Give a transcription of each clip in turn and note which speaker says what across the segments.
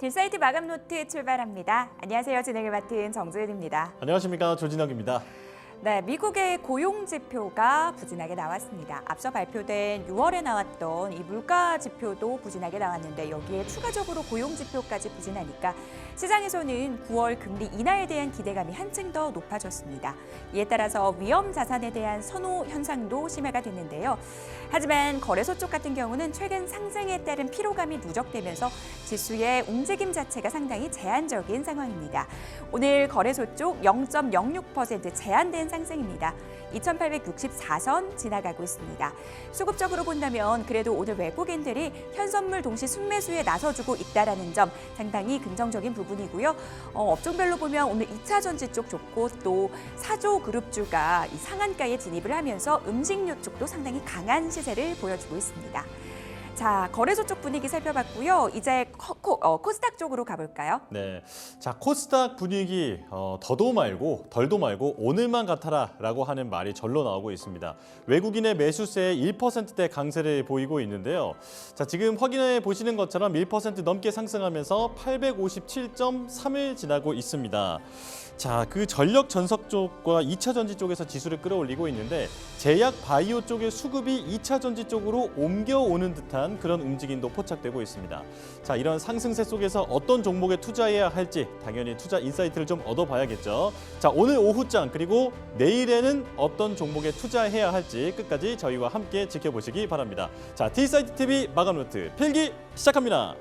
Speaker 1: 딜사이트 마감 노트 출발합니다. 안녕하세요. 진행을 맡은 정주현입니다.
Speaker 2: 안녕하십니까. 조진혁입니다.
Speaker 1: 네, 미국의 고용 지표가 부진하게 나왔습니다. 앞서 발표된 6월에 나왔던 이 물가 지표도 부진하게 나왔는데 여기에 추가적으로 고용 지표까지 부진하니까 시장에서는 9월 금리 인하에 대한 기대감이 한층 더 높아졌습니다. 이에 따라서 위험 자산에 대한 선호 현상도 심화가 됐는데요. 하지만 거래소 쪽 같은 경우는 최근 상승에 따른 피로감이 누적되면서 지수의 움직임 자체가 상당히 제한적인 상황입니다. 오늘 거래소 쪽 0.06% 제한된 상승입니다. 2,864선 지나가고 있습니다. 수급적으로 본다면 그래도 오늘 외국인들이 현선물 동시 순매수에 나서주고 있다는 점 상당히 긍정적인 부분이고요. 업종별로 보면 오늘 2차 전지 쪽 좋고 또 사조 그룹주가 이 상한가에 진입을 하면서 음식료 쪽도 상당히 강한 시세를 보여주고 있습니다. 자, 거래소 쪽 분위기 살펴봤고요. 이제 코스닥 쪽으로 가볼까요?
Speaker 2: 네, 자 코스닥 분위기 더도 말고 덜도 말고 오늘만 같아라라고 하는 말이 절로 나오고 있습니다. 외국인의 매수세에 1%대 강세를 보이고 있는데요. 자 지금 확인해 보시는 것처럼 1% 넘게 상승하면서 857.3을 지나고 있습니다. 자, 그 전력 전석 쪽과 2차 전지 쪽에서 지수를 끌어올리고 있는데 제약 바이오 쪽의 수급이 2차 전지 쪽으로 옮겨오는 듯한 그런 움직임도 포착되고 있습니다. 자, 이런 상승세 속에서 어떤 종목에 투자해야 할지 당연히 투자 인사이트를 좀 얻어봐야겠죠. 자, 오늘 오후장 그리고 내일에는 어떤 종목에 투자해야 할지 끝까지 저희와 함께 지켜보시기 바랍니다. 자, 딜사이트 TV 마감 노트 필기 시작합니다.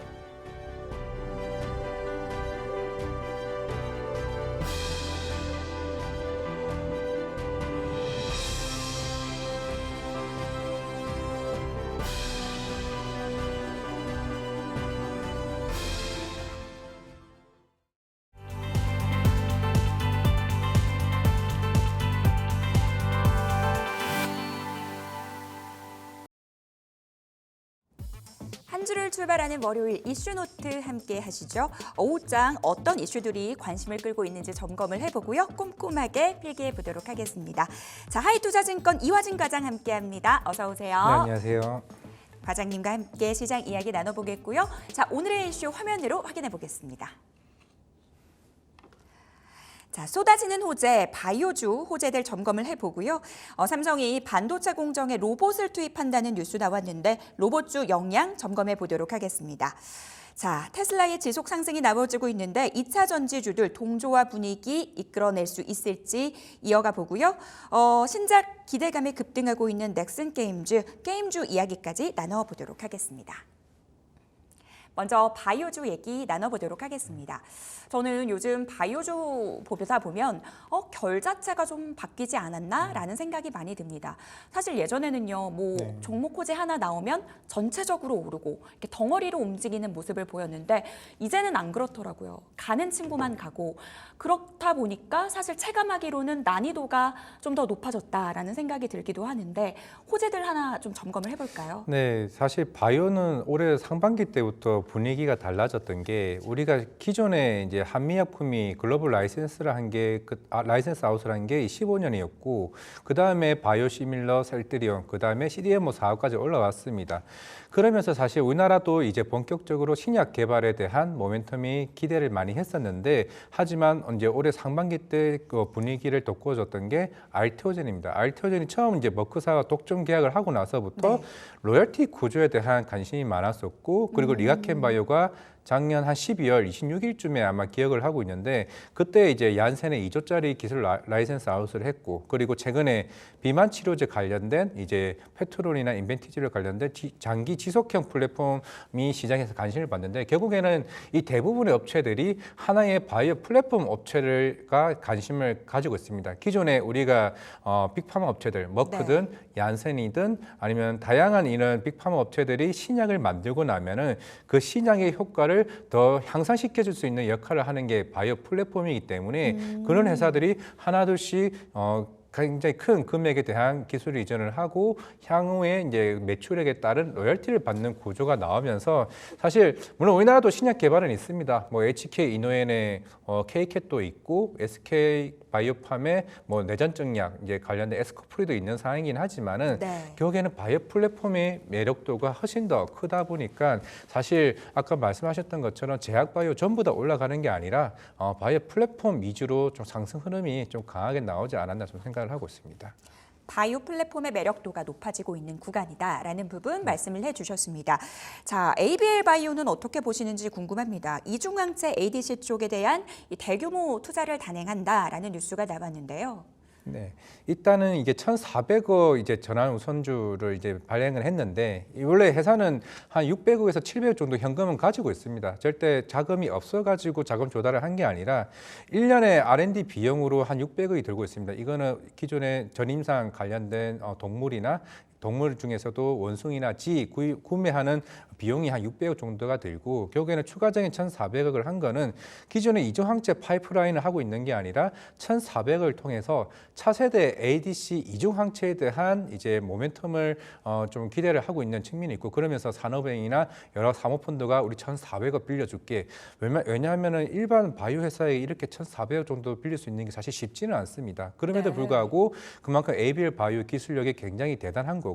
Speaker 1: 한 주를 출발하는 월요일 이슈노트 함께 하시죠. 오후장 어떤 이슈들이 관심을 끌고 있는지 점검을 해보고요. 꼼꼼하게 필기해 보도록 하겠습니다. 자, 하이투자증권 이화진 과장 함께합니다. 어서 오세요.
Speaker 3: 네, 안녕하세요.
Speaker 1: 과장님과 함께 시장 이야기 나눠보겠고요. 자, 오늘의 이슈 화면으로 확인해 보겠습니다. 자, 쏟아지는 호재, 바이오주 호재들 점검을 해보고요. 삼성이 반도체 공정에 로봇을 투입한다는 뉴스 나왔는데 로봇주 영향 점검해 보도록 하겠습니다. 자, 테슬라의 지속 상승이 나와주고 있는데 2차 전지주들 동조화 분위기 이끌어낼 수 있을지 이어가 보고요. 신작 기대감에 급등하고 있는 넥슨 게임주 이야기까지 나눠보도록 하겠습니다. 먼저 바이오주 얘기 나눠보도록 하겠습니다. 저는 요즘 바이오주 보다 보면 결 자체가 좀 바뀌지 않았나라는 생각이 많이 듭니다. 사실 예전에는요, 종목 호재 하나 나오면 전체적으로 오르고 이렇게 덩어리로 움직이는 모습을 보였는데 이제는 안 그렇더라고요. 가는 친구만 가고 그렇다 보니까 사실 체감하기로는 난이도가 좀 더 높아졌다라는 생각이 들기도 하는데 호재들 하나 좀 점검을 해볼까요?
Speaker 3: 네, 사실 바이오는 올해 상반기 때부터 분위기가 달라졌던 게 우리가 기존에 이제 한미약품이 글로벌 라이센스를 한 게 라이센스 아웃을 한 게 15년이었고 그 다음에 바이오시밀러, 셀트리온, 그 다음에 CDMO 사업까지 올라왔습니다. 그러면서 사실 우리나라도 이제 본격적으로 신약 개발에 대한 모멘텀이 기대를 많이 했었는데 하지만 이제 올해 상반기 때 그 분위기를 돋궈줬던 게 알테오젠입니다. 알테오젠이 처음 이제 머크사와 독점 계약을 하고 나서부터 로열티 구조에 대한 관심이 많았었고 그리고 리가켄바이오가 작년 한 12월 26일쯤에 아마 기억을 하고 있는데 그때 이제 얀센의 2조짜리 기술 라이센스 아웃을 했고 그리고 최근에 비만 치료제 관련된 이제 페트론이나 인벤티지를 관련된 장기 지속형 플랫폼이 시장에서 관심을 받는데 결국에는 이 대부분의 업체들이 하나의 바이오 플랫폼 업체가 관심을 가지고 있습니다. 기존에 우리가 빅파마 업체들 머크든 얀센이든 아니면 다양한 이런 빅파마 업체들이 신약을 만들고 나면은 그 신약의 효과를 더 향상시켜줄 수 있는 역할을 하는 게 바이오 플랫폼이기 때문에 그런 회사들이 하나둘씩 굉장히 큰 금액에 대한 기술 이전을 하고 향후에 이제 매출액에 따른 로열티를 받는 구조가 나오면서 사실 물론 우리나라도 신약 개발은 있습니다. 뭐 HK 이노엔의 K캣도 있고 SK 바이오팜의 뭐 내전증 약 이제 관련된 에스코프리도 있는 상황이긴 하지만은
Speaker 1: 네.
Speaker 3: 결국에는 바이오 플랫폼의 매력도가 훨씬 더 크다 보니까 사실 아까 말씀하셨던 것처럼 제약 바이오 전부 다 올라가는 게 아니라 바이오 플랫폼 위주로 좀 상승 흐름이 좀 강하게 나오지 않았나 좀 생각을 하고 있습니다.
Speaker 1: 바이오 플랫폼의 매력도가 높아지고 있는 구간이다라는 부분 말씀을 해주셨습니다. 자, ABL 바이오는 어떻게 보시는지 궁금합니다. 이중항체 ADC 쪽에 대한 이 대규모 투자를 단행한다라는 뉴스가 나왔는데요.
Speaker 3: 네, 일단은 이게 1,400억 이제 전환 우선주를 이제 발행을 했는데 원래 회사는 한 600억에서 700억 정도 현금은 가지고 있습니다. 절대 자금이 없어가지고 자금 조달을 한 게 아니라 1년에 R&D 비용으로 한 600억이 들고 있습니다. 이거는 기존의 전임상 관련된 동물이나 동물 중에서도 원숭이나 쥐 구매하는 비용이 한 600억 정도가 들고 결국에는 추가적인 1,400억을 한 거는 기존의 이중항체 파이프라인을 하고 있는 게 아니라 1,400억을 통해서 차세대 ADC 이중항체에 대한 이제 모멘텀을 좀 기대를 하고 있는 측면이 있고 그러면서 산업은행이나 여러 사모펀드가 우리 1,400억 빌려줄게. 왜냐하면은 일반 바이오 회사에 이렇게 1,400억 정도 빌릴 수 있는 게 사실 쉽지는 않습니다. 그럼에도
Speaker 1: 네.
Speaker 3: 불구하고 그만큼 ABL 바이오 기술력이 굉장히 대단한 거고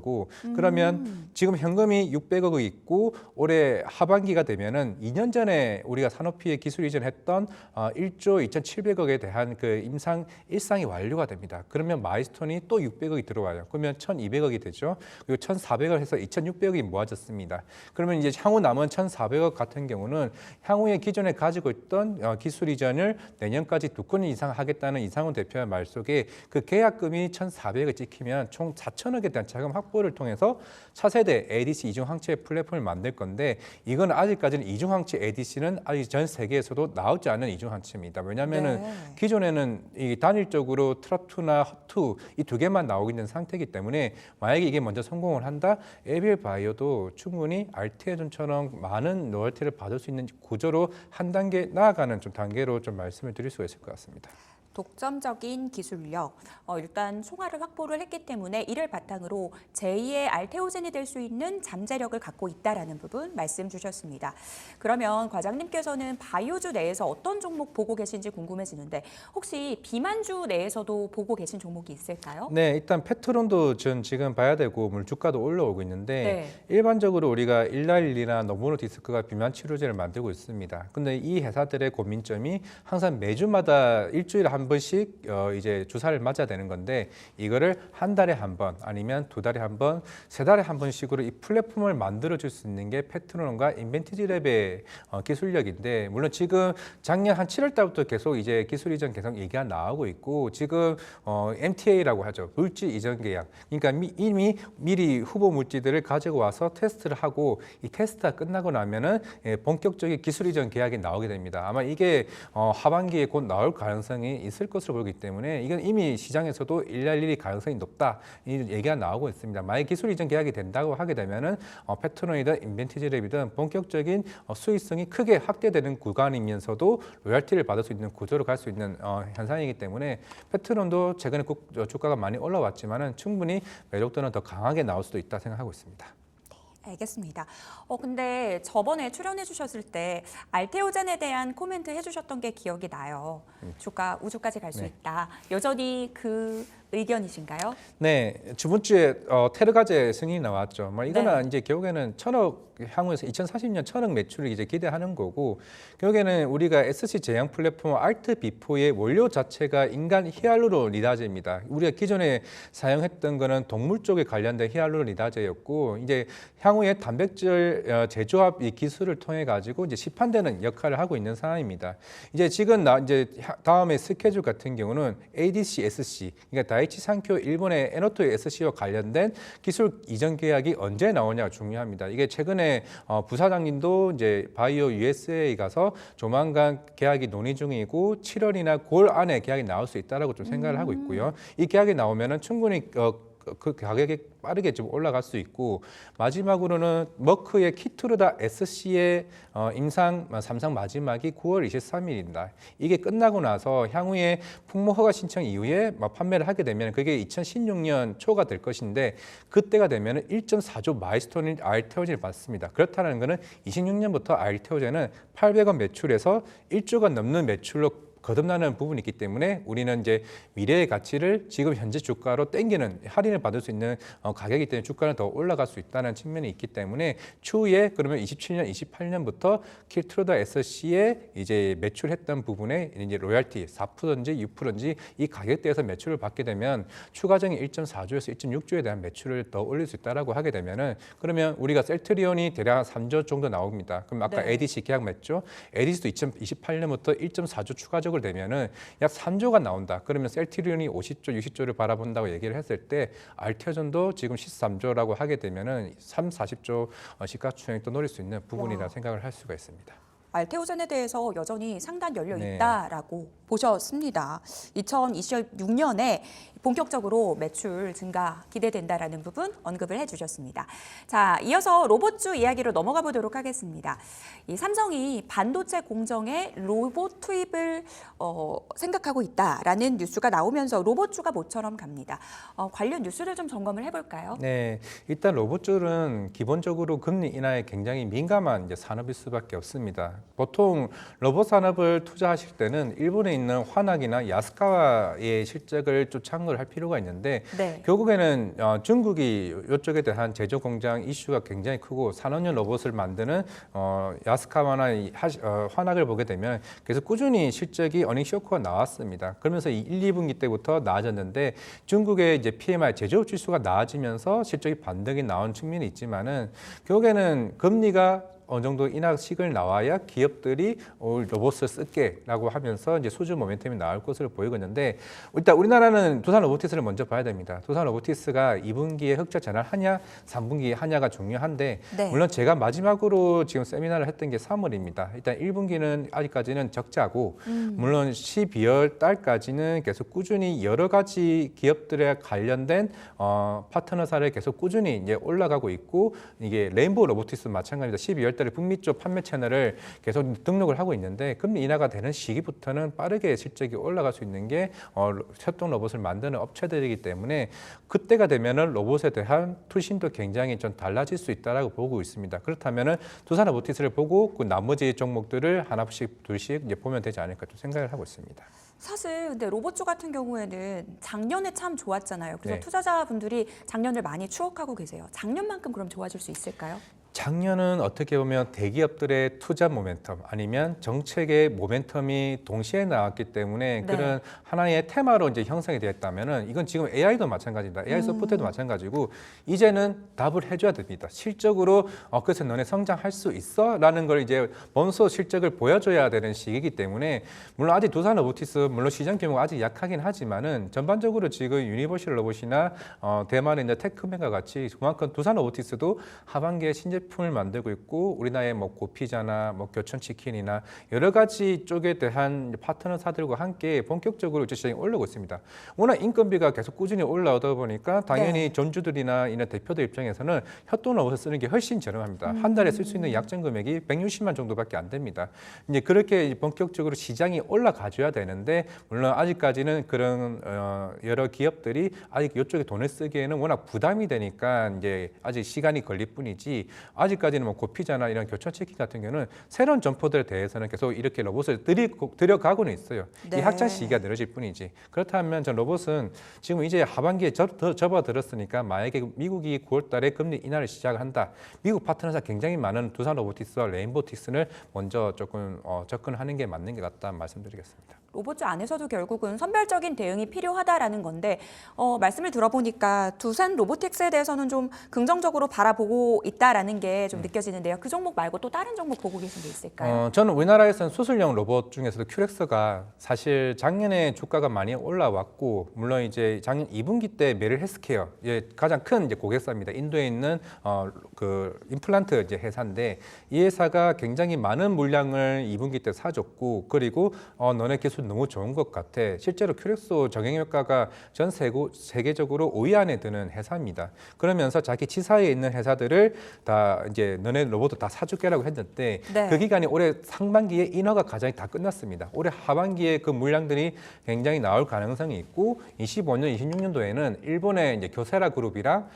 Speaker 3: 그러면 지금 현금이 600억이 있고 올해 하반기가 되면은 2년 전에 우리가 산업피해 기술 이전했던 1조 2,700억에 대한 그 임상 일상이 완료가 됩니다. 그러면 마이스톤이 또 600억이 들어와요. 그러면 1,200억이 되죠. 그리고 1,400억 해서 2,600억이 모아졌습니다. 그러면 이제 향후 남은 1,400억 같은 경우는 향후에 기존에 가지고 있던 기술 이전을 내년까지 2건 이상 하겠다는 이상훈 대표의 말 속에 그 계약금이 1,400을 찍히면 총 4천억에 대한 자금 확보를 통해서 차세대 ADC 이중항체 플랫폼을 만들 건데 이건 아직까지는 이중항체 ADC는 아직 전 세계에서도 나오지 않은 이중항체입니다. 왜냐하면은
Speaker 1: 네.
Speaker 3: 기존에는 이 단일적으로 트랍2나 핫2 이 두 개만 나오고 있는 상태이기 때문에 만약에 이게 먼저 성공을 한다, 에비엘 바이오도 충분히 알테존처럼 많은 로열티를 받을 수 있는 구조로 한 단계 나아가는 좀 단계로 좀 말씀을 드릴 수가 있을 것 같습니다.
Speaker 1: 독점적인 기술력, 일단 총알을 확보를 했기 때문에 이를 바탕으로 제2의 알테오젠이 될 수 있는 잠재력을 갖고 있다라는 부분 말씀 주셨습니다. 그러면 과장님께서는 바이오주 내에서 어떤 종목 보고 계신지 궁금해지는데 혹시 비만주 내에서도 보고 계신 종목이 있을까요?
Speaker 3: 네, 일단 페트론도 지금 봐야 되고 물 주가도 올라오고 있는데
Speaker 1: 네.
Speaker 3: 일반적으로 우리가 일라일리나 노보노디스크가 비만 치료제를 만들고 있습니다. 근데 이 회사들의 고민점이 항상 매주마다 일주일에 한 번씩 이제 주사를 맞아야 되는 건데 이거를 한 달에 한 번 아니면 두 달에 한 번, 세 달에 한 번씩으로 이 플랫폼을 만들어 줄 수 있는 게 페트론과 인벤티지랩의 기술력인데 물론 지금 작년 한 7월 달부터 계속 이제 기술 이전 계속 얘기가 나오고 있고 지금 MTA라고 하죠. 물질 이전 계약. 그러니까 이미 미리 후보 물질들을 가지고 와서 테스트를 하고 이 테스트가 끝나고 나면은 본격적인 기술 이전 계약이 나오게 됩니다. 아마 이게 하반기에 곧 나올 가능성이 있을 것으로 보이기 때문에 이건 이미 시장에서도 일랄일이 가능성이 높다 이 얘기가 나오고 있습니다. 만약 기술 이전 계약이 된다고 하게 되면은 페트론이든 인벤티지랩이든 본격적인 수익성이 크게 확대되는 구간이면서도 로열티를 받을 수 있는 구조로 갈 수 있는 현상이기 때문에 페트론도 최근에 주가가 많이 올라왔지만은 충분히 매력도는 더 강하게 나올 수도 있다 생각하고 있습니다.
Speaker 1: 알겠습니다. 근데 저번에 출연해 주셨을 때 알테오젠에 대한 코멘트 해주셨던 게 기억이 나요. 주가 우주까지 갈 수
Speaker 3: 네.
Speaker 1: 있다. 여전히 그 의견이신가요?
Speaker 3: 네, 저번 주에 테르가제 승인이 나왔죠. 뭐 이거는
Speaker 1: 네.
Speaker 3: 이제 결국에는 1,000억 향후에서 2040년 1,000억 매출을 이제 기대하는 거고 결국에는 우리가 SC 제형 플랫폼 알트비포의 원료 자체가 인간 히알루론 리다제입니다. 우리가 기존에 사용했던 거는 동물 쪽에 관련된 히알루론 리다제였고 이제 향후에 단백질 재조합 이 기술을 통해 가지고 이제 시판되는 역할을 하고 있는 상황입니다. 이제 지금 이제 다음에 스케줄 같은 경우는 ADC, SC, 그러니까 다이치 산큐 일본의 에너토의 SC와 관련된 기술 이전 계약이 언제 나오냐가 중요합니다. 이게 최근에 부사장님도 이제 바이오 USA 가서 조만간 계약이 논의 중이고 7월이나 9월 안에 계약이 나올 수 있다라고 좀 생각을 하고 있고요. 이 계약이 나오면은 충분히 그 가격이 빠르게 좀 올라갈 수 있고 마지막으로는 머크의 키투르다 SC의 임상 3상 마지막이 9월 23일입니다. 이게 끝나고 나서 향후에 풍모 허가 신청 이후에 판매를 하게 되면 그게 2016년 초가 될 것인데 그때가 되면 1.4조 마일스톤인 알테오젠을 받습니다. 그렇다는 것은 26년부터 알테오젠은 800원 매출에서 1조가 넘는 매출로 거듭나는 부분이 있기 때문에 우리는 이제 미래의 가치를 지금 현재 주가로 땡기는 할인을 받을 수 있는 가격이기 때문에 주가는 더 올라갈 수 있다는 측면이 있기 때문에 추후에 그러면 27년, 28년부터 킬트로더 SC에 이제 매출했던 부분에 이제 로열티 4%인지 6%인지 이 가격대에서 매출을 받게 되면 추가적인 1.4조에서 1.6조에 대한 매출을 더 올릴 수 있다라고 하게 되면은 그러면 우리가 셀트리온이 대략 3조 정도 나옵니다. 그럼 아까
Speaker 1: 네.
Speaker 3: ADC 계약 맺죠? ADC도 2028년부터 1.4조 추가적으로 되면은 약 3조가 나온다. 그러면 셀트리온이 50조, 60조를 바라본다고 얘기를 했을 때 알테오전도 지금 13조라고 하게 되면은 3, 40조 시가총액도 노릴 수 있는 부분이라
Speaker 1: 와.
Speaker 3: 생각을 할 수가 있습니다.
Speaker 1: 알테오젠에 대해서 여전히 상단 열려
Speaker 3: 네.
Speaker 1: 있다라고 보셨습니다. 2026년에 본격적으로 매출 증가 기대된다라는 부분 언급을 해주셨습니다. 자, 이어서 로봇주 이야기로 넘어가 보도록 하겠습니다. 이 삼성이 반도체 공정에 로봇 투입을 생각하고 있다라는 뉴스가 나오면서 로봇주가 모처럼 갑니다. 관련 뉴스를 좀 점검을 해볼까요?
Speaker 3: 네, 일단 로봇줄은 기본적으로 금리 인하에 굉장히 민감한 이제 산업일 수밖에 없습니다. 보통 로봇 산업을 투자하실 때는 일본에 있는 화낙이나 야스카와의 실적을 좀 참고를 할 필요가 있는데
Speaker 1: 네.
Speaker 3: 결국에는 중국이 이쪽에 대한 제조 공장 이슈가 굉장히 크고 산업용 로봇을 만드는 야스카와나 화낙을 보게 되면 계속 꾸준히 실적이 어닝 쇼크가 나왔습니다. 그러면서 1, 2분기 때부터 나아졌는데 중국의 이제 PMI 제조업 지수가 나아지면서 실적이 반등이 나온 측면이 있지만은 결국에는 금리가 어느 정도 인하식을 나와야 기업들이 로봇을 쓸게라고 하면서 이제 수주 모멘텀이 나올 것으로 보이겠는데 일단 우리나라는 두산 로보티스를 먼저 봐야 됩니다. 두산 로보티스가 2분기에 흑자 전환하냐, 3분기에 하냐가 중요한데
Speaker 1: 네.
Speaker 3: 물론 제가 마지막으로 지금 세미나를 했던 게 3월입니다. 일단 1분기는 아직까지는 적자고 물론 12월 달까지는 계속 꾸준히 여러 가지 기업들에 관련된 파트너사를 계속 꾸준히 이제 올라가고 있고 이게 레인보우 로보티스 마찬가지입니다. 12월 달에 북미 쪽 판매 채널을 계속 등록을 하고 있는데 금리 인하가 되는 시기부터는 빠르게 실적이 올라갈 수 있는 게 협동 로봇을 만드는 업체들이기 때문에 그때가 되면은 로봇에 대한 투심도 굉장히 좀 달라질 수 있다라고 보고 있습니다. 그렇다면은 두산 로보티스를 보고 그 나머지 종목들을 하나씩 둘씩 이제 보면 되지 않을까 좀 생각을 하고 있습니다.
Speaker 1: 사실 근데 로봇주 같은 경우에는 작년에 참 좋았잖아요. 그래서
Speaker 3: 네.
Speaker 1: 투자자분들이 작년을 많이 추억하고 계세요. 작년만큼 그럼 좋아질 수 있을까요?
Speaker 3: 작년은 어떻게 보면 대기업들의 투자 모멘텀 아니면 정책의 모멘텀이 동시에 나왔기 때문에
Speaker 1: 네.
Speaker 3: 그런 하나의 테마로 이제 형성이 되었다면은 이건 지금 AI도 마찬가지입니다. AI 소프트도 마찬가지고 이제는 답을 해줘야 됩니다. 실적으로 그래서 너네 성장할 수 있어라는 걸 이제 먼저 실적을 보여줘야 되는 시기이기 때문에 물론 아직 두산 로보티스 물론 시장 규모가 아직 약하긴 하지만은 전반적으로 지금 유니버셜 로봇이나 대만의 이제 테크맨과 같이 그만큼 두산 로보티스도 하반기에 신제품을 만들고 있고 우리나라의 뭐 고피자나 뭐 교촌치킨이나 여러 가지 쪽에 대한 파트너사들과 함께 본격적으로 시장이 올라오고 있습니다. 워낙 인건비가 계속 꾸준히 올라오다 보니까 당연히
Speaker 1: 네.
Speaker 3: 전주들이나 이런 대표들 입장에서는 협동 로봇을 쓰는 게 훨씬 저렴합니다. 한 달에 쓸 수 있는 약정 금액이 160만 정도밖에 안 됩니다. 이제 그렇게 본격적으로 시장이 올라가줘야 되는데 물론 아직까지는 그런 여러 기업들이 아직 이쪽에 돈을 쓰기에는 워낙 부담이 되니까 이제 아직 시간이 걸릴 뿐이지 아직까지는 뭐 고피자나 이런 교촌치킨 같은 경우는 새로운 점포들에 대해서는 계속 이렇게 로봇을 들여가고는 있어요.
Speaker 1: 네.
Speaker 3: 이 학장 시기가 늘어질 뿐이지. 그렇다면 전 로봇은 지금 이제 하반기에 접어들었으니까 만약에 미국이 9월 달에 금리 인하를 시작을 한다. 미국 파트너사 굉장히 많은 두산 로보티스와 레인보티스를 먼저 조금 접근하는 게 맞는 것 같다 말씀드리겠습니다.
Speaker 1: 로봇주 안에서도 결국은 선별적인 대응이 필요하다라는 건데 말씀을 들어보니까 두산 로보틱스에 대해서는 좀 긍정적으로 바라보고 있다라는 게 좀 느껴지는데요. 그 종목 말고 또 다른 종목 보고 계신 게 있을까요?
Speaker 3: 저는 우리나라에서는 수술용 로봇 중에서도 큐렉스가 사실 작년에 주가가 많이 올라왔고 물론 이제 작년 2분기 때 메릴 헬스케어 가장 큰 이제 고객사입니다. 인도에 있는 그 임플란트 이제 회사인데 이 회사가 굉장히 많은 물량을 2분기 때 사줬고 그리고 너네 기술 너무 좋은 것 같아. 실제로 큐렉스 정형 효과가 전 세계적으로 5위 안에 드는 회사입니다. 그러면서 자기 지사에 있는 회사들을 다 우리가 이제 너네 로봇도 다 사줄게라고 했는데
Speaker 1: 네.
Speaker 3: 그 기간이 올해 상반기에 인허가 과정이 다 끝났습니다. 올해 하반기에 그 물량들이 굉장히 나올 가능성이 있고 25년, 26년도에는 일본의 이제 교세라 그룹이랑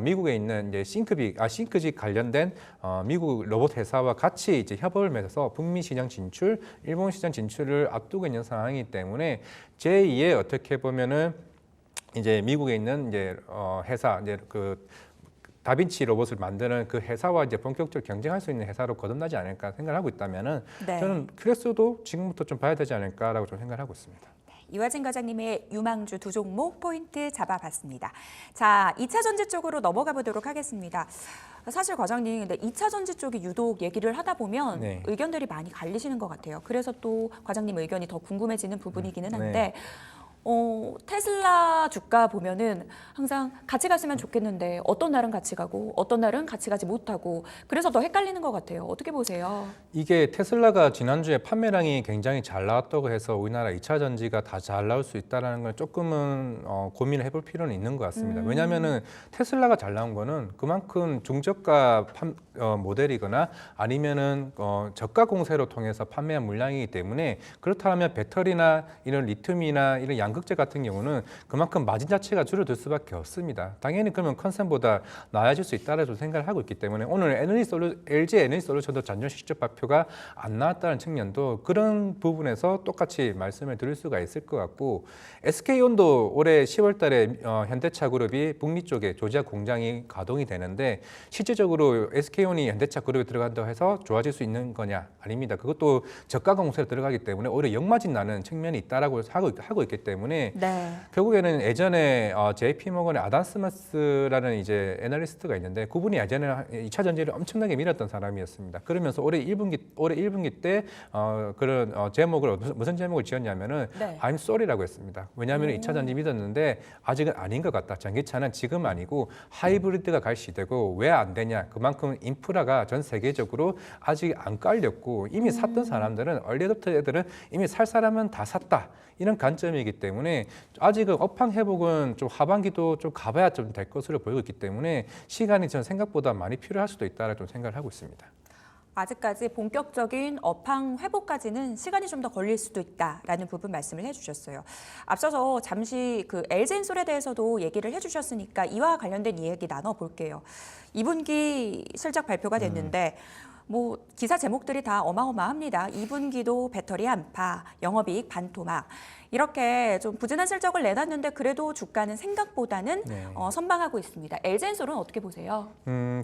Speaker 3: 미국에 있는 이제 싱크직 관련된 미국 로봇 회사와 같이 이제 협업을 맺어서 북미 시장 진출, 일본 시장 진출을 앞두고 있는 상황이기 때문에 제2의 어떻게 보면은 이제 미국에 있는 이제 회사 이제 그 다빈치 로봇을 만드는 그 회사와 이제 본격적으로 경쟁할 수 있는 회사로 거듭나지 않을까 생각하고 있다면은
Speaker 1: 네.
Speaker 3: 저는 큐레스도 지금부터 좀 봐야 되지 않을까라고 좀 생각하고 있습니다.
Speaker 1: 이화진 과장님의 유망주 두 종목 포인트 잡아봤습니다. 자, 2차 전지 쪽으로 넘어가 보도록 하겠습니다. 사실 과장님, 근데 2차 전지 쪽이 유독 얘기를 하다 보면
Speaker 3: 네.
Speaker 1: 의견들이 많이 갈리시는 것 같아요. 그래서 또 과장님 의견이 더 궁금해지는 부분이기는 한데
Speaker 3: 네.
Speaker 1: 테슬라 주가 보면은 항상 같이 갔으면 좋겠는데 어떤 날은 같이 가고 어떤 날은 같이 가지 못하고 그래서 더 헷갈리는 것 같아요. 어떻게 보세요?
Speaker 3: 이게 테슬라가 지난주에 판매량이 굉장히 잘 나왔다고 해서 우리나라 2차 전지가 다 잘 나올 수 있다는 걸 조금은 고민을 해볼 필요는 있는 것 같습니다. 왜냐하면은 테슬라가 잘 나온 거는 그만큼 중저가 모델이거나 아니면은 저가 공세로 통해서 판매한 물량이기 때문에 그렇다면 배터리나 이런 리튬이나 이런 양극재 같은 경우는 그만큼 마진 자체가 줄어들 수밖에 없습니다. 당연히 그러면 컨센보다 나아질 수 있다라고 생각을 하고 있기 때문에 오늘 LG 에너지솔루션도 잔존 실적 발표가 안 나왔다는 측면도 그런 부분에서 똑같이 말씀을 드릴 수가 있을 것 같고 SK온도 올해 10월 달에 현대차 그룹이 북미 쪽에 조지아 공장이 가동이 되는데 실질적으로 SK온이 현대차 그룹에 들어간다고 해서 좋아질 수 있는 거냐? 아닙니다. 그것도 저가 공세로 들어가기 때문에 오히려 역마진 나는 측면이 있다라고 하고 있기 때문에
Speaker 1: 네. 결국에는
Speaker 3: 결국에는 예전에 JP모건의 아담 스마스라는 이제 애널리스트가 있는데 그분이 예전에 2차 전지를 엄청나게 밀었던 사람이었습니다. 그러면서 올해 1분기 때 그런 제목을 무슨 제목을 지었냐면은
Speaker 1: 네.
Speaker 3: I'm sorry라고 했습니다. 왜냐하면 2차 전지 믿었는데 아직은 아닌 것 같다. 전기차는 지금 아니고 하이브리드가 갈 시대고 왜 안 되냐? 그만큼 인프라가 전 세계적으로 아직 안 깔렸고 이미 샀던 사람들은 얼리어답터 애들은 이미 살 사람은 다 샀다. 이런 관점이기 때문에 아직은 업황 회복은 좀 하반기도 좀 가봐야 좀 될 것으로 보이고 있기 때문에 시간이 전 생각보다 많이 필요할 수도 있다라고 좀 생각을 하고 있습니다.
Speaker 1: 아직까지 본격적인 업황 회복까지는 시간이 좀 더 걸릴 수도 있다라는 부분 말씀을 해주셨어요. 앞서서 잠시 그 LG엔솔에 대해서도 얘기를 해주셨으니까 이와 관련된 이야기 나눠볼게요. 2분기 실적 발표가 됐는데 뭐 기사 제목들이 다 어마어마합니다. 2분기도 배터리 한파, 영업이익 반토막 이렇게 좀 부진한 실적을 내놨는데 그래도 주가는 생각보다는
Speaker 3: 네.
Speaker 1: 선방하고 있습니다. LG엔솔은 어떻게 보세요?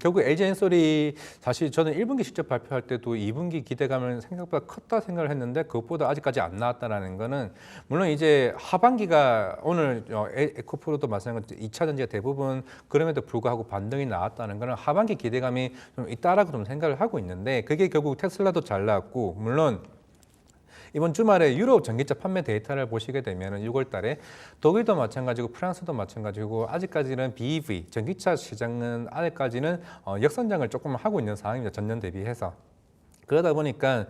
Speaker 3: 결국 LG엔솔이 사실 저는 1분기 실적 발표할 때도 2분기 기대감을 생각보다 컸다 생각을 했는데 그것보다 아직까지 안 나왔다는 거는 물론 이제 하반기가 오늘 에코프로도 마찬가지로 2차 전지가 대부분 그럼에도 불구하고 반등이 나왔다는 거는 하반기 기대감이 좀 있다라고 좀 생각을 하고 있는데 그게 결국 테슬라도 잘 나왔고 물론 이번 주말에 유럽 전기차 판매 데이터를 보시게 되면 6월 달에 독일도 마찬가지고 프랑스도 마찬가지고 아직까지는 BEV 전기차 시장은 아직까지는 역선장을 조금 하고 있는 상황입니다. 전년 대비해서. 그러다 보니까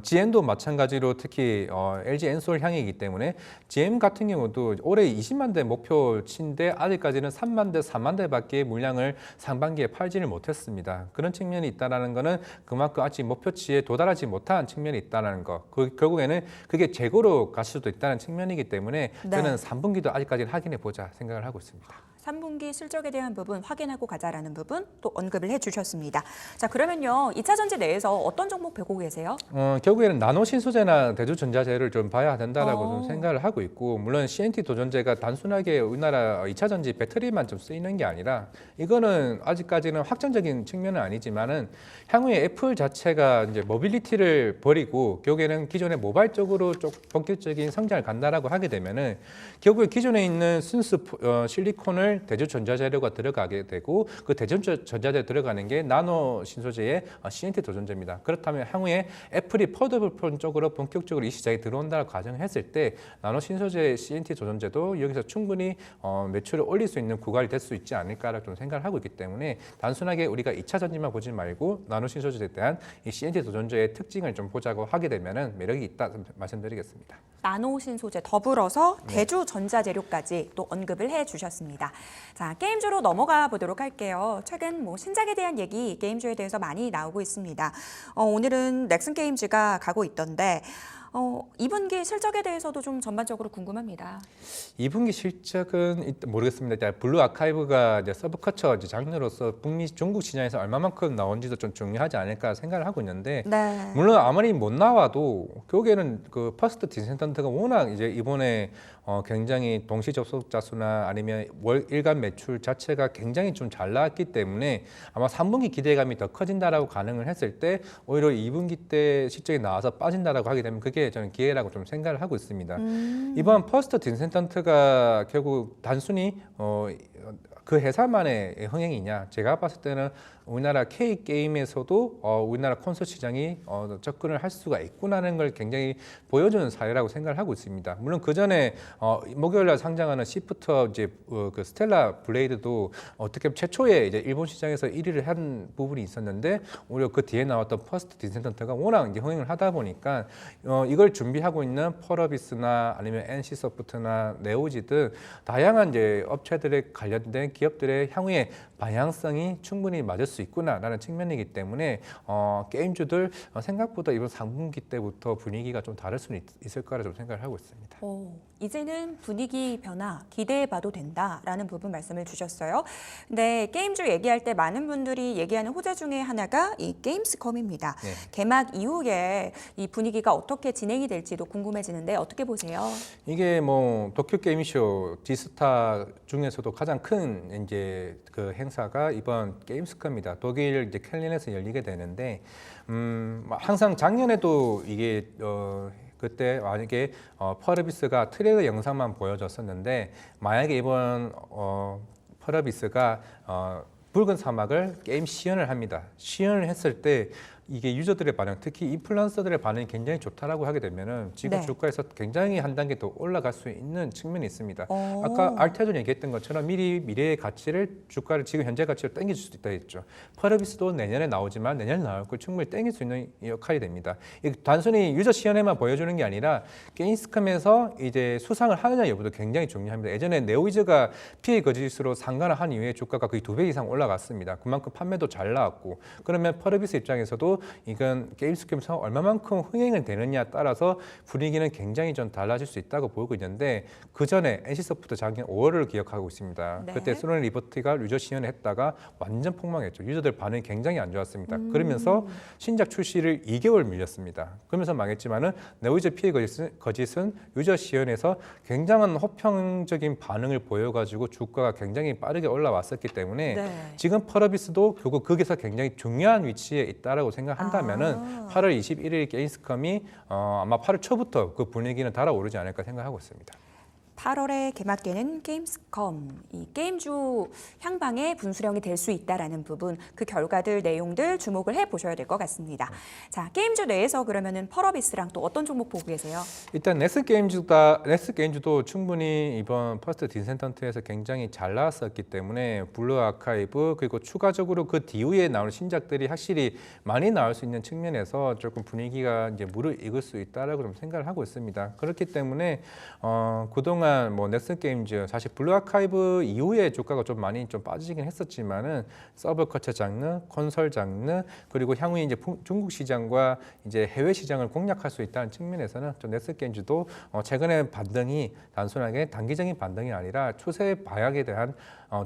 Speaker 3: GM도 마찬가지로 특히 LG 엔솔 향이기 때문에 GM 같은 경우도 올해 20만 대 목표치인데 아직까지는 3만 대, 4만 대밖에 물량을 상반기에 팔지를 못했습니다. 그런 측면이 있다는 거는 그만큼 아직 목표치에 도달하지 못한 측면이 있다는 거. 결국에는 그게 재고로 갈 수도 있다는 측면이기 때문에 저는 3분기도 아직까지는 확인해 보자 생각을 하고 있습니다.
Speaker 1: 3분기 실적에 대한 부분 확인하고 가자라는 부분 또 언급을 해주셨습니다. 자, 그러면요 2차 전지 내에서 어떤 종목 보고 계세요?
Speaker 3: 결국에는 나노 신소재나 대주전자재를 좀 봐야 된다라고 좀 생각을 하고 있고 물론 CNT 도전재가 단순하게 우리나라 2차 전지 배터리만 좀 쓰이는 게 아니라 이거는 아직까지는 확정적인 측면은 아니지만은 향후에 애플 자체가 이제 모빌리티를 버리고 결국에는 기존의 모바일 쪽으로 좀 본격적인 성장을 간다라고 하게 되면은 결국에 기존에 있는 순수 실리콘을 대주전자재료가 들어가게 되고 그 대주전자재 들어가는 게 나노 신소재의 CNT 도전재입니다. 그렇다면 향후에 애플이 폴더블 쪽으로 본격적으로 이 시장에 들어온다고 가정했을 때 나노 신소재 CNT 도전재도 여기서 충분히 매출을 올릴 수 있는 구간이 될 수 있지 않을까라고 좀 생각을 하고 있기 때문에 단순하게 우리가 2차 전지만 보지 말고 나노 신소재에 대한 이 CNT 도전재의 특징을 좀 보자고 하게 되면은 매력이 있다 말씀드리겠습니다.
Speaker 1: 나노 신소재 더불어서 대주전자재료까지 또 언급을 해주셨습니다. 자, 게임주로 넘어가 보도록 할게요. 최근 신작에 대한 얘기, 게임주에 대해서 많이 나오고 있습니다. 오늘은 넥슨 게임즈가 가고 있던데 2분기 실적에 대해서도 좀 전반적으로 궁금합니다.
Speaker 3: 2분기 실적은 모르겠습니다. 이제 블루 아카이브가 이제 서브컬처 장르로서 북미 중국 시장에서 얼마만큼 나온지도 좀 중요하지 않을까 생각을 하고 있는데
Speaker 1: 네.
Speaker 3: 물론 아무리 못 나와도 결국에는 그 퍼스트 디센턴트가 워낙 이제 이번에 굉장히 동시 접속자 수나 아니면 월 일간 매출 자체가 굉장히 좀 잘 나왔기 때문에 아마 3분기 기대감이 더 커진다라고 가능을 했을 때 오히려 2분기 때 실적이 나와서 빠진다라고 하게 되면 그게 저는 기회라고 좀 생각을 하고 있습니다. 이번 퍼스트 디센턴트가 결국 단순히 그 회사만의 흥행이냐? 제가 봤을 때는 우리나라 K 게임에서도 우리나라 콘솔 시장이 접근을 할 수가 있구나는 걸 굉장히 보여주는 사례라고 생각을 하고 있습니다. 물론 그 전에 목요일날 상장하는 시프터 이제 그 스텔라 블레이드도 어떻게 보면 최초에 이제 일본 시장에서 1위를 한 부분이 있었는데 오히려 그 뒤에 나왔던 퍼스트 디센턴트가 워낙 이제 흥행을 하다 보니까 이걸 준비하고 있는 펄어비스나 아니면 NC 소프트나 네오지 등 다양한 이제 업체들에 관련된 기업들의 향후의 방향성이 충분히 맞을 수 있구나라는 측면이기 때문에 게임주들 생각보다 이번 3분기 때부터 분위기가 좀 다를 수는 있을 거라 좀 생각을 하고 있습니다.
Speaker 1: 이제는 분위기 변화 기대해봐도 된다라는 부분 말씀을 주셨어요. 근데 게임주 얘기할 때 많은 분들이 얘기하는 호재 중에 하나가 이 게임스컴입니다.
Speaker 3: 네.
Speaker 1: 개막 이후에 이 분위기가 어떻게 진행이 될지도 궁금해지는데 어떻게 보세요?
Speaker 3: 이게 뭐 도쿄 게임쇼 G스타 중에서도 가장 큰 이제 그 행사가 이번 게임스컴입니다. 독일 이제 켈린에서 열리게 되는데 항상 작년에도 이게 그때 만약에 펄어비스가 트레일러 영상만 보여줬었는데 만약에 이번 펄어비스가 붉은 사막을 게임 시연을 합니다. 시연을 했을 때 이게 유저들의 반응, 특히 인플루언서들의 반응이 굉장히 좋다라고 하게 되면은 지금
Speaker 1: 네.
Speaker 3: 주가에서 굉장히 한 단계 더 올라갈 수 있는 측면이 있습니다. 아까 알테아도 얘기했던 것처럼 미래의 가치를 주가를 지금 현재 가치로 당겨줄 수 있다 했죠. 펄어비스도 내년에 나오지만 내년에 나올 걸 충분히 당길 수 있는 역할이 됩니다. 단순히 유저 시연에만 보여주는 게 아니라 게임스컴에서 이제 수상을 하느냐 여부도 굉장히 중요합니다. 예전에 네오이즈가 피해 거짓으로 상관을 한 이후에 주가가 거의 2배 이상 올라갔습니다. 그만큼 판매도 잘 나왔고 그러면 펄어비스 입장에서도 이건 게임스컴에서 얼마만큼 흥행이 되느냐에 따라서 분위기는 굉장히 좀 달라질 수 있다고 보고 있는데 그 전에 NC소프트 작년 5월을 기억하고 있습니다.
Speaker 1: 네.
Speaker 3: 그때 소니 리버티가 유저 시연을 했다가 완전 폭망했죠. 유저들 반응이 굉장히 안 좋았습니다. 그러면서 신작 출시를 2개월 밀렸습니다. 그러면서 망했지만은 네오이즈 피해 거짓은 유저 시연에서 굉장한 호평적인 반응을 보여가지고 주가가 굉장히 빠르게 올라왔었기 때문에
Speaker 1: 네.
Speaker 3: 지금 펄어비스도 결국 거기서 굉장히 중요한 위치에 있다라고 생각한다면은 8월 21일 게임스컴이 아마 8월 초부터 그 분위기는 달아오르지 않을까 생각하고 있습니다.
Speaker 1: 8월에 개막되는 게임스컴, 이 게임주 향방의 분수령이 될 수 있다라는 부분, 그 결과들, 내용들 주목을 해보셔야 될 것 같습니다. 자, 게임주 내에서 그러면은 펄어비스랑 또 어떤 종목 보고 계세요?
Speaker 3: 일단 넥스 게임즈도 충분히 이번 퍼스트 디센턴트에서 굉장히 잘 나왔었기 때문에 블루 아카이브 그리고 추가적으로 그 뒤에 나오는 신작들이 확실히 많이 나올 수 있는 측면에서 조금 분위기가 이제 무르익을 수 있다라고 좀 생각을 하고 있습니다. 그렇기 때문에 그동안 뭐 넥슨 게임즈 사실 블루 아카이브 이후에 주가가 좀 많이 좀 빠지긴 했었지만은 서브컬처 장르, 콘솔 장르 그리고 향후에 이제 중국 시장과 이제 해외 시장을 공략할 수 있다는 측면에서는 좀 넥슨 게임즈도 최근에 반등이 단순하게 단기적인 반등이 아니라 추세 방향에 대한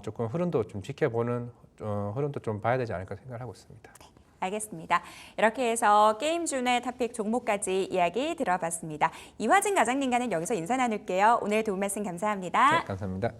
Speaker 3: 조금 흐름도 좀 지켜보는 흐름도 좀 봐야 되지 않을까 생각을 하고 있습니다.
Speaker 1: 알겠습니다. 이렇게 해서 게임주의 토픽 종목까지 이야기 들어봤습니다. 이화진 과장님과는 여기서 인사 나눌게요. 오늘 도움 말씀 감사합니다.
Speaker 3: 네, 감사합니다.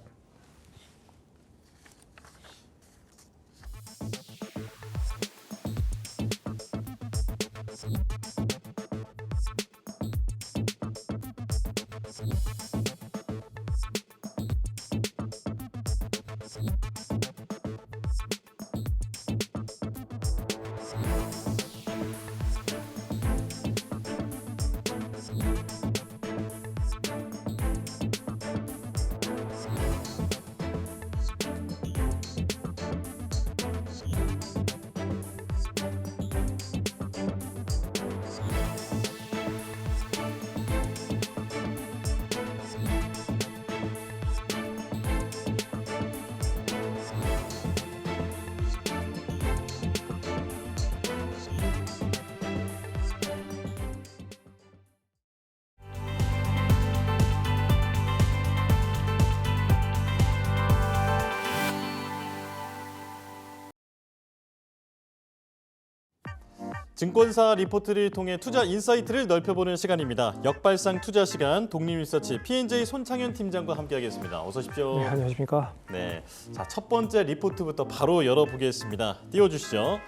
Speaker 2: 증권사 리포트를 통해 투자 인사이트를 넓혀보는 시간입니다. 역발상 투자 시간 독립리서치 P&J 손창현 팀장과 함께하겠습니다. 어서 오십시오.
Speaker 4: 네, 안녕하십니까.
Speaker 2: 네, 자, 첫 번째 리포트부터 바로 열어보겠습니다. 띄워주시죠.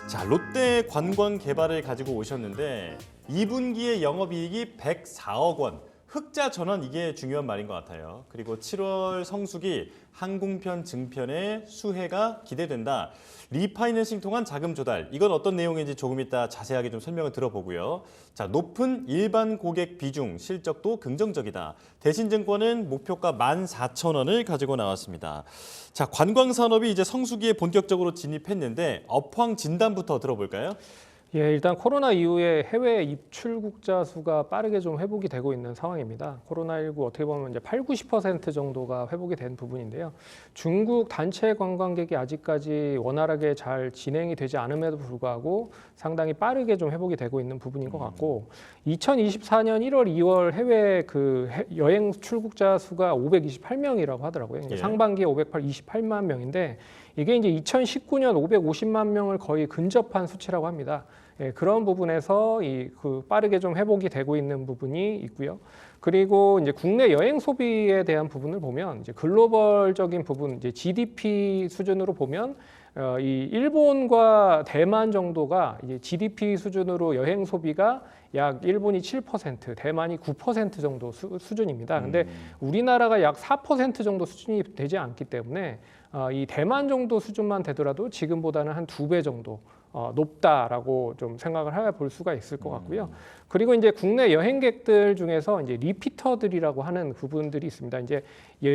Speaker 2: 자, 롯데 관광개발을 가지고 오셨는데 2분기의 영업이익이 104억 원. 흑자 전환 이게 중요한 말인 것 같아요. 그리고 7월 성수기 항공편 증편의 수혜가 기대된다. 리파이낸싱 통한 자금 조달. 이건 어떤 내용인지 조금 이따 자세하게 좀 설명을 들어보고요. 자, 높은 일반 고객 비중, 실적도 긍정적이다. 대신증권은 목표가 14,000원을 가지고 나왔습니다. 자, 관광산업이 이제 성수기에 본격적으로 진입했는데 업황 진단부터 들어볼까요?
Speaker 4: 예, 일단 코로나 이후에 해외 입출국자 수가 빠르게 좀 회복이 되고 있는 상황입니다. 코로나19 어떻게 보면 이제 80~90% 정도가 회복이 된 부분인데요. 중국 단체 관광객이 아직까지 원활하게 잘 진행이 되지 않음에도 불구하고 상당히 빠르게 좀 회복이 되고 있는 부분인 것 같고 2024년 1월, 2월 해외 여행 출국자 수가 528명이라고 하더라고요.
Speaker 2: 예.
Speaker 4: 상반기에 528만 명인데 이게 이제 2019년 550만 명을 거의 근접한 수치라고 합니다. 예, 그런 부분에서 빠르게 좀 회복이 되고 있는 부분이 있고요. 그리고 이제 국내 여행 소비에 대한 부분을 보면 이제 글로벌적인 부분, 이제 GDP 수준으로 보면 이 일본과 대만 정도가 이제 GDP 수준으로 여행 소비가 약 일본이 7%, 대만이 9% 정도 수준입니다. 근데 우리나라가 약 4% 정도 수준이 되지 않기 때문에 이 대만 정도 수준만 되더라도 지금보다는 한 2배 정도 높다라고 좀 생각을 해볼 수가 있을 것 같고요. 그리고 이제 국내 여행객들 중에서 이제 리피터들이라고 하는 부분들이 있습니다. 이제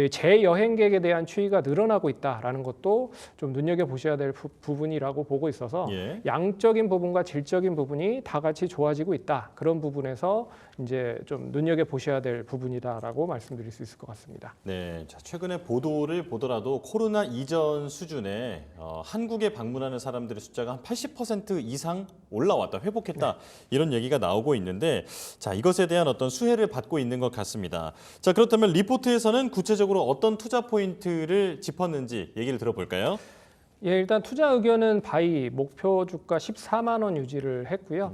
Speaker 4: 재여행객에 대한 추이가 늘어나고 있다라는 것도 좀 눈여겨 보셔야 될 부분이라고 보고 있어서
Speaker 2: 예.
Speaker 4: 양적인 부분과 질적인 부분이 다 같이 좋아지고 있다. 그런 부분에서 이제 좀 눈여겨 보셔야 될 부분이다라고 말씀드릴 수 있을 것 같습니다.
Speaker 2: 네, 자, 최근에 보도를 보더라도 코로나 이전 수준에 한국에 방문하는 사람들의 숫자가 한 80% 이상 올라왔다, 회복했다 이런 얘기가 나오고 있는데 자, 이것에 대한 어떤 수혜를 받고 있는 것 같습니다. 자, 그렇다면 리포트에서는 구체적으로 어떤 투자 포인트를 짚었는지 얘기를 들어볼까요?
Speaker 4: 예, 일단 투자 의견은 바이 목표 주가 14만 원 유지를 했고요.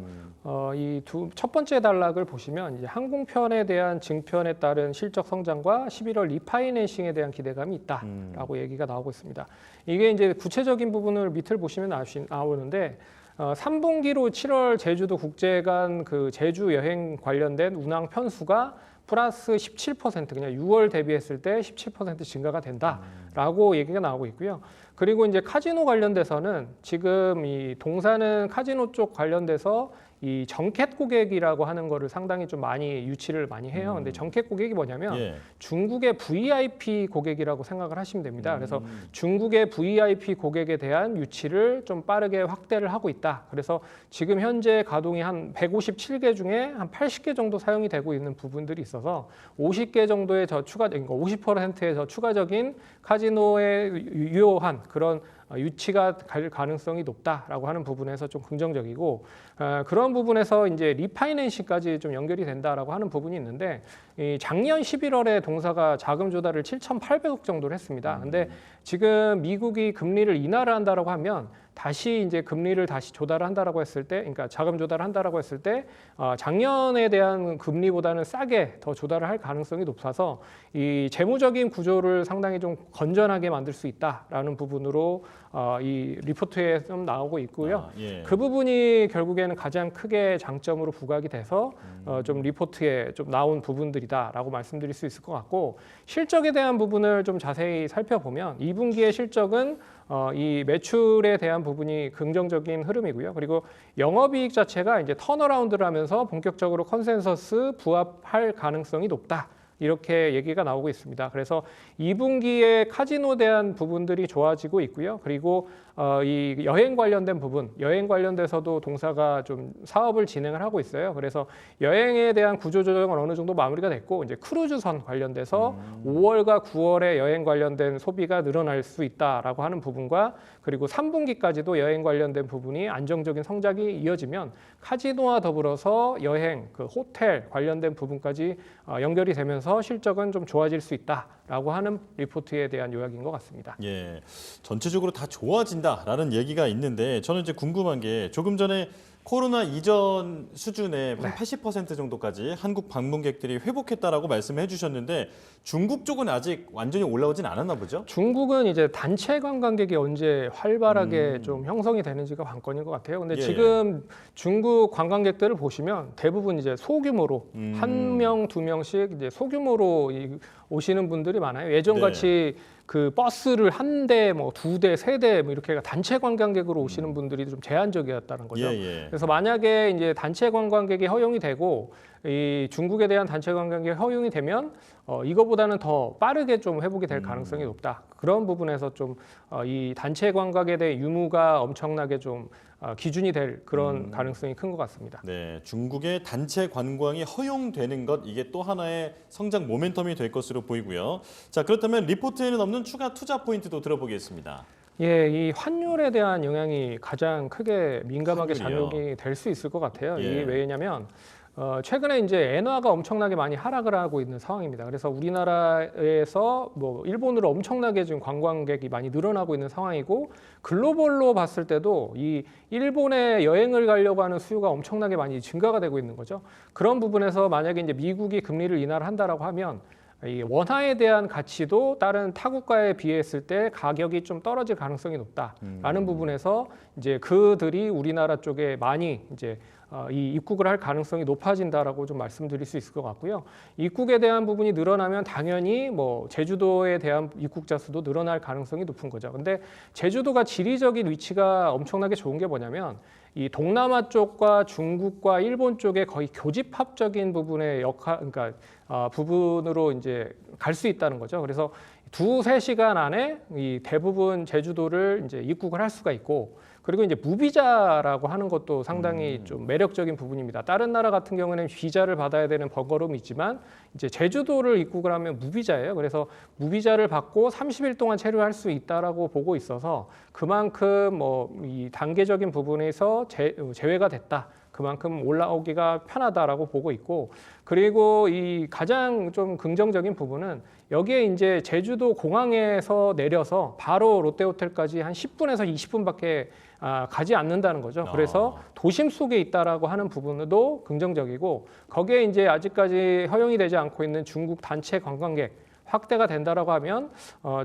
Speaker 4: 이 첫 번째 단락을 보시면 이제 항공편에 대한 증편에 따른 실적 성장과 11월 리파이낸싱에 대한 기대감이 있다라고 얘기가 나오고 있습니다. 이게 이제 구체적인 부분을 밑을 보시면 나오는데 3분기로 7월 제주도 국제관 제주 여행 관련된 운항 편수가 플러스 17% 그냥 6월 대비했을 때 17% 증가가 된다라고 얘기가 나오고 있고요. 그리고 이제 카지노 관련돼서는 지금 이 동사는 카지노 쪽 관련돼서 이 정켓 고객이라고 하는 거를 상당히 좀 많이 유치를 많이 해요. 근데 정켓 고객이 뭐냐면
Speaker 2: 예.
Speaker 4: 중국의 VIP 고객이라고 생각을 하시면 됩니다. 그래서 중국의 VIP 고객에 대한 유치를 좀 빠르게 확대를 하고 있다. 그래서 지금 현재 가동이 한 157개 중에 한 80개 정도 사용이 되고 있는 부분들이 있어서 50개 정도의 그러니까 50%의 저 추가적인 카지노에 유효한 그런 유치가 갈 가능성이 높다라고 하는 부분에서 좀 긍정적이고 그런 부분에서 이제 리파이낸싱까지 좀 연결이 된다라고 하는 부분이 있는데 작년 11월에 동사가 자금 조달을 7,800억 정도를 했습니다. 근데 지금 미국이 금리를 인하를 한다라고 하면 다시 이제 금리를 다시 조달을 한다라고 했을 때, 그러니까 자금 조달을 한다라고 했을 때 작년에 대한 금리보다는 싸게 더 조달을 할 가능성이 높아서 이 재무적인 구조를 상당히 좀 건전하게 만들 수 있다라는 부분으로 이 리포트에 좀 나오고 있고요.
Speaker 2: 예.
Speaker 4: 그 부분이 결국에는 가장 크게 장점으로 부각이 돼서 좀 리포트에 좀 나온 부분들이다라고 말씀드릴 수 있을 것 같고 실적에 대한 부분을 좀 자세히 살펴보면 2분기의 실적은 이 매출에 대한 부분이 긍정적인 흐름이고요. 그리고 영업이익 자체가 이제 턴어라운드를 하면서 본격적으로 컨센서스 부합할 가능성이 높다. 이렇게 얘기가 나오고 있습니다. 그래서 2분기에 카지노에 대한 부분들이 좋아지고 있고요. 그리고 이 여행 관련된 부분, 여행 관련돼서도 동사가 좀 사업을 진행을 하고 있어요. 그래서 여행에 대한 구조조정은 어느 정도 마무리가 됐고 이제 크루즈선 관련돼서 5월과 9월에 여행 관련된 소비가 늘어날 수 있다라고 하는 부분과 그리고 3분기까지도 여행 관련된 부분이 안정적인 성장이 이어지면 카지노와 더불어서 여행, 호텔 관련된 부분까지 연결이 되면서 실적은 좀 좋아질 수 있다라고 하는 리포트에 대한 요약인 것 같습니다.
Speaker 2: 예, 전체적으로 다 좋아진다라는 얘기가 있는데 저는 이제 궁금한 게 조금 전에 코로나 이전 수준의
Speaker 4: 네.
Speaker 2: 한 80% 정도까지 한국 방문객들이 회복했다라고 말씀해 주셨는데 중국 쪽은 아직 완전히 올라오진 않았나 보죠?
Speaker 4: 중국은 이제 단체 관광객이 언제 활발하게 좀 형성이 되는지가 관건인 것 같아요. 근데
Speaker 2: 예,
Speaker 4: 지금 중국 관광객들을 보시면 대부분 이제 소규모로 한 명, 두 명씩 이제 소규모로 오시는 분들이 많아요. 예전 같이 그 버스를 한 대, 뭐 두 대, 세 대 뭐 이렇게 단체 관광객으로 오시는 분들이 좀 제한적이었다는 거죠.
Speaker 2: 예.
Speaker 4: 그래서 만약에 이제 단체 관광객이 허용이 되고 이 중국에 대한 단체 관광객이 허용이 되면 이거보다는 더 빠르게 좀 회복이 될 가능성이 높다. 그런 부분에서 좀 이 단체 관광에 대한 유무가 엄청나게 좀 기준이 될 그런 가능성이 큰 것 같습니다.
Speaker 2: 네, 중국의 단체 관광이 허용되는 것 이게 또 하나의 성장 모멘텀이 될 것으로 보이고요. 자, 그렇다면 리포트에는 없는 추가 투자 포인트도 들어보겠습니다.
Speaker 4: 예, 이 환율에 대한 영향이 가장 크게 민감하게
Speaker 2: 환율이요?
Speaker 4: 작용이 될 수 있을 것 같아요.
Speaker 2: 예.
Speaker 4: 이게 왜냐면 최근에 이제 엔화가 엄청나게 많이 하락을 하고 있는 상황입니다. 그래서 우리나라에서 뭐 일본으로 엄청나게 지금 관광객이 많이 늘어나고 있는 상황이고 글로벌로 봤을 때도 이 일본에 여행을 가려고 하는 수요가 엄청나게 많이 증가가 되고 있는 거죠. 그런 부분에서 만약에 이제 미국이 금리를 인하한다라고 하면 이 원화에 대한 가치도 다른 타국가에 비했을 때 가격이 좀 떨어질 가능성이 높다라는 부분에서 이제 그들이 우리나라 쪽에 많이 이제 이 입국을 할 가능성이 높아진다라고 좀 말씀드릴 수 있을 것 같고요. 입국에 대한 부분이 늘어나면 당연히 뭐 제주도에 대한 입국자 수도 늘어날 가능성이 높은 거죠. 근데 제주도가 지리적인 위치가 엄청나게 좋은 게 뭐냐면 이 동남아 쪽과 중국과 일본 쪽에 거의 교집합적인 부분의 그러니까 부분으로 이제 갈 수 있다는 거죠. 그래서 두세 시간 안에 이 대부분 제주도를 이제 입국을 할 수가 있고 그리고 이제 무비자라고 하는 것도 상당히 좀 매력적인 부분입니다. 다른 나라 같은 경우는 비자를 받아야 되는 번거로움이 있지만 이제 제주도를 입국을 하면 무비자예요. 그래서 무비자를 받고 30일 동안 체류할 수 있다라고 보고 있어서 그만큼 뭐 이 단계적인 부분에서 제외가 됐다. 그만큼 올라오기가 편하다라고 보고 있고 그리고 이 가장 좀 긍정적인 부분은 여기에 이제 제주도 공항에서 내려서 바로 롯데호텔까지 한 10분에서 20분밖에 가지 않는다는 거죠. 그래서 도심 속에 있다라고 하는 부분도 긍정적이고 거기에 이제 아직까지 허용이 되지 않고 있는 중국 단체 관광객 확대가 된다라고 하면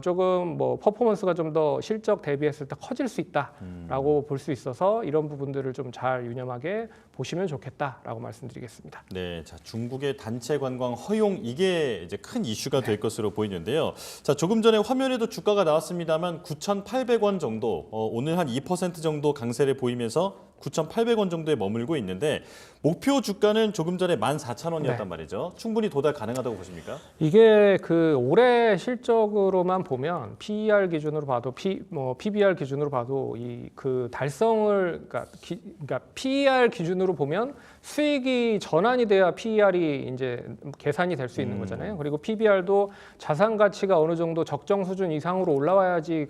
Speaker 4: 조금 뭐 퍼포먼스가 좀 더 실적 대비했을 때 커질 수 있다라고 볼 수 있어서 이런 부분들을 좀 잘 유념하게 보시면 좋겠다라고 말씀드리겠습니다.
Speaker 2: 네, 자 중국의 단체 관광 허용 이게 이제 큰 이슈가 될 것으로 보이는데요. 자 조금 전에 화면에도 주가가 나왔습니다만 9,800원 정도 오늘 한 2% 정도 강세를 보이면서 9,800원 정도에 머물고 있는데 목표 주가는 조금 전에 14,000원이었단
Speaker 4: 네.
Speaker 2: 말이죠. 충분히 도달 가능하다고 보십니까?
Speaker 4: 이게 그 올해 실적으로만 보면 PER 기준으로 봐도 PBR 기준으로 봐도 이 그 달성을 그러니까 PER 기준으로 보면 수익이 전환이 돼야 PER이 이제 계산이 될 수 있는 거잖아요. 그리고 PBR도 자산 가치가 어느 정도 적정 수준 이상으로 올라와야지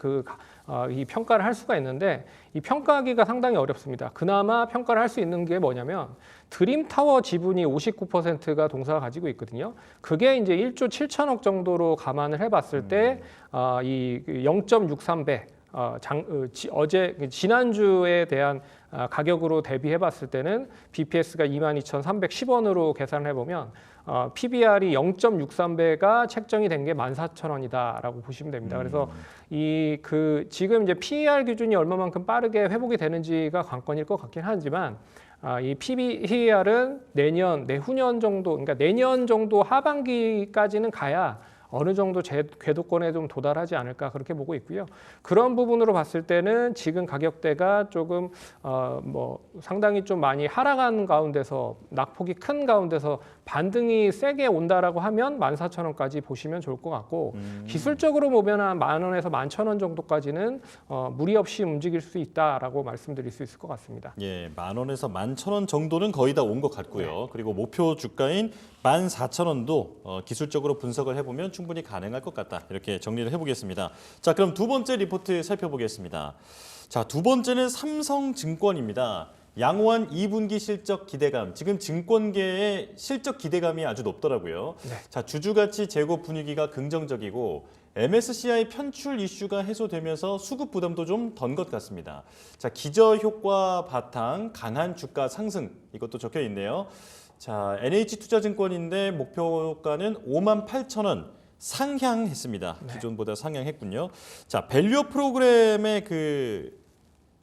Speaker 4: 이 평가를 할 수가 있는데 이 평가하기가 상당히 어렵습니다. 그나마 평가를 할 수 있는 게 뭐냐면 드림타워 지분이 59%가 동사가 가지고 있거든요. 그게 이제 1조 7천억 정도로 감안을 해봤을 때 이 0.63배 지난주에 대한 가격으로 대비해봤을 때는 BPS가 22,310원으로 계산을 해보면 PBR이 0.63배가 책정이 된 게 14,000원이다라고 보시면 됩니다. 그래서 지금 이제 PER 기준이 얼마만큼 빠르게 회복이 되는지가 관건일 것 같긴 하지만 이 PBR은 내후년 정도, 그러니까 내년 정도 하반기까지는 가야 어느 정도 궤도권에 좀 도달하지 않을까 그렇게 보고 있고요. 그런 부분으로 봤을 때는 지금 가격대가 조금 뭐 상당히 좀 많이 하락한 가운데서 낙폭이 큰 가운데서 반등이 세게 온다라고 하면 14,000원까지 보시면 좋을 것 같고 기술적으로 보면 한 10,000원에서 11,000원 정도까지는 무리 없이 움직일 수 있다라고 말씀드릴 수 있을 것 같습니다.
Speaker 2: 예, 10,000원에서 11,000원 정도는 거의 다 온 것 같고요. 네. 그리고 목표 주가인 14,000원도 기술적으로 분석을 해보면 충분히 가능할 것 같다. 이렇게 정리를 해보겠습니다. 자, 그럼 두 번째 리포트 살펴보겠습니다. 자, 두 번째는 삼성증권입니다. 양호한 2분기 실적 기대감. 지금 증권계의 실적 기대감이 아주 높더라고요.
Speaker 4: 네.
Speaker 2: 자, 주주가치 제고 분위기가 긍정적이고 MSCI 편출 이슈가 해소되면서 수급 부담도 좀 던 것 같습니다. 자, 기저 효과 바탕 강한 주가 상승 이것도 적혀 있네요. 자, NH투자증권인데 목표가는 58,000원 상향했습니다. 기존보다 상향했군요. 자, 밸류업 프로그램의 그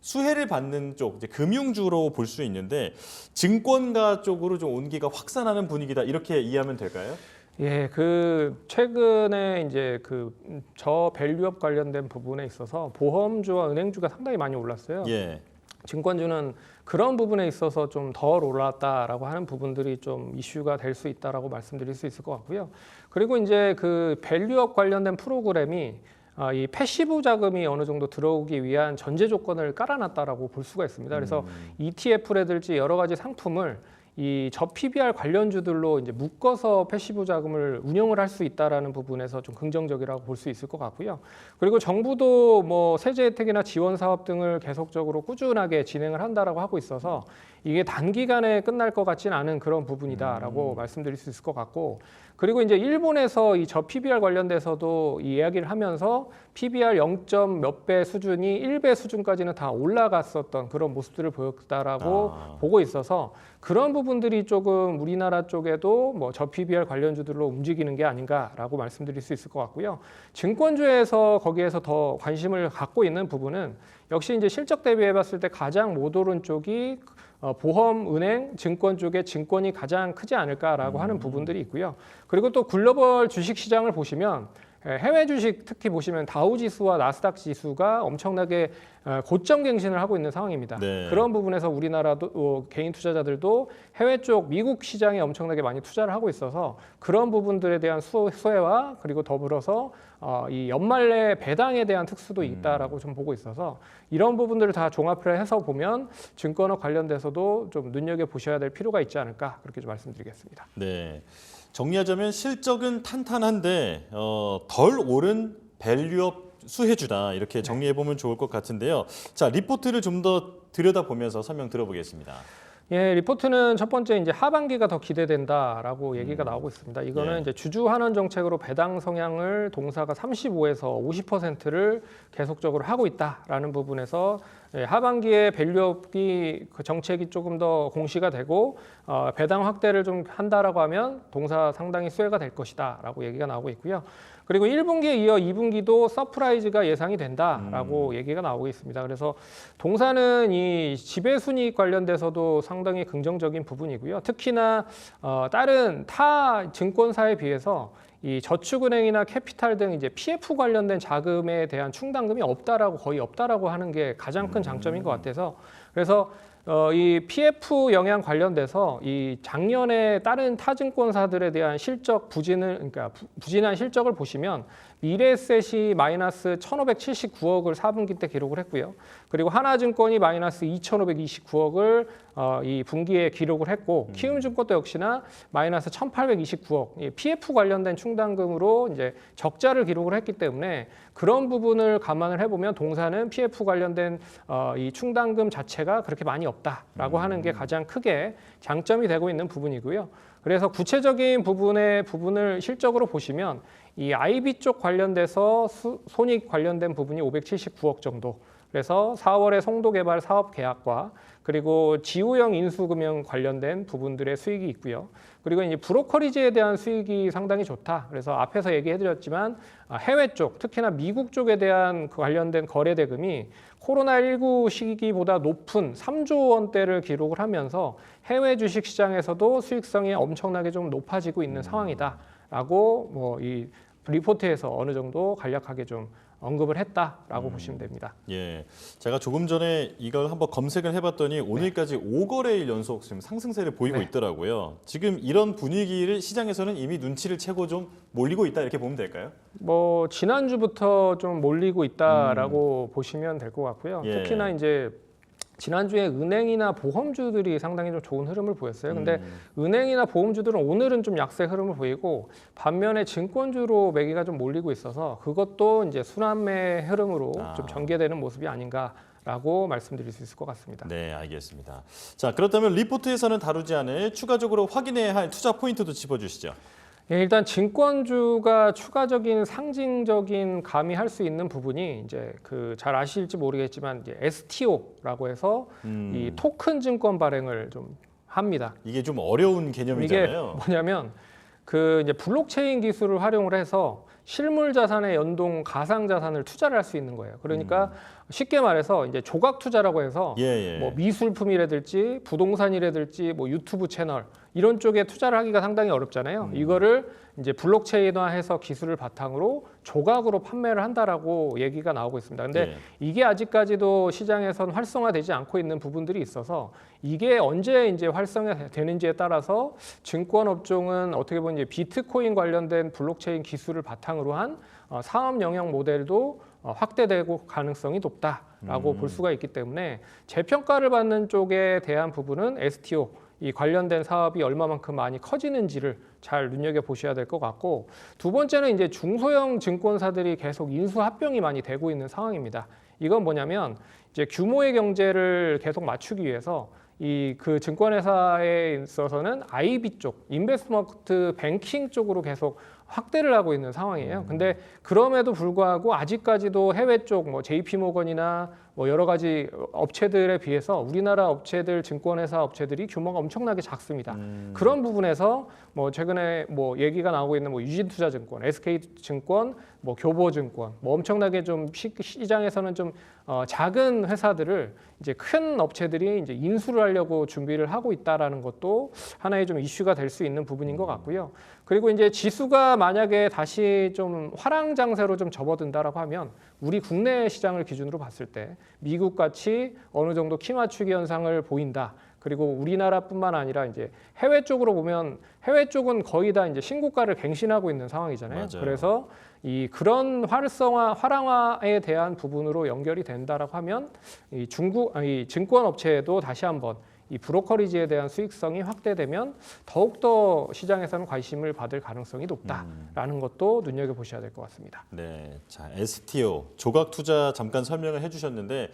Speaker 2: 수혜를 받는 쪽, 이제 금융주로 볼 수 있는데 증권가 쪽으로 좀 온기가 확산하는 분위기다 이렇게 이해하면 될까요?
Speaker 4: 예, 그 최근에 이제 그 저밸류업 관련된 부분에 있어서 보험주와 은행주가 상당히 많이 올랐어요.
Speaker 2: 예.
Speaker 4: 증권주는 그런 부분에 있어서 좀 덜 올랐다라고 하는 부분들이 좀 이슈가 될 수 있다라고 말씀드릴 수 있을 것 같고요. 그리고 이제 그 밸류업 관련된 프로그램이 이 패시브 자금이 어느 정도 들어오기 위한 전제 조건을 깔아놨다라고 볼 수가 있습니다. 그래서 ETF라든지 여러 가지 상품을 이 저PBR 관련주들로 이제 묶어서 패시브 자금을 운영을 할 수 있다라는 부분에서 좀 긍정적이라고 볼 수 있을 것 같고요. 그리고 정부도 뭐 세제 혜택이나 지원 사업 등을 계속적으로 꾸준하게 진행을 한다라고 하고 있어서 이게 단기간에 끝날 것 같지는 않은 그런 부분이다라고 말씀드릴 수 있을 것 같고, 그리고 이제 일본에서 이 저PBR 관련돼서도 이 이야기를 하면서 PBR 0점 몇 배 수준이 1배 수준까지는 다 올라갔었던 그런 모습들을 보였다라고 보고 있어서 그런 부분들이 조금 우리나라 쪽에도 뭐 저PBR 관련주들로 움직이는 게 아닌가라고 말씀드릴 수 있을 것 같고요. 증권주에서 거기에서 더 관심을 갖고 있는 부분은 역시 이제 실적 대비해 봤을 때 가장 못 오른 쪽이 보험, 은행, 증권 쪽에 증권이 가장 크지 않을까라고 하는 부분들이 있고요. 그리고 또 글로벌 주식 시장을 보시면 해외 주식 특히 보시면 다우 지수와 나스닥 지수가 엄청나게 고점 갱신을 하고 있는 상황입니다.
Speaker 2: 네.
Speaker 4: 그런 부분에서 우리나라도 개인 투자자들도 해외 쪽 미국 시장에 엄청나게 많이 투자를 하고 있어서 그런 부분들에 대한 수혜와 그리고 더불어서 이 연말내 배당에 대한 특수도 있다라고 좀 보고 있어서 이런 부분들을 다 종합을 해서 보면 증권과 관련돼서도 좀 눈여겨 보셔야 될 필요가 있지 않을까 그렇게 좀 말씀드리겠습니다.
Speaker 2: 네. 정리하자면 실적은 탄탄한데 덜 오른 밸류업 수혜주다 이렇게 정리해 보면 좋을 것 같은데요. 자, 리포트를 좀 더 들여다보면서 설명 들어보겠습니다.
Speaker 4: 예, 리포트는 첫 번째 이제 하반기가 더 기대된다라고 얘기가 나오고 있습니다. 이거는
Speaker 2: 예.
Speaker 4: 이제 주주 환원 정책으로 배당 성향을 동사가 35에서 50%를 계속적으로 하고 있다라는 부분에서 하반기에 밸류업이 그 정책이 조금 더 공시가 되고 배당 확대를 좀 한다라고 하면 동사 상당히 수혜가 될 것이다라고 얘기가 나오고 있고요. 그리고 1분기에 이어 2분기도 서프라이즈가 예상이 된다라고 얘기가 나오고 있습니다. 그래서 동사는 이 지배순이익 관련돼서도 상당히 긍정적인 부분이고요. 특히나 다른 타 증권사에 비해서 이 저축은행이나 캐피탈 등 이제 PF 관련된 자금에 대한 충당금이 없다라고 거의 없다라고 하는 게 가장 큰 장점인 것 같아서 그래서 이 PF 영향 관련돼서 이 작년에 다른 타증권사들에 대한 실적 부진을 그러니까 부진한 실적을 보시면 미래에셋이 마이너스 1,579억을 4분기 때 기록을 했고요. 그리고 하나증권이 마이너스 2,529억을 이 분기에 기록을 했고 키움증권도 역시나 마이너스 1,829억 PF 관련된 충당금으로 이제 적자를 기록을 했기 때문에 그런 부분을 감안을 해보면 동사는 PF 관련된 이 충당금 자체가 그렇게 많이 없다라고 하는 게 가장 크게 장점이 되고 있는 부분이고요. 그래서 구체적인 부분을 실적으로 보시면 이 IB 쪽 관련돼서 손익 관련된 부분이 579억 정도. 그래서 4월에 송도개발 사업 계약과 그리고 지우형 인수금융 관련된 부분들의 수익이 있고요. 그리고 이제 브로커리지에 대한 수익이 상당히 좋다. 그래서 앞에서 얘기해드렸지만 해외 쪽, 특히나 미국 쪽에 대한 그 관련된 거래 대금이 코로나19 시기보다 높은 3조 원대를 기록을 하면서 해외 주식 시장에서도 수익성이 엄청나게 좀 높아지고 있는 상황이다라고 뭐 이 리포트에서 어느 정도 간략하게 좀 언급을 했다라고 보시면 됩니다.
Speaker 2: 예, 제가 조금 전에 이걸 한번 검색을 해봤더니 오늘까지 5거래일 연속 지금 상승세를 보이고
Speaker 4: 네.
Speaker 2: 있더라고요. 지금 이런 분위기를 시장에서는 이미 눈치를 채고 좀 몰리고 있다 이렇게 보면 될까요?
Speaker 4: 뭐 지난주부터 좀 몰리고 있다라고 보시면 될 것 같고요.
Speaker 2: 예.
Speaker 4: 특히나 이제 지난주에 은행이나 보험주들이 상당히 좀 좋은 흐름을 보였어요. 근데 은행이나 보험주들은 오늘은 좀 약세 흐름을 보이고 반면에 증권주로 매기가 좀 몰리고 있어서 그것도 이제 순환매 흐름으로 좀 전개되는 모습이 아닌가 라고 말씀드릴 수 있을 것 같습니다.
Speaker 2: 네, 알겠습니다. 자, 그렇다면 리포트에서는 다루지 않을 추가적으로 확인해야 할 투자 포인트도 짚어주시죠.
Speaker 4: 예, 일단 증권주가 추가적인 상징적인 가미할 수 있는 부분이 이제 그 잘 아실지 모르겠지만 이제 STO라고 해서 이 토큰 증권 발행을 좀 합니다.
Speaker 2: 이게 좀 어려운
Speaker 4: 이게
Speaker 2: 개념이잖아요.
Speaker 4: 뭐냐면 그 이제 블록체인 기술을 활용을 해서 실물 자산의 연동 가상 자산을 투자를 할 수 있는 거예요. 그러니까 쉽게 말해서 이제 조각 투자라고 해서
Speaker 2: 예, 예.
Speaker 4: 뭐 미술품이라든지 부동산이라든지 뭐 유튜브 채널 이런 쪽에 투자를 하기가 상당히 어렵잖아요. 이거를 이제 블록체인화해서 기술을 바탕으로 조각으로 판매를 한다라고 얘기가 나오고 있습니다. 근데
Speaker 2: 예.
Speaker 4: 이게 아직까지도 시장에선 활성화되지 않고 있는 부분들이 있어서 이게 언제 이제 활성화되는지에 따라서 증권 업종은 어떻게 보면 이제 비트코인 관련된 블록체인 기술을 바탕으로 한 사업 영역 모델도 확대되고 가능성이 높다라고 볼 수가 있기 때문에 재평가를 받는 쪽에 대한 부분은 STO 이 관련된 사업이 얼마만큼 많이 커지는지를 잘 눈여겨 보셔야 될 것 같고 두 번째는 이제 중소형 증권사들이 계속 인수 합병이 많이 되고 있는 상황입니다. 이건 뭐냐면 이제 규모의 경제를 계속 맞추기 위해서 이 그 증권회사에 있어서는 IB 쪽, 인베스트먼트 뱅킹 쪽으로 계속 확대를 하고 있는 상황이에요. 근데 그럼에도 불구하고 아직까지도 해외 쪽 뭐 JP모건이나 뭐 여러 가지 업체들에 비해서 우리나라 업체들 증권회사 업체들이 규모가 엄청나게 작습니다. 그런 부분에서 뭐 최근에 뭐 얘기가 나오고 있는 뭐 유진투자증권, SK증권, 뭐 교보증권, 뭐 엄청나게 좀 시장에서는 좀 작은 회사들을 이제 큰 업체들이 이제 인수를 하려고 준비를 하고 있다라는 것도 하나의 좀 이슈가 될 수 있는 부분인 것 같고요. 그리고 이제 지수가 만약에 다시 좀 화랑 장세로 좀 접어든다라고 하면 우리 국내 시장을 기준으로 봤을 때 미국 같이 어느 정도 키 맞추기 현상을 보인다. 그리고 우리나라뿐만 아니라 이제 해외 쪽으로 보면 해외 쪽은 거의 다 이제 신고가를 갱신하고 있는 상황이잖아요.
Speaker 2: 맞아요.
Speaker 4: 그래서 이 그런 화랑화에 대한 부분으로 연결이 된다라고 하면 이 증권 업체에도 다시 한번 이 브로커리지에 대한 수익성이 확대되면 더욱더 시장에서는 관심을 받을 가능성이 높다라는 것도 눈여겨 보셔야 될 것 같습니다.
Speaker 2: 네, 자 STO 조각 투자 잠깐 설명을 해주셨는데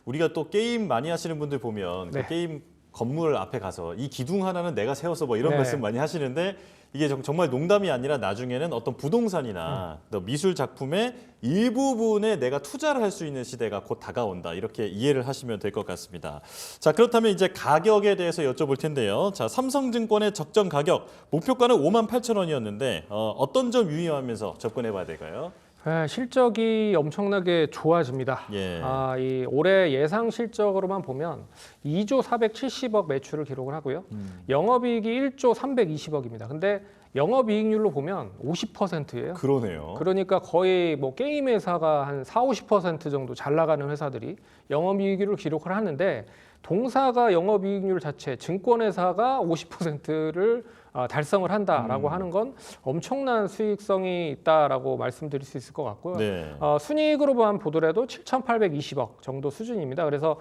Speaker 2: 우리가 또 게임 많이 하시는 분들 보면
Speaker 4: 네.
Speaker 2: 그 게임 건물 앞에 가서 이 기둥 하나는 내가 세워서 뭐 이런
Speaker 4: 네.
Speaker 2: 말씀 많이 하시는데 이게 정말 농담이 아니라 나중에는 어떤 부동산이나 또 미술 작품의 일부분에 내가 투자를 할 수 있는 시대가 곧 다가온다 이렇게 이해를 하시면 될 것 같습니다. 자 그렇다면 이제 가격에 대해서 여쭤볼 텐데요. 자 삼성증권의 적정 가격 목표가는 58,000원이었는데 어떤 점 유의하면서 접근해봐야 될까요?
Speaker 4: 네, 실적이 엄청나게 좋아집니다.
Speaker 2: 예.
Speaker 4: 이 올해 예상 실적으로만 보면 2조 470억 매출을 기록을 하고요. 영업이익이 1조 320억입니다. 근데 영업이익률로 보면 50%예요.
Speaker 2: 그러네요.
Speaker 4: 그러니까 거의 뭐 게임 회사가 한 40~50% 정도 잘 나가는 회사들이 영업이익률을 기록을 하는데 동사가 영업이익률 자체 증권회사가 50%를 달성을 한다라고 하는 건 엄청난 수익성이 있다라고 말씀드릴 수 있을 것 같고요.
Speaker 2: 네.
Speaker 4: 순이익으로만 보더라도 7,820억 정도 수준입니다. 그래서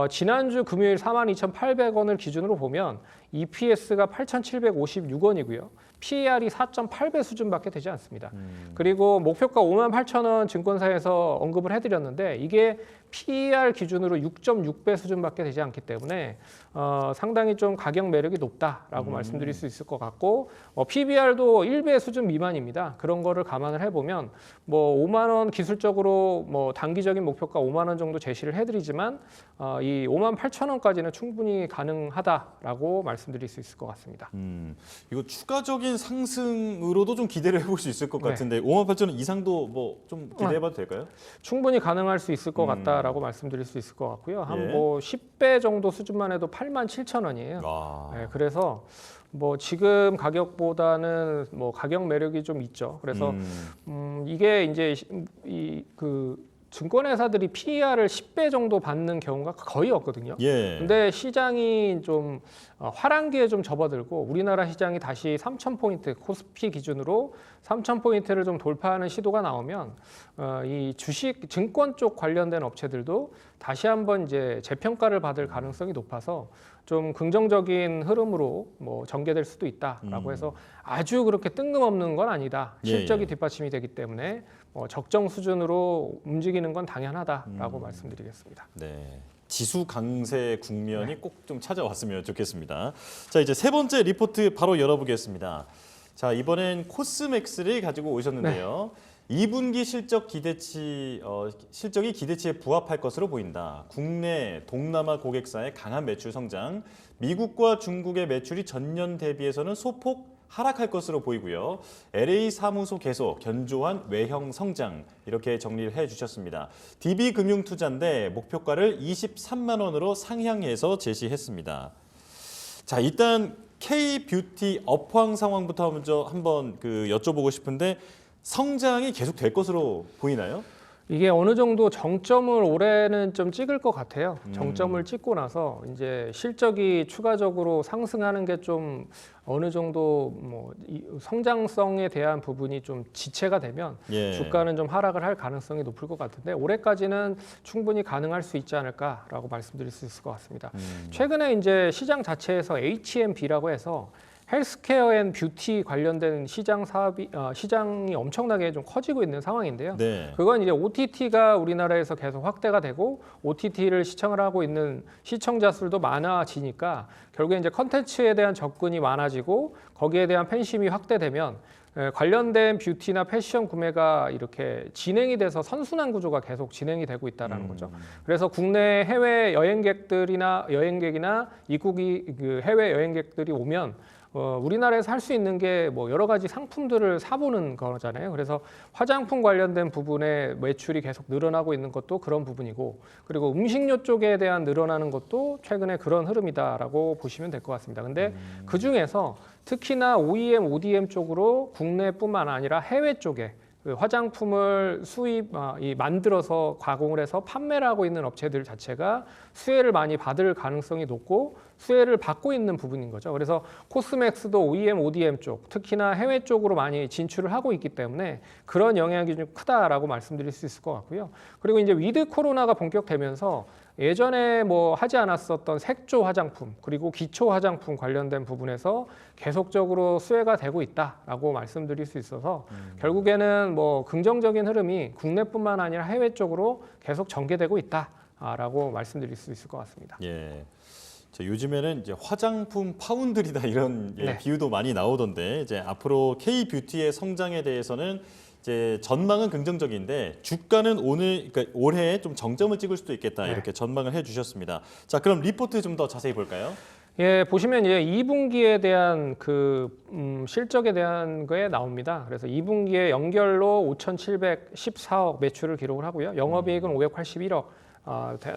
Speaker 4: 지난주 금요일 42,800원을 기준으로 보면 EPS가 8,756원이고요. PER이 4.8배 수준밖에 되지 않습니다. 그리고 목표가 58,000원 증권사에서 언급을 해드렸는데 이게 PER 기준으로 6.6배 수준밖에 되지 않기 때문에 상당히 좀 가격 매력이 높다라고 말씀드릴 수 있을 것 같고 PBR도 1배 수준 미만입니다. 그런 거를 감안을 해보면 뭐 5만 원 기술적으로 뭐 단기적인 목표가 5만 원 정도 제시를 해드리지만 이 58,000원까지는 충분히 가능하다라고 말씀드릴 수 있을 것 같습니다.
Speaker 2: 이거 추가적인 상승으로도 좀 기대를 해볼 수 있을 것 같은데 58,000원 이상도 뭐 좀 기대해봐도 될까요?
Speaker 4: 충분히 가능할 수 있을 것 같다라고 말씀드릴 수 있을 것 같고요. 한
Speaker 2: 예.
Speaker 4: 뭐 10배 정도 수준만 해도 87,000원이에요.
Speaker 2: 와.
Speaker 4: 네, 그래서 뭐 지금 가격보다는 뭐 가격 매력이 좀 있죠. 그래서 이게 이제 그 증권회사들이 PER을 10배 정도 받는 경우가 거의 없거든요.
Speaker 2: 예.
Speaker 4: 근데 시장이 좀 화랑기에 좀 접어들고 우리나라 시장이 다시 3,000포인트 코스피 기준으로 3,000포인트를 좀 돌파하는 시도가 나오면 이 주식 증권 쪽 관련된 업체들도 다시 한번 이제 재평가를 받을 가능성이 높아서 좀 긍정적인 흐름으로 뭐 전개될 수도 있다라고 해서 아주 그렇게 뜬금없는 건 아니다. 실적이
Speaker 2: 예.
Speaker 4: 뒷받침이 되기 때문에 적정 수준으로 움직이는 건 당연하다라고 말씀드리겠습니다.
Speaker 2: 네. 지수 강세 국면이 꼭 좀 찾아왔으면 좋겠습니다. 자, 이제 세 번째 리포트 바로 열어보겠습니다. 자, 이번엔 코스맥스를 가지고 오셨는데요. 2분기 실적이 기대치에 부합할 것으로 보인다. 국내, 동남아 고객사의 강한 매출 성장, 미국과 중국의 매출이 전년 대비해서는 소폭 하락할 것으로 보이고요. LA 사무소 개소, 견조한 외형 성장 이렇게 정리를 해주셨습니다. DB금융투자인데 목표가를 23만 원으로 상향해서 제시했습니다. 자, 일단 K뷰티 업황 상황부터 먼저 한번 여쭤보고 싶은데 성장이 계속 될 것으로 보이나요?
Speaker 4: 이게 어느 정도 정점을 올해는 좀 찍을 것 같아요. 정점을 찍고 나서 이제 실적이 추가적으로 상승하는 게 좀 어느 정도 이 성장성에 대한 부분이 좀 지체가 되면
Speaker 2: 예.
Speaker 4: 주가는 좀 하락을 할 가능성이 높을 것 같은데 올해까지는 충분히 가능할 수 있지 않을까라고 말씀드릴 수 있을 것 같습니다. 최근에 이제 시장 자체에서 HMB라고 해서 헬스케어 앤 뷰티 관련된 시장이 엄청나게 좀 커지고 있는 상황인데요.
Speaker 2: 네.
Speaker 4: 그건 이제 OTT가 우리나라에서 계속 확대가 되고 OTT를 시청을 하고 있는 시청자 수도 많아지니까 결국에 이제 컨텐츠에 대한 접근이 많아지고 거기에 대한 팬심이 확대되면 관련된 뷰티나 패션 구매가 이렇게 진행이 돼서 선순환 구조가 계속 진행이 되고 있다는 거죠. 그래서 국내 해외 여행객이나 입국이 해외 여행객들이 오면 우리나라에서 할 수 있는 게 뭐 여러 가지 상품들을 사보는 거잖아요. 그래서 화장품 관련된 부분에 매출이 계속 늘어나고 있는 것도 그런 부분이고, 그리고 음식료 쪽에 대한 늘어나는 것도 최근에 그런 흐름이다라고 보시면 될 것 같습니다. 근데 그 중에서 특히나 OEM, ODM 쪽으로 국내뿐만 아니라 해외 쪽에 화장품을 만들어서 가공을 해서 판매를 하고 있는 업체들 자체가 수혜를 많이 받을 가능성이 높고 수혜를 받고 있는 부분인 거죠. 그래서 코스맥스도 OEM, ODM 쪽, 특히나 해외 쪽으로 많이 진출을 하고 있기 때문에 그런 영향이 좀 크다라고 말씀드릴 수 있을 것 같고요. 그리고 이제 위드 코로나가 본격되면서 예전에 하지 않았었던 색조 화장품 그리고 기초 화장품 관련된 부분에서 계속적으로 수혜가 되고 있다라고 말씀드릴 수 있어서 결국에는 긍정적인 흐름이 국내뿐만 아니라 해외 쪽으로 계속 전개되고 있다라고 말씀드릴 수 있을 것 같습니다.
Speaker 2: 예. 요즘에는 이제 화장품 파운드리다 이런
Speaker 4: 네.
Speaker 2: 비유도 많이 나오던데 이제 앞으로 K뷰티의 성장에 대해서는 이제 전망은 긍정적인데 주가는 올해 좀 정점을 찍을 수도 있겠다 이렇게 전망을 해주셨습니다. 자, 그럼 리포트 좀 더 자세히 볼까요?
Speaker 4: 예, 보시면 이제 2분기에 대한 실적에 대한 거에 나옵니다. 그래서 2분기에 연결로 5,714억 매출을 기록을 하고요. 영업이익은 581억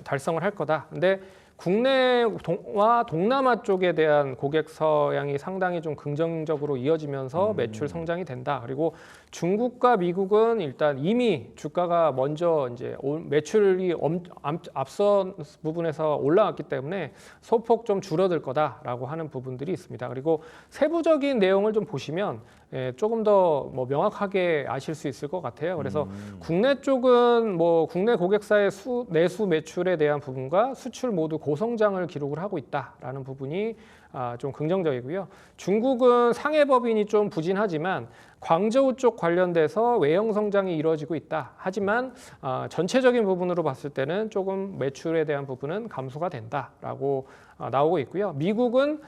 Speaker 4: 달성을 할 거다. 근데 국내와 동남아 쪽에 대한 고객 서양이 상당히 좀 긍정적으로 이어지면서 매출 성장이 된다. 그리고 중국과 미국은 일단 이미 주가가 먼저 이제 매출이 앞선 부분에서 올라왔기 때문에 소폭 좀 줄어들 거다라고 하는 부분들이 있습니다. 그리고 세부적인 내용을 좀 보시면 조금 더 명확하게 아실 수 있을 것 같아요. 그래서 국내 쪽은 국내 고객사의 내수 매출에 대한 부분과 수출 모두 고성장을 기록을 하고 있다라는 부분이 좀 긍정적이고요. 중국은 상해법인이 좀 부진하지만 광저우 쪽 관련돼서 외형 성장이 이루어지고 있다. 하지만 전체적인 부분으로 봤을 때는 조금 매출에 대한 부분은 감소가 된다라고 나오고 있고요. 미국은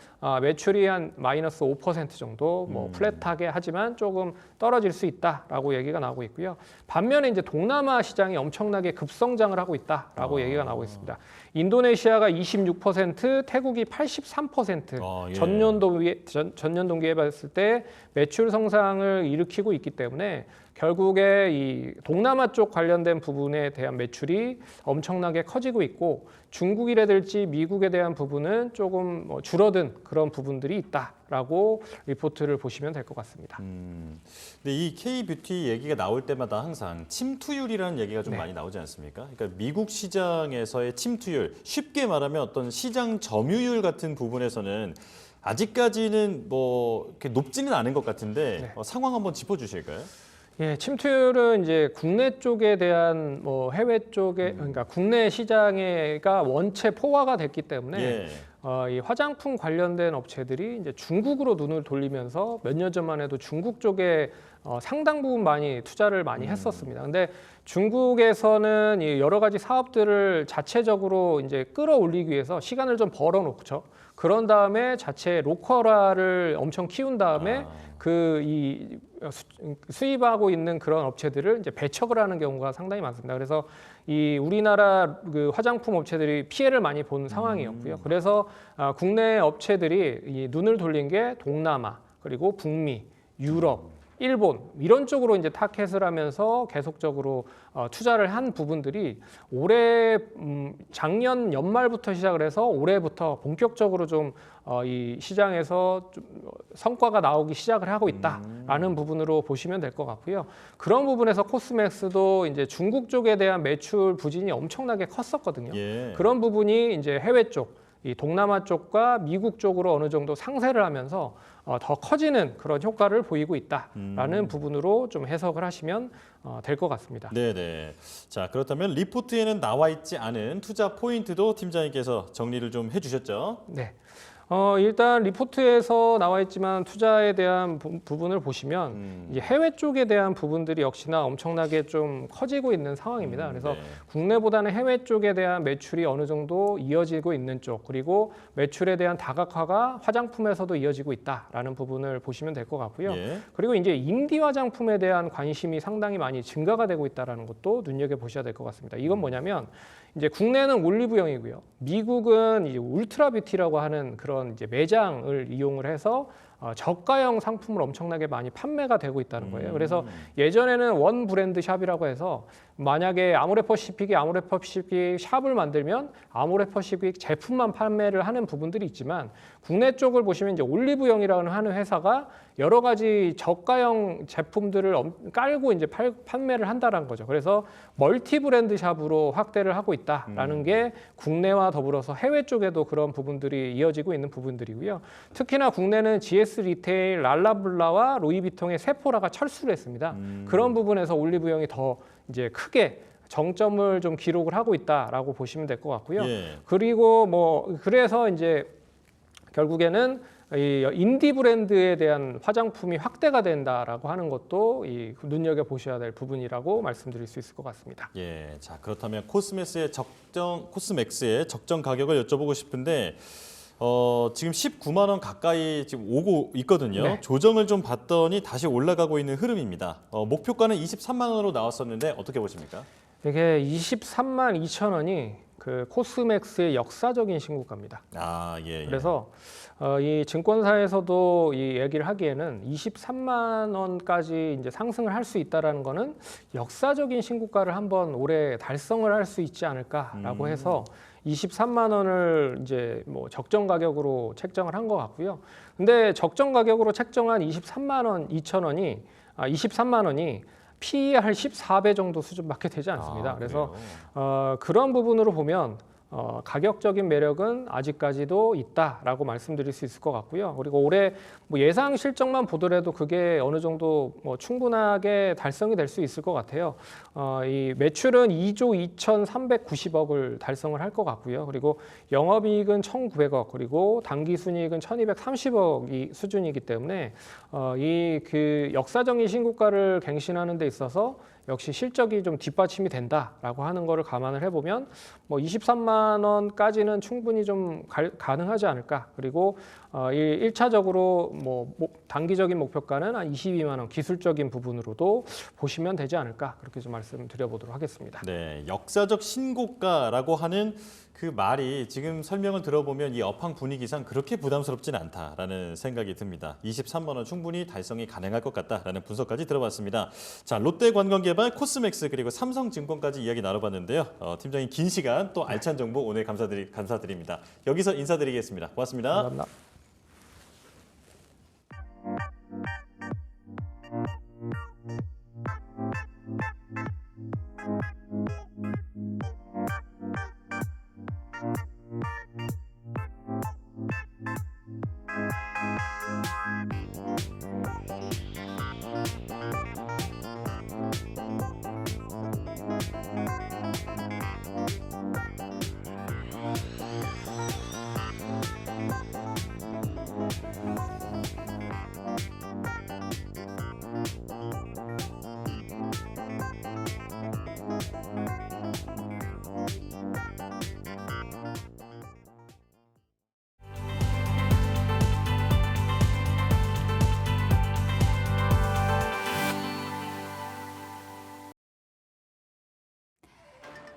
Speaker 4: 매출이 한 마이너스 5% 정도 플랫하게 하지만 조금 떨어질 수 있다라고 얘기가 나오고 있고요. 반면에 이제 동남아 시장이 엄청나게 급성장을 하고 있다라고 얘기가 나오고 있습니다. 인도네시아가 26%, 태국이 83%
Speaker 2: 예.
Speaker 4: 전년 동기에 봤을 때 매출 성장을 일으키고 있기 때문에 결국에 이 동남아 쪽 관련된 부분에 대한 매출이 엄청나게 커지고 있고 중국이라든지 미국에 대한 부분은 조금 줄어든 그런 부분들이 있다라고 리포트를 보시면 될 것 같습니다.
Speaker 2: 근데 이 K뷰티 얘기가 나올 때마다 항상 침투율이라는 얘기가 좀 많이 나오지 않습니까? 그러니까 미국 시장에서의 침투율, 쉽게 말하면 어떤 시장 점유율 같은 부분에서는 아직까지는 이렇게 높지는 않은 것 같은데 상황 한번 짚어주실까요?
Speaker 4: 예, 침투율은 이제 국내 쪽에 대한 해외 쪽에 그러니까 국내 시장에가 원체 포화가 됐기 때문에 이 화장품 관련된 업체들이 이제 중국으로 눈을 돌리면서 몇 년 전만 해도 중국 쪽에 상당 부분 많이 투자를 많이 했었습니다. 근데 중국에서는 이 여러 가지 사업들을 자체적으로 이제 끌어올리기 위해서 시간을 좀 벌어놓죠. 그런 다음에 자체 로컬화를 엄청 키운 다음에 수입하고 있는 그런 업체들을 이제 배척을 하는 경우가 상당히 많습니다. 그래서 이 우리나라 그 화장품 업체들이 피해를 많이 본 상황이었고요. 그래서 국내 업체들이 이 눈을 돌린 게 동남아, 그리고 북미, 유럽, 일본 이런 쪽으로 이제 타켓을 하면서 계속적으로 투자를 한 부분들이 올해 작년 연말부터 시작을 해서 올해부터 본격적으로 좀 이 시장에서 좀 성과가 나오기 시작을 하고 있다라는 부분으로 보시면 될 것 같고요. 그런 부분에서 코스맥스도 이제 중국 쪽에 대한 매출 부진이 엄청나게 컸었거든요.
Speaker 2: 예.
Speaker 4: 그런 부분이 이제 해외 쪽, 이 동남아 쪽과 미국 쪽으로 어느 정도 상쇄를 하면서 더 커지는 그런 효과를 보이고 있다라는 부분으로 좀 해석을 하시면 될 것 같습니다.
Speaker 2: 네네. 자, 그렇다면 리포트에는 나와 있지 않은 투자 포인트도 팀장님께서 정리를 좀 해주셨죠?
Speaker 4: 네. 일단 리포트에서 나와 있지만 투자에 대한 부분을 보시면 이제 해외 쪽에 대한 부분들이 역시나 엄청나게 좀 커지고 있는 상황입니다. 그래서
Speaker 2: 네.
Speaker 4: 국내보다는 해외 쪽에 대한 매출이 어느 정도 이어지고 있는 쪽, 그리고 매출에 대한 다각화가 화장품에서도 이어지고 있다라는 부분을 보시면 될 것 같고요.
Speaker 2: 예.
Speaker 4: 그리고 이제 인디 화장품에 대한 관심이 상당히 많이 증가가 되고 있다라는 것도 눈여겨 보셔야 될 것 같습니다. 이건 뭐냐면 이제 국내는 올리브영이고요. 미국은 이제 울트라 뷰티라고 하는 그런 이제 매장을 이용을 해서 저가형 상품을 엄청나게 많이 판매가 되고 있다는 거예요. 그래서 예전에는 원 브랜드 샵이라고 해서 만약에 아모레퍼시픽이 샵을 만들면 아모레퍼시픽 제품만 판매를 하는 부분들이 있지만 국내 쪽을 보시면 이제 올리브영이라는 하는 회사가 여러 가지 저가형 제품들을 깔고 이제 판매를 한다는 거죠. 그래서 멀티 브랜드 샵으로 확대를 하고 있다라는 게 국내와 더불어서 해외 쪽에도 그런 부분들이 이어지고 있는 부분들이고요. 특히나 국내는 GS 리테일, 랄라블라와 로이비통의 세포라가 철수를 했습니다. 그런 부분에서 올리브영이 더 이제 크게 정점을 좀 기록을 하고 있다라고 보시면 될 것 같고요.
Speaker 2: 예.
Speaker 4: 그리고 뭐 그래서 이제 결국에는 이 인디 브랜드에 대한 화장품이 확대가 된다라고 하는 것도 이 눈여겨 보셔야 될 부분이라고 말씀드릴 수 있을 것 같습니다.
Speaker 2: 예. 자, 그렇다면 코스맥스의 적정 가격을 여쭤보고 싶은데 지금 19만 원 가까이 지금 오고 있거든요.
Speaker 4: 네.
Speaker 2: 조정을 좀 봤더니 다시 올라가고 있는 흐름입니다. 목표가는 23만 원으로 나왔었는데 어떻게 보십니까?
Speaker 4: 이게 23만 2천 원이 그 코스맥스의 역사적인 신고가입니다.
Speaker 2: 아, 예.
Speaker 4: 그래서 이 증권사에서도 이 얘기를 하기에는 23만 원까지 이제 상승을 할 수 있다라는 거는 역사적인 신고가를 한번 올해 달성을 할 수 있지 않을까라고 해서 23만 원을 이제 뭐 적정 가격으로 책정을 한 것 같고요. 근데 적정 가격으로 책정한 23만 원이 PE 할 14배 정도 수준밖에 되지 않습니다. 그래서 그런 부분으로 보면 가격적인 매력은 아직까지도 있다라고 말씀드릴 수 있을 것 같고요. 그리고 올해 뭐 예상 실적만 보더라도 그게 어느 정도 뭐 충분하게 달성이 될 수 있을 것 같아요. 이 매출은 2조 2,390억을 달성을 할 것 같고요. 그리고 영업이익은 1,900억, 그리고 당기순이익은 1,230억이 수준이기 때문에 이 그 역사적인 신고가를 갱신하는 데 있어서 역시 실적이 좀 뒷받침이 된다라고 하는 거를 감안을 해보면 뭐 23만 원까지는 충분히 좀 가능하지 않을까. 그리고 1차적으로 뭐 단기적인 목표가는 한 22만 원 기술적인 부분으로도 보시면 되지 않을까. 그렇게 좀 말씀드려보도록 하겠습니다.
Speaker 2: 네, 역사적 신고가라고 하는 그 말이 지금 설명을 들어보면 이 업황 분위기상 그렇게 부담스럽진 않다라는 생각이 듭니다. 23만 원 충분히 달성이 가능할 것 같다라는 분석까지 들어봤습니다. 자, 롯데관광개발, 코스맥스 그리고 삼성증권까지 이야기 나눠봤는데요. 팀장님 긴 시간 또 알찬 정보 오늘 감사드립니다. 여기서 인사드리겠습니다. 고맙습니다.
Speaker 4: 감사합니다.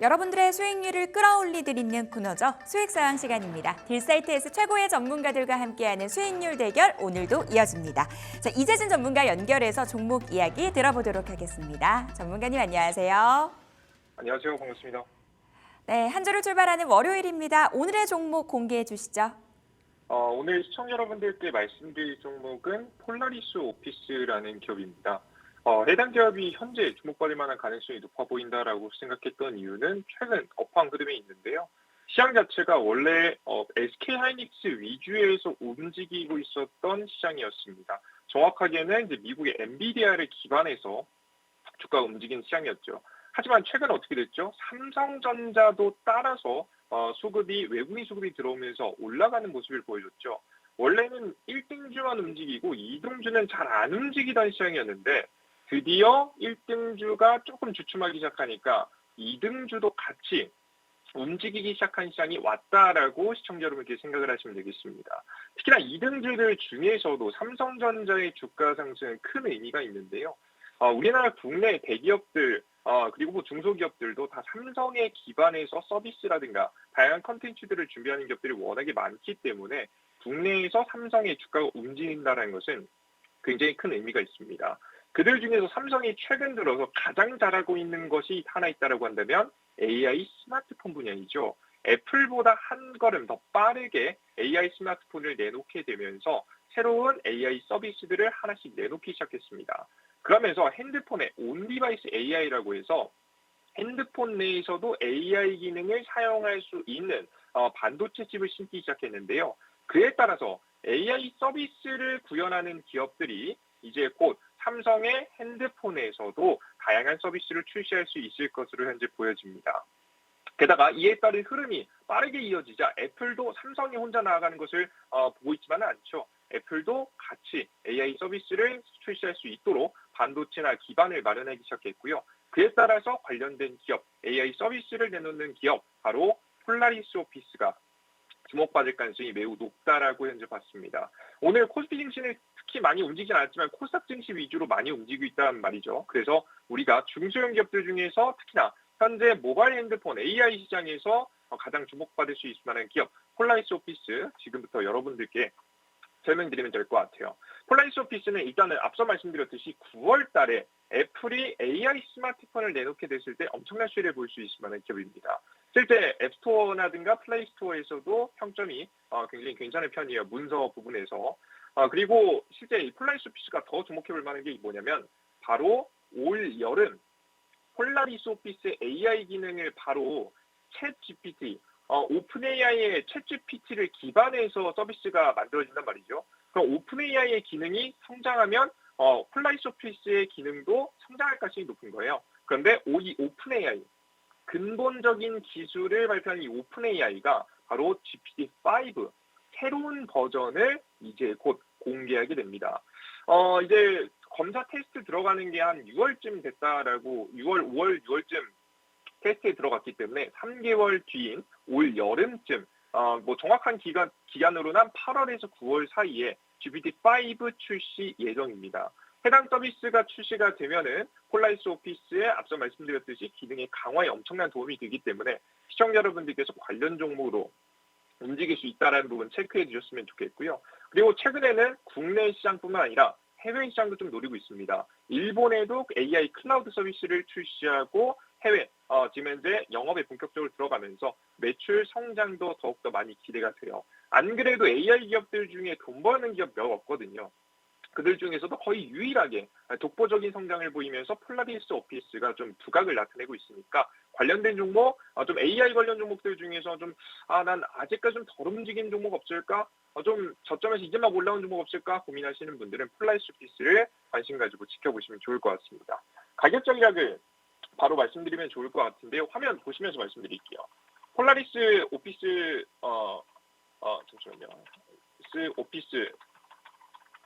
Speaker 1: 여러분들의 수익률을 끌어올리드리는 코너죠. 수익사항 시간입니다. 딜사이트에서 최고의 전문가들과 함께하는 수익률 대결 오늘도 이어집니다. 자, 이재진 전문가 연결해서 종목 이야기 들어보도록 하겠습니다. 전문가님 안녕하세요.
Speaker 5: 안녕하세요. 반갑습니다.
Speaker 1: 네, 한 주를 출발하는 월요일입니다. 오늘의 종목 공개해 주시죠.
Speaker 5: 오늘 시청자 여러분들께 말씀드릴 종목은 폴라리스 오피스라는 기업입니다. 해당 기업이 현재 주목받을 만한 가능성이 높아 보인다라고 생각했던 이유는 최근 업황 흐름에 있는데요. 시장 자체가 원래 SK 하이닉스 위주에서 움직이고 있었던 시장이었습니다. 정확하게는 이제 미국의 엔비디아를 기반해서 주가가 움직이는 시장이었죠. 하지만 최근 어떻게 됐죠? 삼성전자도 따라서 외국인 수급이 들어오면서 올라가는 모습을 보여줬죠. 원래는 1등주만 움직이고 2등주는 잘 안 움직이던 시장이었는데 드디어 1등주가 조금 주춤하기 시작하니까 2등주도 같이 움직이기 시작한 시장이 왔다라고 시청자 여러분께 생각을 하시면 되겠습니다. 특히나 2등주들 중에서도 삼성전자의 주가 상승은 큰 의미가 있는데요. 우리나라 국내 대기업들 그리고 중소기업들도 다 삼성에 기반해서 서비스라든가 다양한 컨텐츠들을 준비하는 기업들이 워낙에 많기 때문에 국내에서 삼성의 주가가 움직인다는 것은 굉장히 큰 의미가 있습니다. 그들 중에서 삼성이 최근 들어서 가장 잘하고 있는 것이 하나 있다고 한다면 AI 스마트폰 분야이죠. 애플보다 한 걸음 더 빠르게 AI 스마트폰을 내놓게 되면서 새로운 AI 서비스들을 하나씩 내놓기 시작했습니다. 그러면서 핸드폰에 온디바이스 AI라고 해서 핸드폰 내에서도 AI 기능을 사용할 수 있는 반도체 칩을 심기 시작했는데요. 그에 따라서 AI 서비스를 구현하는 기업들이 이제 곧 삼성의 핸드폰에서도 다양한 서비스를 출시할 수 있을 것으로 현재 보여집니다. 게다가 이에 따른 흐름이 빠르게 이어지자 애플도 삼성이 혼자 나아가는 것을 보고 있지만은 않죠. 애플도 같이 AI 서비스를 출시할 수 있도록 반도체나 기반을 마련하기 시작했고요. 그에 따라서 관련된 기업, AI 서비스를 내놓는 기업, 바로 폴라리스 오피스가 주목받을 가능성이 매우 높다라고 현재 봤습니다. 오늘 코스피 증시는 특히 많이 움직이진 않았지만 코스닥 증시 위주로 많이 움직이고 있다는 말이죠. 그래서 우리가 중소형 기업들 중에서 특히나 현재 모바일 핸드폰 AI 시장에서 가장 주목받을 수 있을 만한 기업 폴라리스 오피스 지금부터 여러분들께 설명드리면 될 것 같아요. 폴라리스 오피스는 일단은 앞서 말씀드렸듯이 9월 달에 애플이 AI 스마트폰을 내놓게 됐을 때 엄청난 수혜를 볼 수 있을 만한 기업입니다. 실제 앱스토어라든가 플레이스토어에서도 평점이 굉장히 괜찮은 편이에요. 문서 부분에서. 그리고 실제 이 폴라리스 오피스가 더 주목해볼 만한 게 뭐냐면 바로 올 여름 폴라리스 오피스의 AI 기능을 바로 챗 GPT, 오픈 AI의 챗 GPT를 기반해서 서비스가 만들어진단 말이죠. 그럼 오픈 AI의 기능이 성장하면 폴라리스 오피스의 기능도 성장할 가능성이 높은 거예요. 그런데 이 오픈 AI, 근본적인 기술을 발표한 이 오픈 AI가 바로 GPT-5 새로운 버전을 이제 곧 공개하게 됩니다. 이제 검사 테스트 들어가는 게 한 6월쯤 됐다라고 5월, 6월쯤 테스트에 들어갔기 때문에 3개월 뒤인 올 여름쯤 뭐 정확한 기간으로는 8월에서 9월 사이에 GPT-5 출시 예정입니다. 해당 서비스가 출시가 되면은 폴라리스 오피스에 앞서 말씀드렸듯이 기능의 강화에 엄청난 도움이 되기 때문에 시청자 여러분들께서 관련 종목으로 움직일 수 있다는 부분 체크해 주셨으면 좋겠고요. 그리고 최근에는 국내 시장뿐만 아니라 해외 시장도 좀 노리고 있습니다. 일본에도 AI 클라우드 서비스를 출시하고 해외 지금 현재 영업에 본격적으로 들어가면서 매출 성장도 더욱더 많이 기대가 돼요. 안 그래도 AI 기업들 중에 돈 버는 기업 몇 없거든요. 그들 중에서도 거의 유일하게 독보적인 성장을 보이면서 폴라리스 오피스가 좀 두각을 나타내고 있으니까 관련된 종목, 좀 AI 관련 종목들 중에서 난 아직까지 좀 덜 움직이는 종목 없을까? 좀 저점에서 이제 막 올라온 종목 없을까? 고민하시는 분들은 폴라리스 오피스를 관심 가지고 지켜보시면 좋을 것 같습니다. 가격 전략을 바로 말씀드리면 좋을 것 같은데요. 화면 보시면서 말씀드릴게요. 폴라리스 오피스, 잠시만요.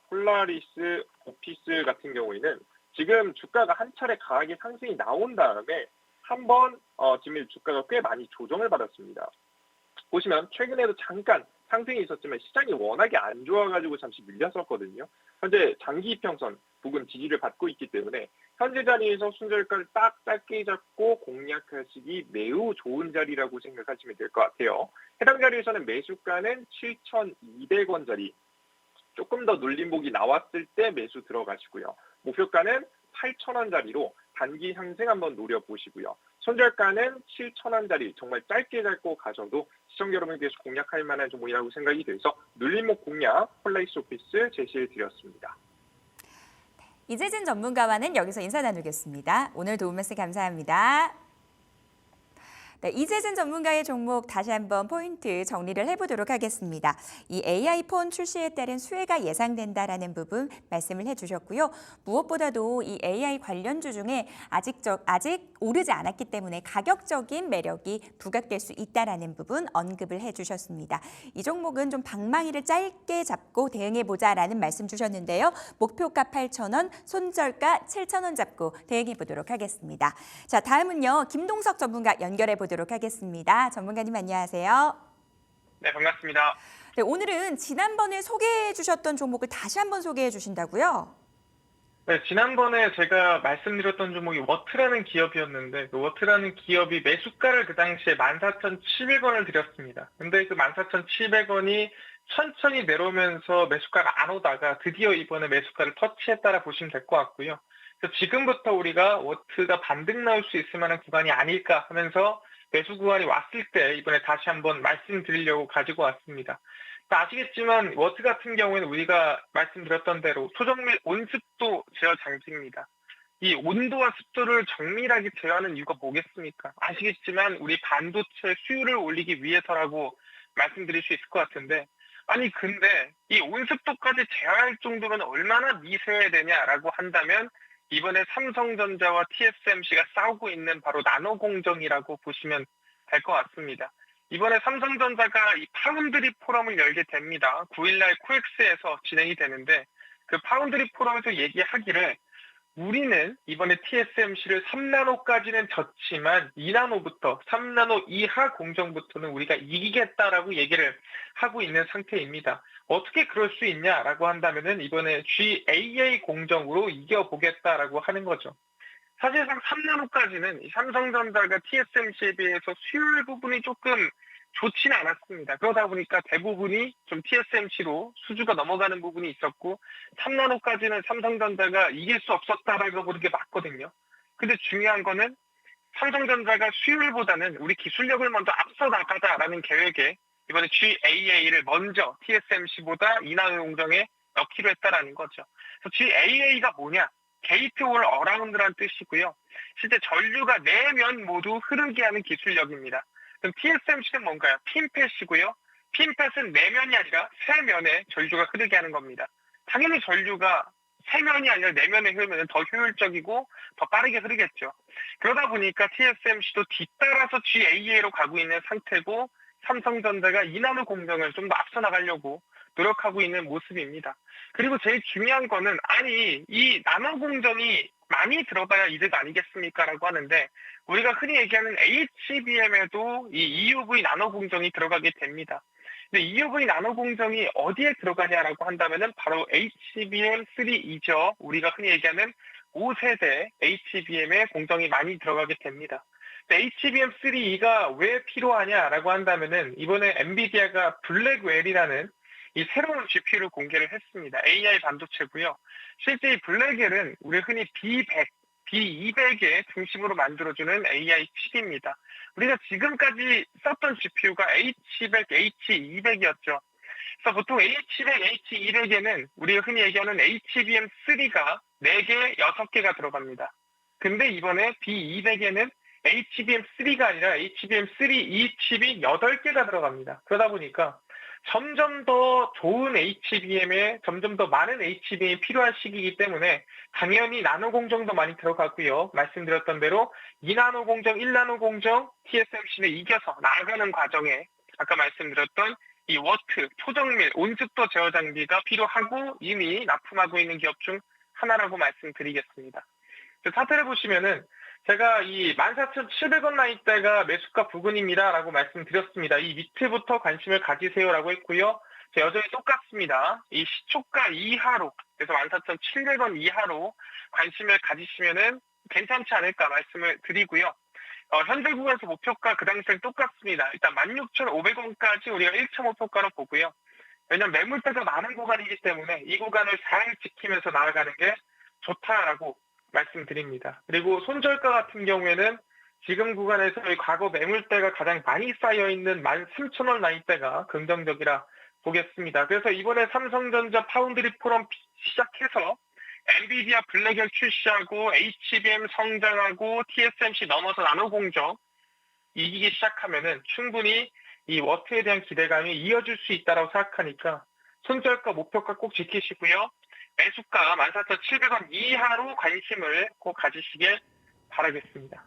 Speaker 5: 폴라리스 오피스 같은 경우에는 지금 주가가 한 차례 강하게 상승이 나온 다음에 한번 지금 주가가 꽤 많이 조정을 받았습니다. 보시면 최근에도 잠깐 상승이 있었지만 시장이 워낙에 안 좋아가지고 잠시 밀렸었거든요. 현재 장기 이평선 부근 지지를 받고 있기 때문에 현재 자리에서 순저가를 딱 짧게 잡고 공략하시기 매우 좋은 자리라고 생각하시면 될 것 같아요. 해당 자리에서는 매수가는 7,200원 자리, 조금 더 눌림목이 나왔을 때 매수 들어가시고요. 목표가는 8,000원 자리로 단기 상승 한번 노려보시고요. 손절가는 7,000원 자리, 정말 짧게 잡고 가셔도 시청자 여러분께서 공략할 만한 종목이라고 생각이 돼서 눌림목 공략 폴라리스 오피스 제시해 드렸습니다.
Speaker 1: 이재진 전문가와는 여기서 인사 나누겠습니다. 오늘 도움 말씀 감사합니다. 네, 이재진 전문가의 종목 다시 한번 포인트 정리를 해보도록 하겠습니다. 이 AI 폰 출시에 따른 수혜가 예상된다라는 부분 말씀을 해주셨고요. 무엇보다도 이 AI 관련주 중에 아직 오르지 않았기 때문에 가격적인 매력이 부각될 수 있다라는 부분 언급을 해주셨습니다. 이 종목은 좀 방망이를 짧게 잡고 대응해보자라는 말씀 주셨는데요. 목표가 8,000원, 손절가 7,000원 잡고 대응해보도록 하겠습니다. 자, 다음은요. 김동석 전문가 연결해 보도록 하겠습니다. 전문가님 안녕하세요.
Speaker 5: 네, 반갑습니다.
Speaker 1: 네, 오늘은 지난번에 소개해 주셨던 종목을 다시 한번 소개해 주신다고요?
Speaker 6: 네, 지난번에 제가 말씀드렸던 종목이 워트라는 기업이었는데 그 워트라는 기업이 매수가를 그 당시에 14,700원을 드렸습니다. 근데 그 14,700원이 천천히 내려오면서 매수가가 안 오다가 드디어 이번에 매수가를 터치했다라 보시면 될 것 같고요. 그래서 지금부터 우리가 워트가 반등 나올 수 있을 만한 구간이 아닐까 하면서 매수 구간이 왔을 때 이번에 다시 한번 말씀드리려고 가지고 왔습니다. 아시겠지만 워트 같은 경우에는 우리가 말씀드렸던 대로 소정밀 온습도 제어 장비입니다. 이 온도와 습도를 정밀하게 제어하는 이유가 뭐겠습니까? 아시겠지만 우리 반도체 수요를 올리기 위해서라고 말씀드릴 수 있을 것 같은데, 아니 근데 이 온습도까지 제어할 정도면 얼마나 미세해야 되냐라고 한다면 이번에 삼성전자와 TSMC가 싸우고 있는 바로 나노공정이라고 보시면 될 것 같습니다. 이번에 삼성전자가 이 파운드리 포럼을 열게 됩니다. 9일날 코엑스에서 진행이 되는데 그 파운드리 포럼에서 얘기하기를 우리는 이번에 TSMC를 3나노까지는 졌지만 2나노부터 3나노 이하 공정부터는 우리가 이기겠다라고 얘기를 하고 있는 상태입니다. 어떻게 그럴 수 있냐라고 한다면은 이번에 GAA 공정으로 이겨보겠다라고 하는 거죠. 사실상 3나노까지는 삼성전자가 TSMC에 비해서 수율 부분이 조금 좋지는 않았습니다. 그러다 보니까 대부분이 좀 TSMC로 수주가 넘어가는 부분이 있었고 3나노까지는 삼성전자가 이길 수 없었다라고 보는 게 맞거든요. 근데 중요한 거는 삼성전자가 수율보다는 우리 기술력을 먼저 앞서 나가자라는 계획에 이번에 GAA를 먼저 TSMC보다 2나노 공정에 넣기로 했다라는 거죠. 그래서 GAA가 뭐냐? 게이트올 어라운드란 뜻이고요. 실제 전류가 내면 모두 흐르게 하는 기술력입니다. 그럼 TSMC는 뭔가요? 핀펫이고요. 핀펫은 내면이 아니라 세면에 전류가 흐르게 하는 겁니다. 당연히 전류가 세면이 아니라 내면에 흐르면 더 효율적이고 더 빠르게 흐르겠죠. 그러다 보니까 TSMC도 뒤따라서 GAA로 가고 있는 상태고 삼성전자가 2나노 공정을 좀 더 앞서 나가려고 노력하고 있는 모습입니다. 그리고 제일 중요한 거는 아니 이 나노 공정이 많이 들어가야 이득 아니겠습니까? 라고 하는데 우리가 흔히 얘기하는 HBM에도 이 EUV 나노 공정이 들어가게 됩니다. 근데 EUV 나노 공정이 어디에 들어가냐라고 한다면은 바로 HBM3E죠. 우리가 흔히 얘기하는 5세대 HBM에 공정이 많이 들어가게 됩니다. HBM3E가 왜 필요하냐라고 한다면은 이번에 엔비디아가 블랙웰이라는 이 새로운 GPU를 공개를 했습니다. AI 반도체고요. 실제 이 블랙웰은 우리 흔히 B100, B200의 중심으로 만들어주는 AI 칩입니다. 우리가 지금까지 썼던 GPU가 H100, H200이었죠. 그래서 보통 H100, H200에는 우리가 흔히 얘기하는 HBM3가 4개, 6개가 들어갑니다. 근데 이번에 B200에는 HBM3가 아니라 HBM3E 칩이 8개가 들어갑니다. 그러다 보니까 점점 더 좋은 HBM에 점점 더 많은 HBM이 필요한 시기이기 때문에 당연히 나노 공정도 많이 들어가고요. 말씀드렸던 대로 2나노 공정, 1나노 공정, TSMC를 이겨서 나아가는 과정에 아까 말씀드렸던 이 워트, 초정밀, 온습도 제어 장비가 필요하고 이미 납품하고 있는 기업 중 하나라고 말씀드리겠습니다. 차트를 보시면은 제가 이 14,700원 라인대가 매수가 부근입니다라고 말씀드렸습니다. 이 밑에부터 관심을 가지세요라고 했고요. 여전히 똑같습니다. 이 시초가 이하로, 그래서 14,700원 이하로 관심을 가지시면은 괜찮지 않을까 말씀을 드리고요. 현재 구간에서 목표가 그 당시랑 똑같습니다. 일단 16,500원까지 우리가 1차 목표가로 보고요. 왜냐하면 매물대가 많은 구간이기 때문에 이 구간을 잘 지키면서 나아가는 게 좋다라고 말씀드립니다. 그리고 손절가 같은 경우에는 지금 구간에서 과거 매물대가 가장 많이 쌓여있는 13,000원 라인대가 긍정적이라 보겠습니다. 그래서 이번에 삼성전자 파운드리 포럼 시작해서 엔비디아 블랙열 출시하고 HBM 성장하고 TSMC 넘어서 나노공정 이기기 시작하면은 충분히 이 워트에 대한 기대감이 이어질 수 있다고 생각하니까 손절가 목표가 꼭 지키시고요. 매수가 14,700원 이하로 관심을 꼭 가지시길 바라겠습니다.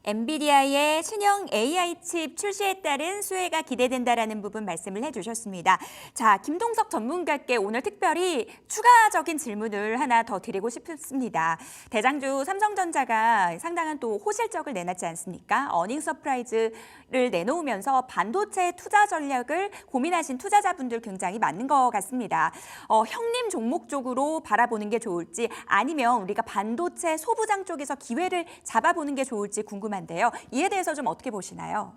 Speaker 1: 엔비디아의 신형 AI 칩 출시에 따른 수혜가 기대된다라는 부분 말씀을 해주셨습니다. 자, 김동석 전문가께 오늘 특별히 추가적인 질문을 하나 더 드리고 싶습니다. 대장주 삼성전자가 상당한 또 호실적을 내놨지 않습니까? 어닝 서프라이즈를 내놓으면서 반도체 투자 전략을 고민하신 투자자분들 굉장히 많은 것 같습니다. 형님 종목 쪽으로 바라보는 게 좋을지 아니면 우리가 반도체 소부장 쪽에서 기회를 잡아보는 게 좋을지 궁금합니다. 인데요. 이에 대해서 좀 어떻게 보시나요?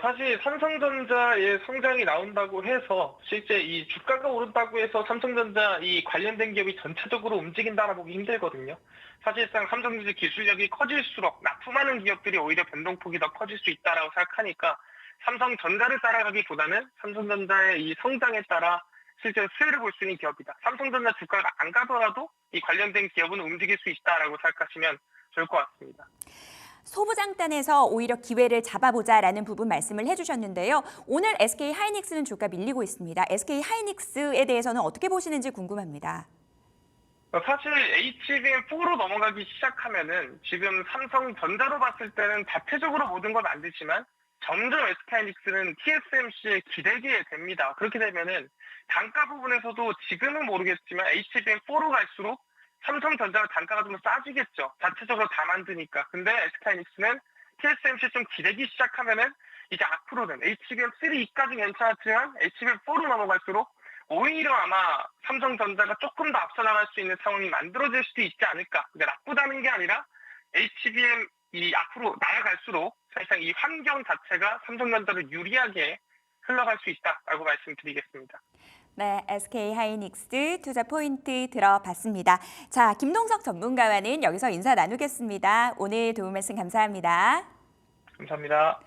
Speaker 6: 사실 삼성전자의 성장이 나온다고 해서 실제 이 주가가 오른다고 해서 삼성전자 이 관련된 기업이 전체적으로 움직인다라 보기 힘들거든요. 사실상 삼성전자 기술력이 커질수록 납품하는 기업들이 오히려 변동폭이 더 커질 수 있다라고 생각하니까 삼성전자를 따라가기보다는 삼성전자의 이 성장에 따라 실제로 수혜를 볼 수 있는 기업이다. 삼성전자 주가가 안 가더라도 이 관련된 기업은 움직일 수 있다라고 생각하시면 좋을 것 같습니다.
Speaker 1: 소부장단에서 오히려 기회를 잡아보자라는 부분 말씀을 해주셨는데요. 오늘 SK 하이닉스는 주가 밀리고 있습니다. SK 하이닉스에 대해서는 어떻게 보시는지 궁금합니다.
Speaker 6: 사실 HBM4로 넘어가기 시작하면은 지금 삼성전자로 봤을 때는 자체적으로 모든 건 안 되지만 점점 SK 하이닉스는 TSMC에 기대게 됩니다. 그렇게 되면은 단가 부분에서도 지금은 모르겠지만 HBM4로 갈수록 삼성전자가 단가가 좀 싸지겠죠. 자체적으로 다 만드니까. 근데 SK하이닉스는 TSMC 좀 기대기 시작하면은 이제 앞으로는 HBM3까지 괜찮았지만 HBM4로 넘어갈수록 오히려 아마 삼성전자가 조금 더 앞서 나갈 수 있는 상황이 만들어질 수도 있지 않을까. 근데 나쁘다는 게 아니라 HBM 이 앞으로 나아갈수록 사실상 이 환경 자체가 삼성전자를 유리하게 흘러갈 수 있다라고 말씀드리겠습니다.
Speaker 1: 네, SK 하이닉스 투자 포인트 들어봤습니다. 자, 김동석 전문가와는 여기서 인사 나누겠습니다. 오늘 도움 말씀 감사합니다.
Speaker 6: 감사합니다.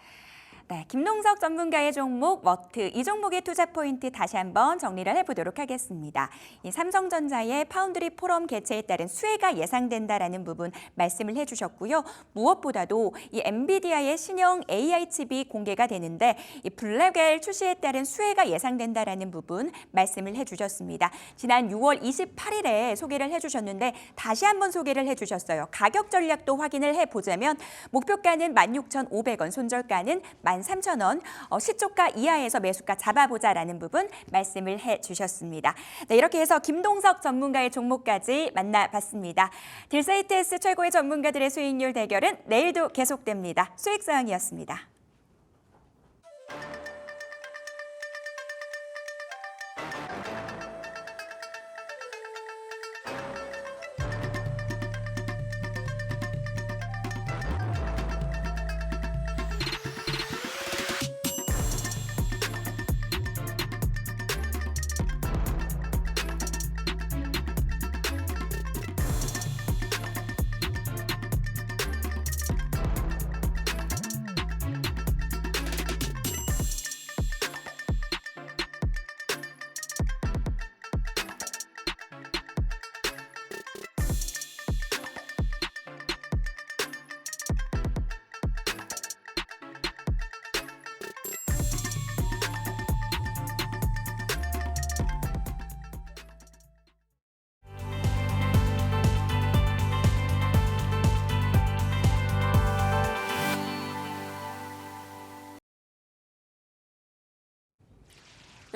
Speaker 1: 네, 김동석 전문가의 종목 워트, 이 종목의 투자 포인트 다시 한번 정리를 해보도록 하겠습니다. 이 삼성전자의 파운드리 포럼 개최에 따른 수혜가 예상된다라는 부분 말씀을 해주셨고요. 무엇보다도 이 엔비디아의 신형 AI 칩이 공개가 되는데 이 블랙웰 출시에 따른 수혜가 예상된다라는 부분 말씀을 해주셨습니다. 지난 6월 28일에 소개를 해주셨는데 다시 한번 소개를 해주셨어요. 가격 전략도 확인을 해보자면 목표가는 16,500원, 손절가는 13,000원, 시초가 이하에서 매수가 잡아보자라는 부분 말씀을 해주셨습니다. 네, 이렇게 해서 김동석 전문가의 종목까지 만나봤습니다. 딜세이트S 최고의 전문가들의 수익률 대결은 내일도 계속됩니다. 수익사항이었습니다.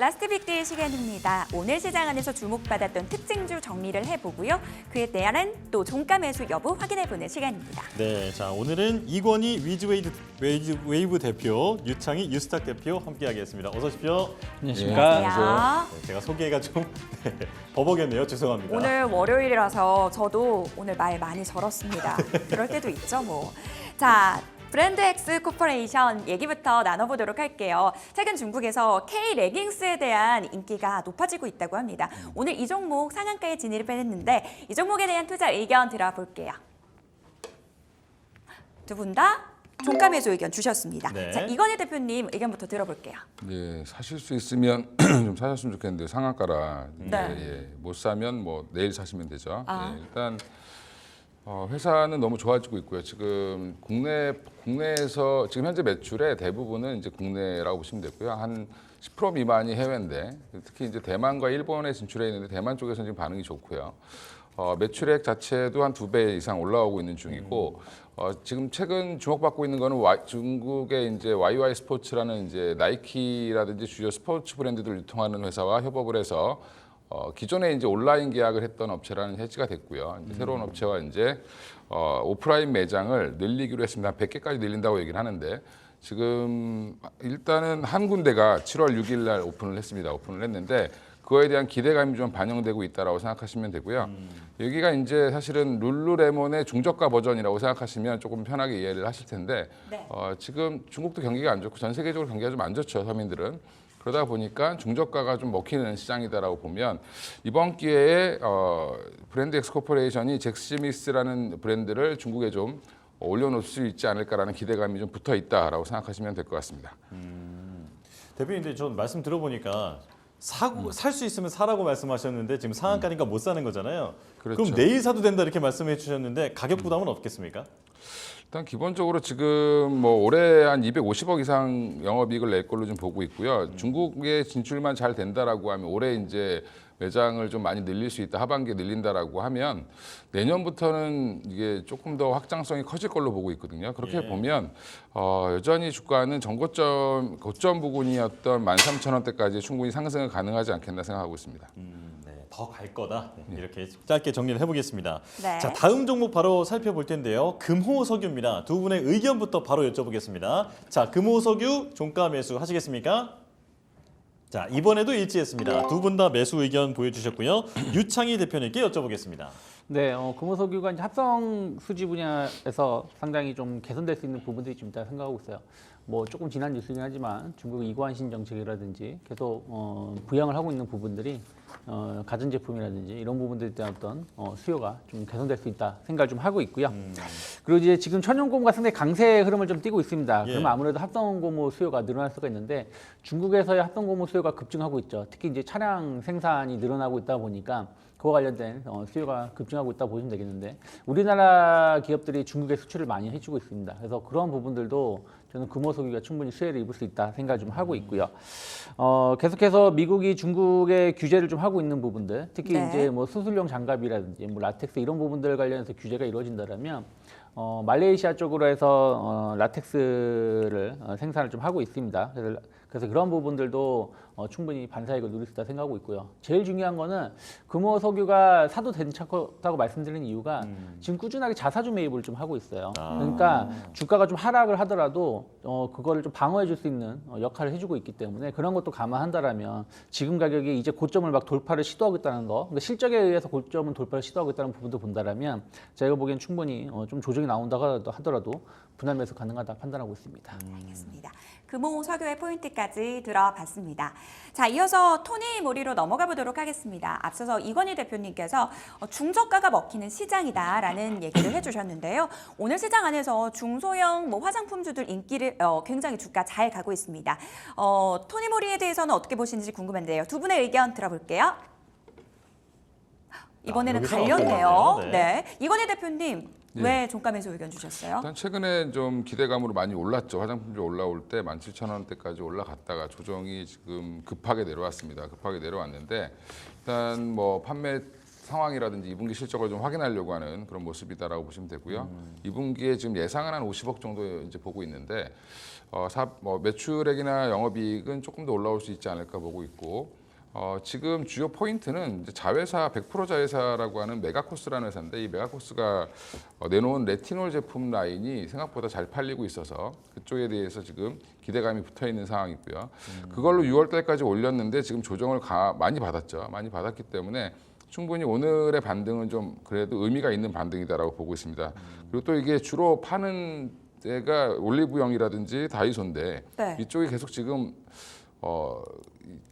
Speaker 1: 라스트 빅데이 시간입니다. 오늘 시장 안에서 주목받았던 특징주 정리를 해보고요. 그에 대한 또 종가 매수 여부 확인해보는 시간입니다.
Speaker 2: 네, 자 오늘은 이권희 위즈웨이브 대표, 유창희 유스탁 대표 함께하겠습니다. 어서 오십시오.
Speaker 3: 안녕하십니까.
Speaker 1: 안녕하세요.
Speaker 2: 네, 제가 소개가 좀 버벅였네요. 죄송합니다.
Speaker 1: 오늘 월요일이라서 저도 오늘 말 많이 절었습니다. 그럴 때도 있죠, 뭐. 자, 브랜드엑스 코퍼레이션 얘기부터 나눠보도록 할게요. 최근 중국에서 K 레깅스에 대한 인기가 높아지고 있다고 합니다. 오늘 이 종목 상한가에 진입을 했는데 이 종목에 대한 투자 의견 들어볼게요. 두 분 다 종가 매수 의견 주셨습니다.
Speaker 2: 네.
Speaker 1: 자, 이건희 대표님 의견부터 들어볼게요.
Speaker 7: 예, 사실 수 있으면 좀 사셨으면 좋겠는데 상한가라
Speaker 1: 네.
Speaker 7: 예, 못 사면 뭐 내일 사시면 되죠.
Speaker 1: 아.
Speaker 7: 예, 일단 회사는 너무 좋아지고 있고요. 지금 국내에서 지금 현재 매출의 대부분은 이제 국내라고 보시면 되고요. 한 10% 미만이 해외인데 특히 이제 대만과 일본에 진출해 있는데 대만 쪽에서는 지금 반응이 좋고요. 매출액 자체도 한 2배 이상 올라오고 있는 중이고 지금 최근 주목받고 있는 거는 중국의 이제 YY 스포츠라는 이제 나이키라든지 주요 스포츠 브랜드들 유통하는 회사와 협업을 해서 기존에 이제 온라인 계약을 했던 업체라는 해지가 됐고요. 이제 새로운 업체와 이제 오프라인 매장을 늘리기로 했습니다. 100개까지 늘린다고 얘기를 하는데 지금 일단은 한 군데가 7월 6일 날 오픈을 했습니다. 오픈을 했는데 그거에 대한 기대감이 좀 반영되고 있다라고 생각하시면 되고요. 여기가 이제 사실은 룰루레몬의 중저가 버전이라고 생각하시면 조금 편하게 이해를 하실 텐데
Speaker 1: 네.
Speaker 7: 지금 중국도 경기가 안 좋고 전 세계적으로 경기가 좀 안 좋죠, 서민들은. 그러다 보니까 중저가가 좀 먹히는 시장이다라고 보면 이번 기회에 브랜드 엑스코퍼레이션이 잭스미스라는 브랜드를 중국에 좀 올려놓을 수 있지 않을까라는 기대감이 좀 붙어 있다라고 생각하시면 될 것 같습니다.
Speaker 2: 대표님, 근데 전 말씀 들어보니까 살 수 있으면 사라고 말씀하셨는데 지금 상한가니까 못 사는 거잖아요.
Speaker 7: 그렇죠.
Speaker 2: 그럼 내일 사도 된다 이렇게 말씀해 주셨는데 가격 부담은 없겠습니까?
Speaker 7: 일단 기본적으로 지금 뭐 올해 한 250억 이상 영업이익을 낼 걸로 좀 보고 있고요. 중국에 진출만 잘 된다라고 하면 올해 이제 매장을 좀 많이 늘릴 수 있다, 하반기에 늘린다라고 하면 내년부터는 이게 조금 더 확장성이 커질 걸로 보고 있거든요. 그렇게
Speaker 2: 예.
Speaker 7: 보면 여전히 주가는 고점 부근이었던 13,000원대까지 충분히 상승은 가능하지 않겠나 생각하고 있습니다.
Speaker 2: 네, 더 갈 거다. 네, 이렇게 짧게 정리를 해보겠습니다.
Speaker 1: 네.
Speaker 2: 자, 다음 종목 바로 살펴볼 텐데요. 금호석유입니다. 두 분의 의견부터 바로 여쭤보겠습니다. 자, 금호석유 종가 매수 하시겠습니까? 자, 이번에도 일치했습니다. 두 분 다 매수 의견 보여주셨고요. 유창희 대표님께 여쭤보겠습니다.
Speaker 8: 네, 금호석유가 이제 합성 수지 분야에서 상당히 좀 개선될 수 있는 부분들이 좀 있다 생각하고 있어요. 뭐 조금 지난 뉴스이긴 하지만 중국의 이관신 정책이라든지 계속 부양을 하고 있는 부분들이 가전제품이라든지 이런 부분들에 대한 어떤 수요가 좀 개선될 수 있다 생각을 좀 하고 있고요. 그리고 이제 지금 천연고무가 상당히 강세의 흐름을 좀 띠고 있습니다.
Speaker 2: 예.
Speaker 8: 그러면 아무래도 합성고무 수요가 늘어날 수가 있는데 중국에서의 합성고무 수요가 급증하고 있죠. 특히 이제 차량 생산이 늘어나고 있다 보니까 그와 관련된 수요가 급증하고 있다고 보시면 되겠는데 우리나라 기업들이 중국에 수출을 많이 해주고 있습니다. 그래서 그런 부분들도 저는 금호석유가 충분히 수혜를 입을 수 있다 생각을 좀 하고 있고요. 계속해서 미국이 중국에 규제를 좀 하고 있는 부분들, 특히
Speaker 1: 네.
Speaker 8: 이제 뭐 수술용 장갑이라든지 뭐 라텍스 이런 부분들 관련해서 규제가 이루어진다면 말레이시아 쪽으로 해서 라텍스를 생산을 좀 하고 있습니다. 그래서 그런 부분들도 충분히 반사이익을 누릴 수 있다 생각하고 있고요. 제일 중요한 거는 금호석유가 사도 괜찮다고 말씀드리는 이유가 지금 꾸준하게 자사주 매입을 좀 하고 있어요. 그러니까 주가가 좀 하락을 하더라도 그거를 좀 방어해 줄 수 있는 역할을 해주고 있기 때문에 그런 것도 감안한다라면 지금 가격이 이제 고점을 막 돌파를 시도하겠다는 거, 그러니까 실적에 의해서 고점은 돌파를 시도하겠다는 부분도 본다라면 제가 보기엔 충분히 좀 조정이 나온다고 하더라도 분할 매수 가능하다 판단하고 있습니다.
Speaker 1: 알겠습니다. 금호석유의 포인트까지 들어봤습니다. 자, 이어서 토니모리로 넘어가 보도록 하겠습니다. 앞서서 이건희 대표님께서 중저가가 먹히는 시장이다라는 얘기를 해주셨는데요. 오늘 시장 안에서 중소형 뭐 화장품주들 인기를 굉장히 주가 잘 가고 있습니다. 토니모리에 대해서는 어떻게 보시는지 궁금한데요. 두 분의 의견 들어볼게요. 이번에는
Speaker 2: 여기서
Speaker 1: 갈렸네요.
Speaker 2: 나왔네요.
Speaker 1: 네. 이건희 대표님
Speaker 7: 네.
Speaker 1: 왜 종가 매수 의견 주셨어요?
Speaker 7: 일단 최근에 좀 기대감으로 많이 올랐죠. 화장품주 올라올 때 17,000원대까지 올라갔다가 조정이 지금 급하게 내려왔습니다. 급하게 내려왔는데 일단 뭐 판매 상황이라든지 2분기 실적을 좀 확인하려고 하는 그런 모습이다라고 보시면 되고요. 2분기에 지금 예상은 한 50억 정도 이제 보고 있는데 매출액이나 영업이익은 조금 더 올라올 수 있지 않을까 보고 있고 지금 주요 포인트는 이제 자회사 100% 자회사라고 하는 메가코스라는 회사인데 이 메가코스가 내놓은 레티놀 제품 라인이 생각보다 잘 팔리고 있어서 그쪽에 대해서 지금 기대감이 붙어 있는 상황이고요. 그걸로 6월 달까지 올렸는데 지금 조정을 많이 받았죠. 많이 받았기 때문에 충분히 오늘의 반등은 좀 그래도 의미가 있는 반등이다라고 보고 있습니다. 그리고 또 이게 주로 파는 데가 올리브영이라든지 다이소인데
Speaker 1: 네.
Speaker 7: 이쪽이 계속 지금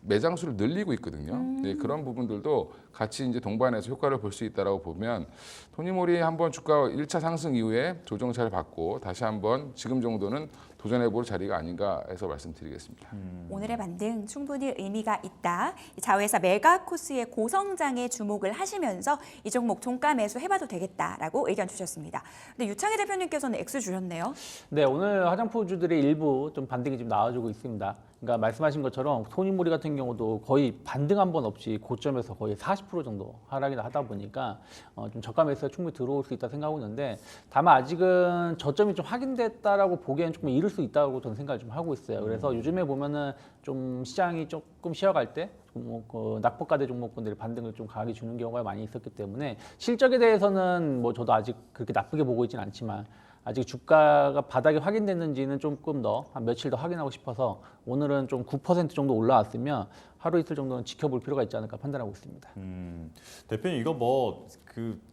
Speaker 7: 매장 수를 늘리고 있거든요. 네, 그런 부분들도 같이 이제 동반해서 효과를 볼 수 있다라고 보면 토니모리 한번 주가 1차 상승 이후에 조정 잘 받고 다시 한번 지금 정도는 도전해볼 자리가 아닌가 해서 말씀드리겠습니다.
Speaker 1: 오늘의 반등 충분히 의미가 있다. 이 자회사 메가코스의 고성장에 주목을 하시면서 이 종목 종가 매수 해봐도 되겠다라고 의견 주셨습니다. 근데 유창희 대표님께서는 X 주셨네요.
Speaker 8: 네, 오늘 화장품주들의 일부 좀 반등이 좀 나와주고 있습니다. 그러니까 말씀하신 것처럼 토니모리 같은 경우도 거의 반등 한 번 없이 고점에서 거의 40% 정도 하락이나 하다 보니까 좀 저가 매수가 충분히 들어올 수 있다 생각하고 있는데 다만 아직은 저점이 좀 확인됐다라고 보기에는 조금 이를 수 있다고 저는 생각을 좀 하고 있어요. 그래서 요즘에 보면은 좀 시장이 조금 쉬어갈 때 낙폭과대 종목군들이 반등을 좀 강하게 주는 경우가 많이 있었기 때문에 실적에 대해서는 뭐 저도 아직 그렇게 나쁘게 보고 있지는 않지만 아직 주가가 바닥이 확인됐는지는 조금 더 한 며칠 더 확인하고 싶어서 오늘은 좀 9% 정도 올라왔으면 하루 이틀 정도는 지켜볼 필요가 있지 않을까 판단하고 있습니다.
Speaker 2: 대표님 이거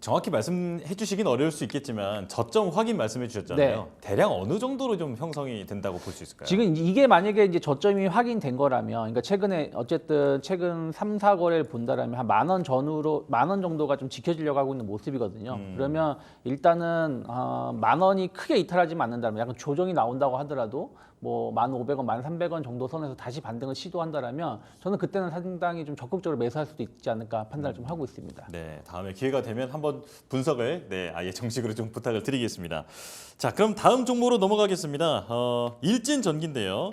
Speaker 2: 정확히 말씀해 주시긴 어려울 수 있겠지만 저점 확인 말씀해 주셨잖아요.
Speaker 8: 네.
Speaker 2: 대략 어느 정도로 좀 형성이 된다고 볼 수 있을까요?
Speaker 8: 지금 이게 만약에 이제 저점이 확인된 거라면, 그러니까 최근에 어쨌든 최근 3, 4거래를 본다라면 한 10,000원 전후로 10,000원 정도가 좀 지켜지려고 하고 있는 모습이거든요. 그러면 일단은 10,000원이 크게 이탈하지 않는다면 약간 조정이 나온다고 하더라도 뭐 1,500원, 1,300원 정도 선에서 다시 반등을 시도한다라면 저는 그때는 상당히 좀 적극적으로 매수할 수도 있지 않을까 판단을 좀 하고 있습니다.
Speaker 2: 네, 다음에 기회가 되면 한번 분석을 아예 정식으로 좀 부탁을 드리겠습니다. 자, 그럼 다음 종목으로 넘어가겠습니다. 일진전기인데요.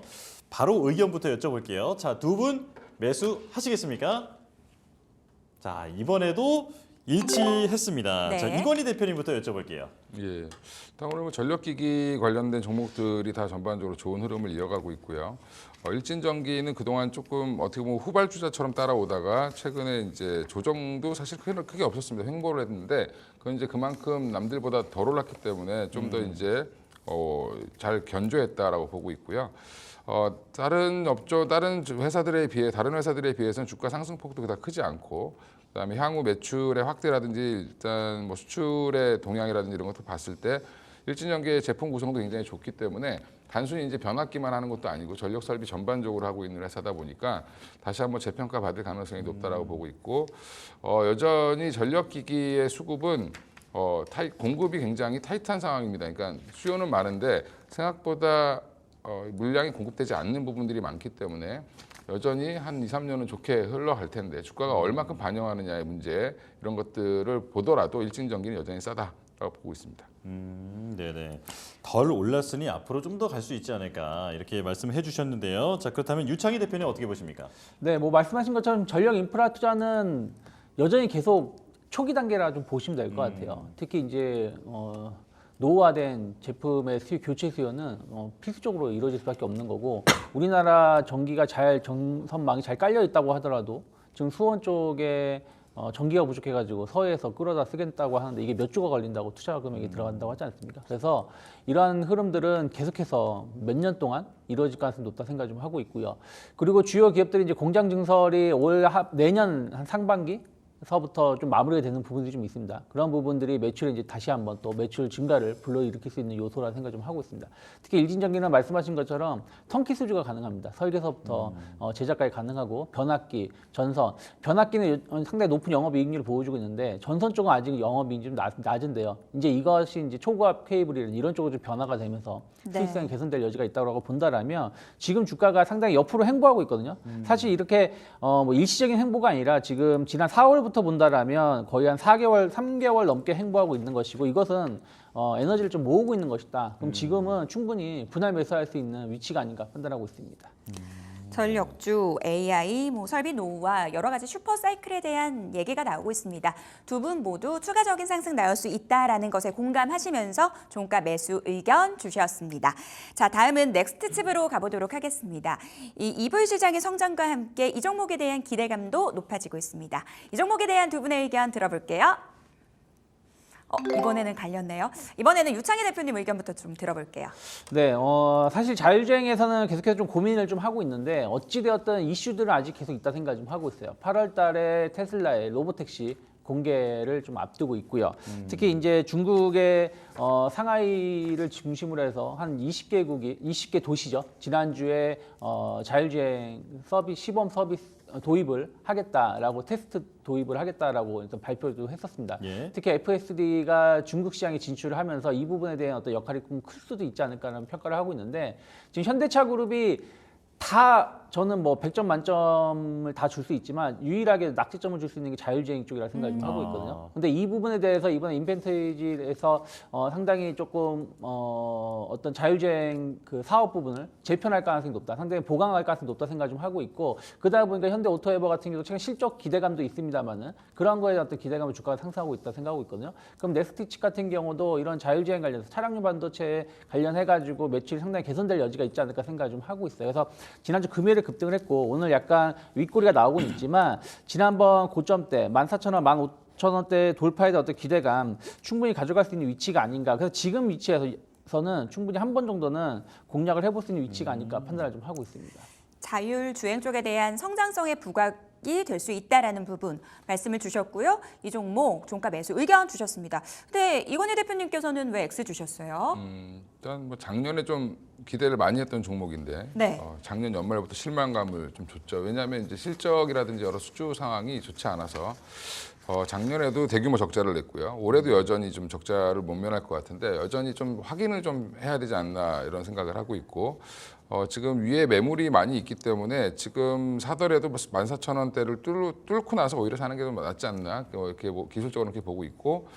Speaker 2: 바로 의견부터 여쭤볼게요. 자, 두 분 매수하시겠습니까? 자, 이번에도 일치했습니다.
Speaker 1: 네.
Speaker 2: 자, 이건희 대표님부터 여쭤볼게요.
Speaker 7: 예, 일단 오늘 전력기기 관련된 종목들이 다 전반적으로 좋은 흐름을 이어가고 있고요. 일진전기는 그동안 조금 어떻게 보면 후발주자처럼 따라오다가 최근에 이제 조정도 사실 크게 없었습니다. 횡보를 했는데 그건 이제 그만큼 남들보다 덜 올랐기 때문에 좀 더 이제 잘 견조했다라고 보고 있고요. 다른 회사들에 비해서는 주가 상승폭도 그닥 크지 않고 그다음에 향후 매출의 확대라든지 일단 뭐 수출의 동향이라든지 이런 것도 봤을 때 일진전기의 제품 구성도 굉장히 좋기 때문에 단순히 이제 변압기만 하는 것도 아니고 전력 설비 전반적으로 하고 있는 회사다 보니까 다시 한번 재평가 받을 가능성이 높다라고 보고 있고 여전히 전력기기의 수급은 공급이 굉장히 타이트한 상황입니다. 그러니까 수요는 많은데 생각보다 물량이 공급되지 않는 부분들이 많기 때문에 여전히 한 2, 3년은 좋게 흘러갈 텐데 주가가 얼마큼 반영하느냐의 문제 이런 것들을 보더라도 일진전기는 여전히 싸다라고 보고 있습니다.
Speaker 2: 네네. 덜 올랐으니 앞으로 좀 더 갈 수 있지 않을까 이렇게 말씀해 주셨는데요. 자, 그렇다면 유창희 대표님 어떻게 보십니까?
Speaker 8: 네, 뭐 말씀하신 것처럼 전력 인프라 투자는 여전히 계속 초기 단계라 좀 보시면 될 것 같아요. 특히 이제 노후화된 제품의 교체 수요는 필수적으로 이루어질 수밖에 없는 거고 우리나라 전기가 전선망이 잘 깔려 있다고 하더라도 지금 수원 쪽에 전기가 부족해가지고 서해에서 끌어다 쓰겠다고 하는데 이게 몇 조가 걸린다고 투자 금액이 들어간다고 하지 않습니까? 그래서 이러한 흐름들은 계속해서 몇 년 동안 이루어질 가능성이 높다 생각 좀 하고 있고요. 그리고 주요 기업들이 이제 공장 증설이 내년 한 상반기 서부터 좀 마무리가 되는 부분들이 좀 있습니다. 그런 부분들이 매출에 이제 다시 한번 또 매출 증가를 불러일으킬 수 있는 요소라는 생각 좀 하고 있습니다. 특히 일진전기는 말씀하신 것처럼 턴키 수주가 가능합니다. 설계서부터 제작까지 가능하고 변압기, 전선, 변압기는 상당히 높은 영업이익률을 보여주고 있는데 전선 쪽은 아직 영업이익률이 좀 낮은데요. 이제 이것이 이제 초고압 케이블이나 이런 쪽으로 좀 변화가 되면서 수익성이 개선될 여지가 있다고 본다라면 지금 주가가 상당히 옆으로 횡보하고 있거든요. 사실 이렇게 뭐 일시적인 횡보가 아니라 지금 지난 4월부터 본다라면 거의 한 4개월, 3개월 넘게 횡보하고 있는 것이고 이것은 에너지를 좀 모으고 있는 것이다. 그럼 지금은 충분히 분할 매수할 수 있는 위치가 아닌가 판단하고 있습니다.
Speaker 1: 전력주, AI, 설비 노후와 여러 가지 슈퍼 사이클에 대한 얘기가 나오고 있습니다. 두 분 모두 추가적인 상승 나올 수 있다라는 것에 공감하시면서 종가 매수 의견 주셨습니다. 자, 다음은 넥스트칩으로 가보도록 하겠습니다. 이 EV 시장의 성장과 함께 이 종목에 대한 기대감도 높아지고 있습니다. 이 종목에 대한 두 분의 의견 들어볼게요. 이번에는 갈렸네요. 이번에는 유창희 대표님 의견부터 좀 들어볼게요.
Speaker 8: 네, 사실 자율주행에서는 계속해서 좀 고민을 좀 하고 있는데 어찌되었든 이슈들은 아직 계속 있다 생각 좀 하고 있어요. 8월 달에 테슬라의 로보택시 공개를 좀 앞두고 있고요. 특히 이제 중국의 상하이를 중심으로 해서 한 20개 도시죠. 지난주에 자율주행 시범 서비스 도입을 하겠다라고 테스트 도입을 하겠다라고 일단 발표도 했었습니다.
Speaker 2: 예.
Speaker 8: 특히 FSD가 중국 시장에 진출을 하면서 이 부분에 대한 어떤 역할이 좀 클 수도 있지 않을까라는 평가를 하고 있는데 지금 현대차 그룹이 다 저는 뭐 100점 만점을 다 줄 수 있지만 유일하게 낙제점을 줄 수 있는 게 자율주행 쪽이라 생각을 좀 하고 있거든요. 근데 이 부분에 대해서 이번에 인벤트리에서 상당히 조금 어떤 자율주행 그 사업 부분을 재편할 가능성이 높다. 상당히 보강할 가능성이 높다 생각을 좀 하고 있고 그러다 보니까 현대오토에버 같은 경우도 최근 실적 기대감도 있습니다만은 그런 거에 어떤 기대감을 주가가 상승하고 있다 생각하고 있거든요. 그럼 넥스트칩 같은 경우도 이런 자율주행 관련해서 차량용 반도체 관련해가지고 매출이 상당히 개선될 여지가 있지 않을까 생각을 좀 하고 있어요. 그래서 지난주 금요일에 급등을 했고 오늘 약간 윗꼬리가 나오고는 있지만 지난번 고점대 14,000원, 15,000원대 돌파에 대한 어떤 기대감 충분히 가져갈 수 있는 위치가 아닌가. 그래서 지금 위치에서는 충분히 한 번 정도는 공략을 해볼 수 있는 위치가 아닐까 판단을 좀 하고 있습니다.
Speaker 1: 자율주행 쪽에 대한 성장성의 부각이 될 수 있다라는 부분 말씀을 주셨고요. 이 종목 종가 매수 의견 주셨습니다. 근데 이건희 대표님께서는 왜 X 주셨어요?
Speaker 7: 일단 뭐 작년에 좀 기대를 많이 했던 종목인데
Speaker 1: 네.
Speaker 7: 작년 연말부터 실망감을 좀 줬죠. 왜냐하면 이제 실적이라든지 여러 수주 상황이 좋지 않아서 작년에도 대규모 적자를 냈고요. 올해도 여전히 좀 적자를 못 면할 것 같은데 여전히 좀 확인을 좀 해야 되지 않나 이런 생각을 하고 있고 지금 위에 매물이 많이 있기 때문에 지금 사더라도 14,000원대를 뚫고 나서 오히려 사는 게 더 낫지 않나 이렇게 기술적으로 이렇게 보고 있고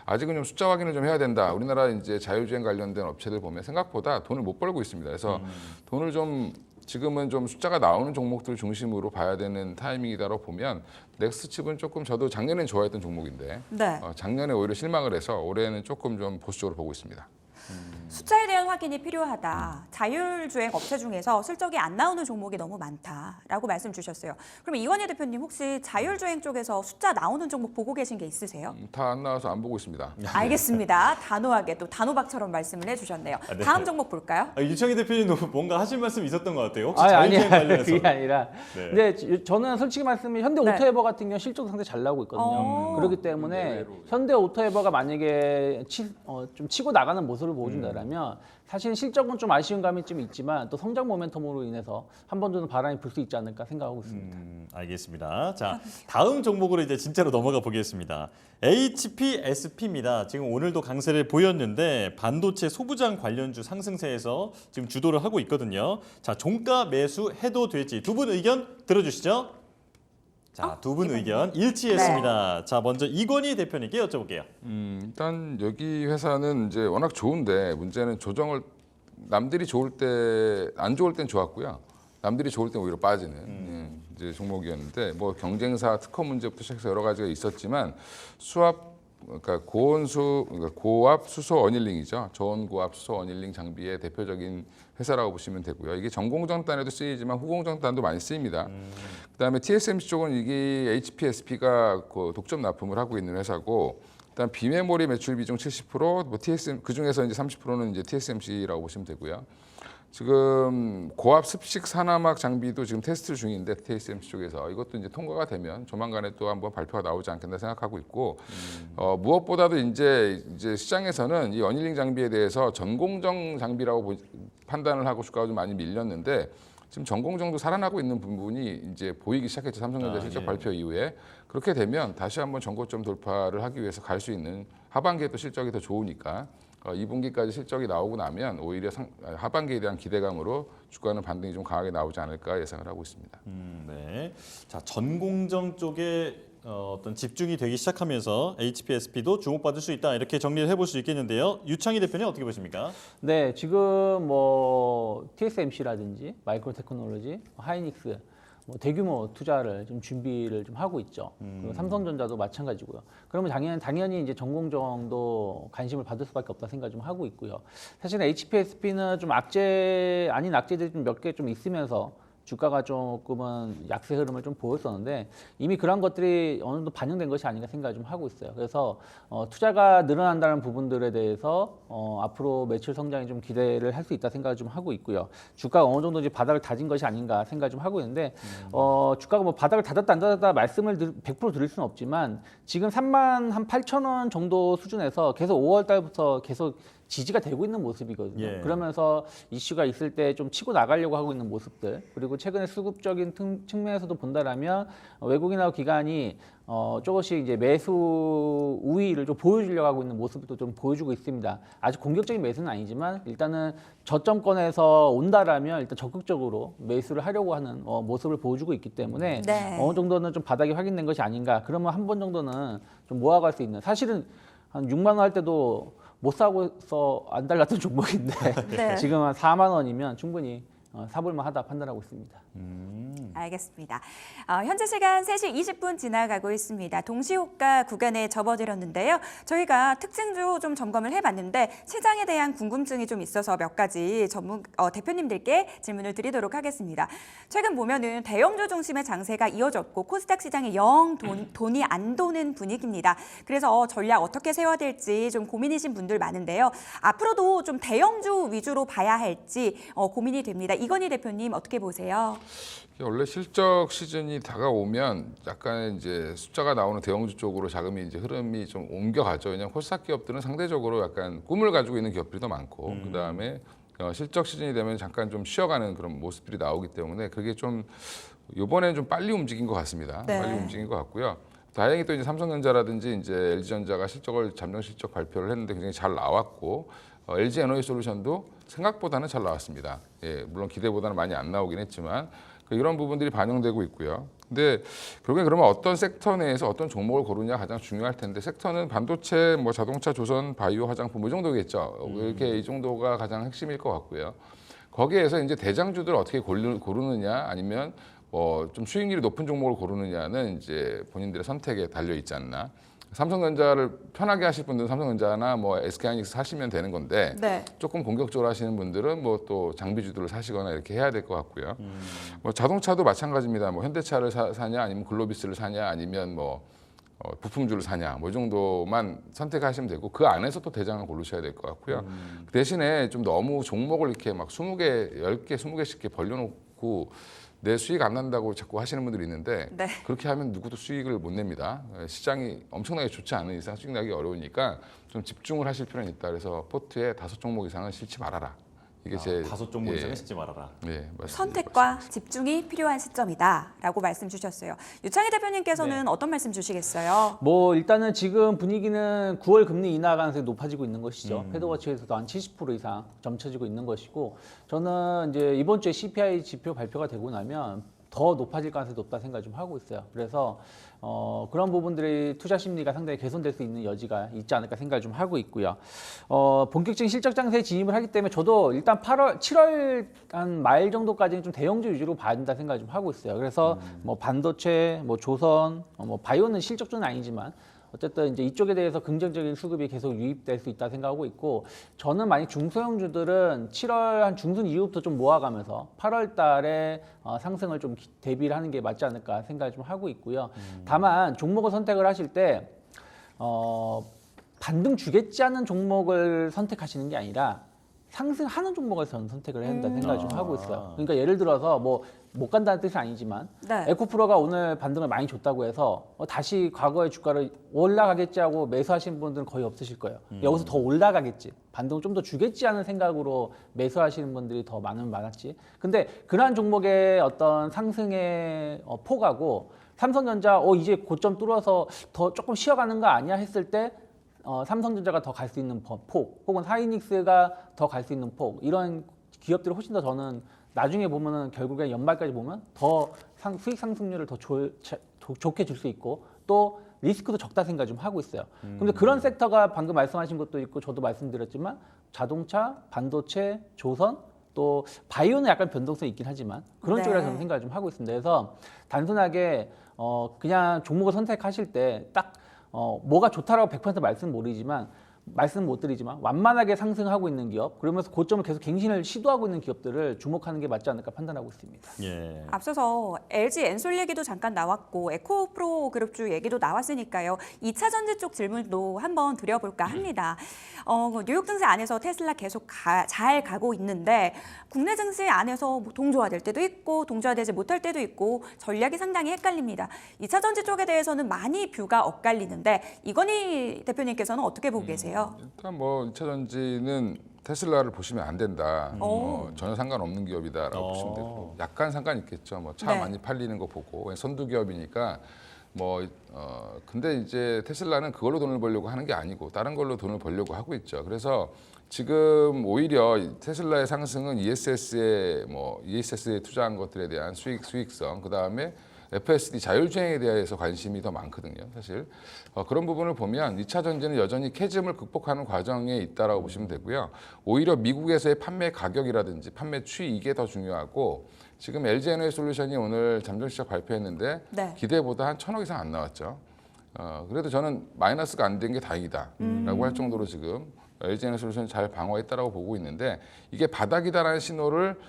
Speaker 7: 아직은 좀 숫자 확인을 좀 해야 된다. 우리나라 이제 자율주행 관련된 업체들 보면 생각보다 돈을 못 벌고 있습니다. 그래서 돈을 좀 지금은 좀 숫자가 나오는 종목들 중심으로 봐야 되는 타이밍이다라고 보면 넥스트칩은 조금 저도 작년엔 좋아했던 종목인데
Speaker 1: 네.
Speaker 7: 작년에 오히려 실망을 해서 올해는 조금 좀 보수적으로 보고 있습니다.
Speaker 1: 숫자에 대한 확인이 필요하다. 자율주행 업체 중에서 실적이 안 나오는 종목이 너무 많다라고 말씀 주셨어요. 그럼 이건희 대표님 혹시 자율주행 쪽에서 숫자 나오는 종목 보고 계신 게 있으세요?
Speaker 7: 다 안 나와서 안 보고 있습니다.
Speaker 1: 알겠습니다. 단호하게 또 단호박처럼 말씀을 해주셨네요.
Speaker 2: 네.
Speaker 1: 다음 종목 볼까요?
Speaker 2: 유창희 대표님도 뭔가 하실 말씀 있었던 것 같아요. 혹시
Speaker 8: 아니야.
Speaker 2: 자율주행 관련해서?
Speaker 8: 그게 아니라.
Speaker 2: 네.
Speaker 8: 근데 저는 솔직히 말씀드리면 현대오토에버 같은 경우 실적도 상당히 잘 나오고 있거든요. 그렇기 때문에 현대오토에버가 만약에 좀 치고 나가는 모습을 보여준다면 사실 실적은 좀 아쉬운 감이 좀 있지만 또 성장 모멘텀으로 인해서 한 번 정도 바람이 불 수 있지 않을까 생각하고 있습니다.
Speaker 2: 알겠습니다. 자, 다음 종목으로 이제 진짜로 넘어가 보겠습니다. HPSP입니다. 지금 오늘도 강세를 보였는데 반도체 소부장 관련주 상승세에서 지금 주도를 하고 있거든요. 자, 종가 매수 해도 될지 두 분 의견 들어주시죠. 자, 두 분 의견 일치했습니다. 자, 먼저 이건희 대표님께 여쭤볼게요.
Speaker 7: 일단 여기 회사는 이제 워낙 좋은데 문제는 조정을 남들이 좋을 때 안 좋을 땐 좋았고요. 남들이 좋을 땐 오히려 빠지는 이제 종목이었는데 뭐 경쟁사 특허 문제부터 시작해서 여러 가지가 있었지만 그러니까 고압 수소 어닐링이죠. 저온고압 수소 어닐링 장비의 대표적인 회사라고 보시면 되고요. 이게 전공정단에도 쓰이지만 후공정단도 많이 쓰입니다. 그다음에 TSMC 쪽은 이게 HPSP가 독점 납품을 하고 있는 회사고, 그다음 비메모리 매출 비중 70%, 뭐 TSM 그 중에서 이제 30%는 이제 TSMC라고 보시면 되고요. 지금 고압 습식 산화막 장비도 지금 테스트 중인데 TSMC 쪽에서 이것도 이제 통과가 되면 조만간에 또 한번 발표가 나오지 않겠나 생각하고 있고 무엇보다도 이제 시장에서는 이 어닐링 장비에 대해서 전공정 장비라고 판단을 하고 주가가 좀 많이 밀렸는데 지금 전공정도 살아나고 있는 부분이 이제 보이기 시작했죠. 삼성전자 실적 발표 이후에. 그렇게 되면 다시 한번 전고점 돌파를 하기 위해서 갈 수 있는 하반기에 또 실적이 더 좋으니까 2분기까지 실적이 나오고 나면 오히려 하반기에 대한 기대감으로 주가는 반등이 좀 강하게 나오지 않을까 예상을 하고 있습니다.
Speaker 2: 네. 자, 전공정 쪽에 어떤 집중이 되기 시작하면서 HPSP도 주목받을 수 있다 이렇게 정리를 해볼 수 있겠는데요. 유창희 대표님 어떻게 보십니까?
Speaker 8: 네, 지금 뭐 TSMC라든지 마이크로 테크놀로지, 하이닉스 뭐 대규모 투자를 좀 준비를 좀 하고 있죠. 그리고 삼성전자도 마찬가지고요. 그러면 당연히 이제 전공정도 관심을 받을 수밖에 없다 생각 좀 하고 있고요. 사실 HPSP는 좀 악재 아닌 악재들이 좀 몇 개 좀 있으면서 주가가 조금은 약세 흐름을 좀 보였었는데 이미 그런 것들이 어느 정도 반영된 것이 아닌가 생각을 좀 하고 있어요. 그래서 투자가 늘어난다는 부분들에 대해서 앞으로 매출 성장이 좀 기대를 할 수 있다 생각을 좀 하고 있고요. 주가가 어느 정도 이제 바닥을 다진 것이 아닌가 생각을 좀 하고 있는데 주가가 뭐 바닥을 닫았다 안 닫았다 말씀을 100% 드릴 수는 없지만 지금 38,000원 정도 수준에서 계속 5월 달부터 계속 지지가 되고 있는 모습이거든요.
Speaker 2: 예.
Speaker 8: 그러면서 이슈가 있을 때 좀 치고 나가려고 하고 있는 모습들, 그리고 최근에 수급적인 측면에서도 본다라면 외국인하고 기관이 조금씩 이제 매수 우위를 좀 보여주려고 하고 있는 모습도 좀 보여주고 있습니다. 아주 공격적인 매수는 아니지만 일단은 저점권에서 온다라면 일단 적극적으로 매수를 하려고 하는 모습을 보여주고 있기 때문에
Speaker 1: 네.
Speaker 8: 어느 정도는 좀 바닥이 확인된 것이 아닌가. 그러면 한 번 정도는 좀 모아갈 수 있는. 사실은 한 6만 원 할 때도 못 사고서 안 달랐던 종목인데
Speaker 1: 네.
Speaker 8: 지금 한 4만 원이면 충분히 사볼만 하다 판단하고 있습니다.
Speaker 1: 알겠습니다. 현재 시간 3시 20분 지나가고 있습니다. 동시호가 구간에 접어들었는데요. 저희가 특징주 좀 점검을 해봤는데 시장에 대한 궁금증이 좀 있어서 몇 가지 대표님들께 질문을 드리도록 하겠습니다. 최근 보면은 대형주 중심의 장세가 이어졌고 코스닥 시장에 영 돈이 안 도는 분위기입니다. 그래서 전략 어떻게 세워야 될지 좀 고민이신 분들 많은데요. 앞으로도 좀 대형주 위주로 봐야 할지 고민이 됩니다. 이건희 대표님 어떻게 보세요?
Speaker 7: 원래 실적 시즌이 다가오면 약간 이제 숫자가 나오는 대형주 쪽으로 자금이 이제 흐름이 좀 옮겨가죠. 왜냐하면 코스닥 기업들은 상대적으로 약간 꿈을 가지고 있는 기업들이 더 많고 그 다음에 실적 시즌이 되면 잠깐 좀 쉬어가는 그런 모습들이 나오기 때문에 그게 좀 이번에는 좀 빨리 움직인 것 같습니다.
Speaker 1: 네.
Speaker 7: 빨리 움직인 것 같고요. 다행히 또 이제 삼성전자라든지 이제 LG전자가 잠정 실적 발표를 했는데 굉장히 잘 나왔고 LG 에너지솔루션도 생각보다는 잘 나왔습니다. 예, 물론 기대보다는 많이 안 나오긴 했지만 이런 부분들이 반영되고 있고요. 근데 결국엔 그러면 어떤 섹터 내에서 어떤 종목을 고르냐 가장 중요할 텐데 섹터는 반도체, 뭐 자동차, 조선, 바이오, 화장품 이 정도겠죠. 이렇게 이 정도가 가장 핵심일 것 같고요. 거기에서 이제 대장주들 어떻게 고르느냐 아니면 뭐 좀 수익률이 높은 종목을 고르느냐는 이제 본인들의 선택에 달려 있지 않나. 삼성전자를 편하게 하실 분들은 삼성전자나 뭐 SK하이닉스 사시면 되는 건데
Speaker 1: 네.
Speaker 7: 조금 공격적으로 하시는 분들은 뭐 또 장비주들을 사시거나 이렇게 해야 될 것 같고요. 뭐 자동차도 마찬가지입니다. 뭐 현대차를 사냐 아니면 글로비스를 사냐 아니면 뭐 부품주를 사냐 뭐 이 정도만 선택하시면 되고 그 안에서 또 대장을 고르셔야 될 것 같고요. 그 대신에 좀 너무 종목을 이렇게 막 20개, 10개, 20개씩 이렇게 벌려놓고 내 수익 안 난다고 자꾸 하시는 분들이 있는데
Speaker 1: 네.
Speaker 7: 그렇게 하면 누구도 수익을 못 냅니다. 시장이 엄청나게 좋지 않은 이상 수익 나기 어려우니까 좀 집중을 하실 필요는 있다. 그래서 포트에 5종목 이상은 실지 말아라. 이게 제
Speaker 2: 5종목 이상은 싣지 말아라.
Speaker 7: 예,
Speaker 1: 선택과 집중이 필요한 시점이다라고 말씀 주셨어요. 유창희 대표님께서는 어떤 말씀 주시겠어요?
Speaker 8: 뭐 일단은 지금 분위기는 9월 금리 인하 가능성이 높아지고 있는 것이죠. 패드워치에서도 한 70% 이상 점쳐지고 있는 것이고 저는 이제 이번 주에 CPI 지표 발표가 되고 나면 더 높아질 가능성이 높다 생각 좀 하고 있어요. 그래서 그런 부분들이 투자 심리가 상당히 개선될 수 있는 여지가 있지 않을까 생각을 좀 하고 있고요. 본격적인 실적 장세에 진입을 하기 때문에 저도 일단 7월 한 말 정도까지는 좀 대형주 위주로 봐야 된다 생각을 좀 하고 있어요. 그래서 뭐 반도체, 뭐 조선, 뭐 바이오는 실적주는 아니지만 어쨌든 이제 이쪽에 대해서 긍정적인 수급이 계속 유입될 수 있다 생각하고 있고 저는 만약 중소형주들은 7월 한 중순 이후부터 좀 모아가면서 8월 달에 상승을 좀 대비를 하는 게 맞지 않을까 생각을 좀 하고 있고요. 다만 종목을 선택을 하실 때 반등 주겠지 않은 종목을 선택하시는 게 아니라 상승하는 종목을 저는 선택을 해야 된다 생각을 좀 하고 있어요. 그러니까 예를 들어서 뭐 못 간다는 뜻은 아니지만
Speaker 1: 네.
Speaker 8: 에코프로가 오늘 반등을 많이 줬다고 해서 다시 과거의 주가를 올라가겠지 하고 매수하시는 분들은 거의 없으실 거예요. 여기서 더 올라가겠지, 반등을 좀 더 주겠지 하는 생각으로 매수하시는 분들이 더 많았지. 근데 그러한 종목의 어떤 상승의 폭하고 삼성전자 이제 고점 뚫어서 더 조금 쉬어가는 거 아니야 했을 때 삼성전자가 더 갈 수 있는 폭 혹은 하이닉스가 더 갈 수 있는 폭 이런 기업들이 훨씬 더 저는 나중에 보면은 결국에 연말까지 보면 더 수익 상승률을 더 좋게 줄 수 있고 또 리스크도 적다 생각 좀 하고 있어요. 근데 그런 섹터가 방금 말씀하신 것도 있고 저도 말씀드렸지만 자동차, 반도체, 조선 또 바이오는 약간 변동성이 있긴 하지만 그런
Speaker 1: 네.
Speaker 8: 쪽이라 저는 생각을 좀 하고 있습니다. 그래서 단순하게 그냥 종목을 선택하실 때 딱 뭐가 좋다라고 100% 말씀 못 드리지만 완만하게 상승하고 있는 기업 그러면서 고점을 계속 갱신을 시도하고 있는 기업들을 주목하는 게 맞지 않을까 판단하고 있습니다.
Speaker 2: 예.
Speaker 1: 앞서서 LG 엔솔 얘기도 잠깐 나왔고 에코프로 그룹주 얘기도 나왔으니까요. 2차 전지 쪽 질문도 한번 드려볼까 합니다. 뉴욕 증시 안에서 테슬라 계속 잘 가고 있는데 국내 증시 안에서 뭐 동조화될 때도 있고 동조화되지 못할 때도 있고 전략이 상당히 헷갈립니다. 2차 전지 쪽에 대해서는 많이 뷰가 엇갈리는데 이건희 대표님께서는 어떻게 보고 계세요?
Speaker 7: 일단 뭐 2차 전지는 테슬라를 보시면 안 된다. 전혀 상관없는 기업이다라고 보시면 되고 약간 상관 있겠죠. 뭐 차
Speaker 1: 네.
Speaker 7: 많이 팔리는 거 보고 선두 기업이니까 근데 이제 테슬라는 그걸로 돈을 벌려고 하는 게 아니고 다른 걸로 돈을 벌려고 하고 있죠. 그래서 지금 오히려 테슬라의 상승은 ESS에 투자한 것들에 대한 수익성, 그 다음에 FSD 자율주행에 대해서 관심이 더 많거든요. 사실 그런 부분을 보면 2차 전지는 여전히 캐즘을 극복하는 과정에 있다라고 보시면 되고요. 오히려 미국에서의 판매 가격이라든지 판매 추이 이게 더 중요하고 지금 LG에너지솔루션이 오늘 잠정 시작 발표했는데
Speaker 1: 네.
Speaker 7: 기대보다 한 1,000억 이상 안 나왔죠. 그래도 저는 마이너스가 안 된 게 다행이다라고 할 정도로 지금 LG에너지솔루션이 잘 방어했다라고 보고 있는데 이게 바닥이다라는 신호를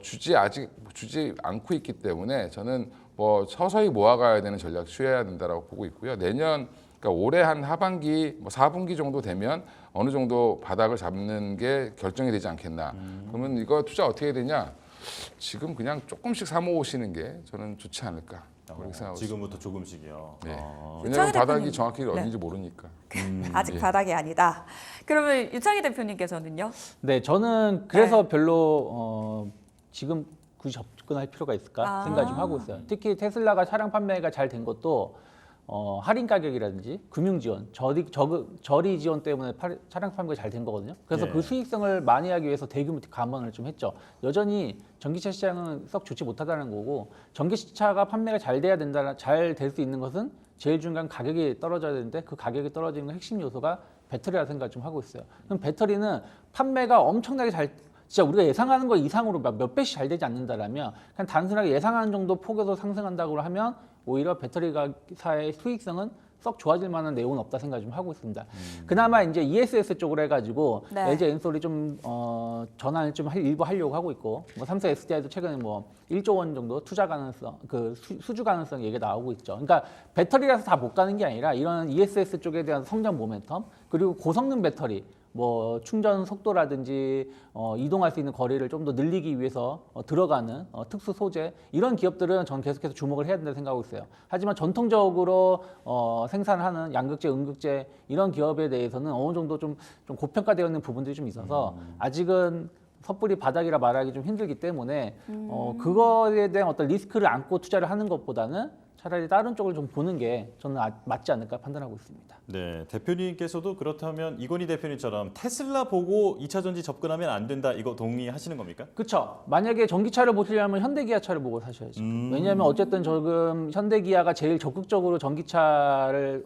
Speaker 7: 주지 않고 있기 때문에 저는 뭐 서서히 모아가야 되는 전략 취해야 된다라고 보고 있고요. 내년 그러니까 올해 한 하반기 4분기 정도 되면 어느 정도 바닥을 잡는 게 결정이 되지 않겠나. 그러면 이거 투자 어떻게 해야 되냐? 지금 그냥 조금씩 사모으시는 게 저는 좋지 않을까. 그렇게 생각하고
Speaker 2: 지금부터 조금씩이요.
Speaker 7: 네.
Speaker 2: 아,
Speaker 7: 왜냐하면
Speaker 1: 유창희
Speaker 7: 바닥이
Speaker 1: 대표님.
Speaker 7: 정확히
Speaker 1: 네.
Speaker 7: 어딘지 모르니까.
Speaker 1: 아직
Speaker 7: 예.
Speaker 1: 바닥이 아니다. 그러면 유창희 대표님께서는요?
Speaker 8: 네, 저는 그래서 별로 지금 굳이 접근할 필요가 있을까 생각 좀 하고 있어요. 특히 테슬라가 차량 판매가 잘 된 것도 할인 가격이라든지 금융 지원, 저리 지원 때문에 차량 판매가 잘 된 거거든요. 그래서
Speaker 2: 예.
Speaker 8: 그 수익성을 많이 하기 위해서 대규모 감원을 좀 했죠. 여전히 전기차 시장은 썩 좋지 못하다는 거고 전기차가 판매가 잘 돼야 된다, 잘 될 수 있는 것은 제일 중요한 가격이 떨어져야 되는데 그 가격이 떨어지는 핵심 요소가 배터리라 생각 좀 하고 있어요. 그럼 배터리는 판매가 엄청나게 진짜 우리가 예상하는 거 이상으로 몇 배씩 잘 되지 않는다라면 그냥 단순하게 예상하는 정도 폭에서 상승한다고 하면 오히려 배터리 사의 수익성은 썩 좋아질 만한 내용은 없다 생각 좀 하고 있습니다. 그나마 이제 ESS 쪽으로 해가지고
Speaker 1: 네.
Speaker 8: LG 엔솔이 좀 전환을 좀 일부 하려고 하고 있고 뭐 삼성 SDI도 최근에 뭐 1조 원 정도 투자 가능성, 수주 가능성 얘기가 나오고 있죠. 그러니까 배터리라서 다 못 가는 게 아니라 이런 ESS 쪽에 대한 성장 모멘텀 그리고 고성능 배터리 뭐 충전 속도라든지 이동할 수 있는 거리를 좀 더 늘리기 위해서 들어가는 특수 소재 이런 기업들은 저는 계속해서 주목을 해야 된다고 생각하고 있어요. 하지만 전통적으로 생산하는 양극재, 음극재 이런 기업에 대해서는 어느 정도 좀 고평가되어 있는 부분들이 좀 있어서 아직은 섣불리 바닥이라 말하기 좀 힘들기 때문에 그거에 대한 어떤 리스크를 안고 투자를 하는 것보다는 차라리 다른 쪽을 좀 보는 게 저는 맞지 않을까 판단하고 있습니다.
Speaker 2: 네, 대표님께서도 그렇다면 이건희 대표님처럼 테슬라 보고 2차 전지 접근하면 안 된다 이거 동의하시는 겁니까?
Speaker 8: 그렇죠. 만약에 전기차를 보시려면 현대기아차를 보고 사셔야죠. 왜냐하면 어쨌든 지금 현대기아가 제일 적극적으로 전기차를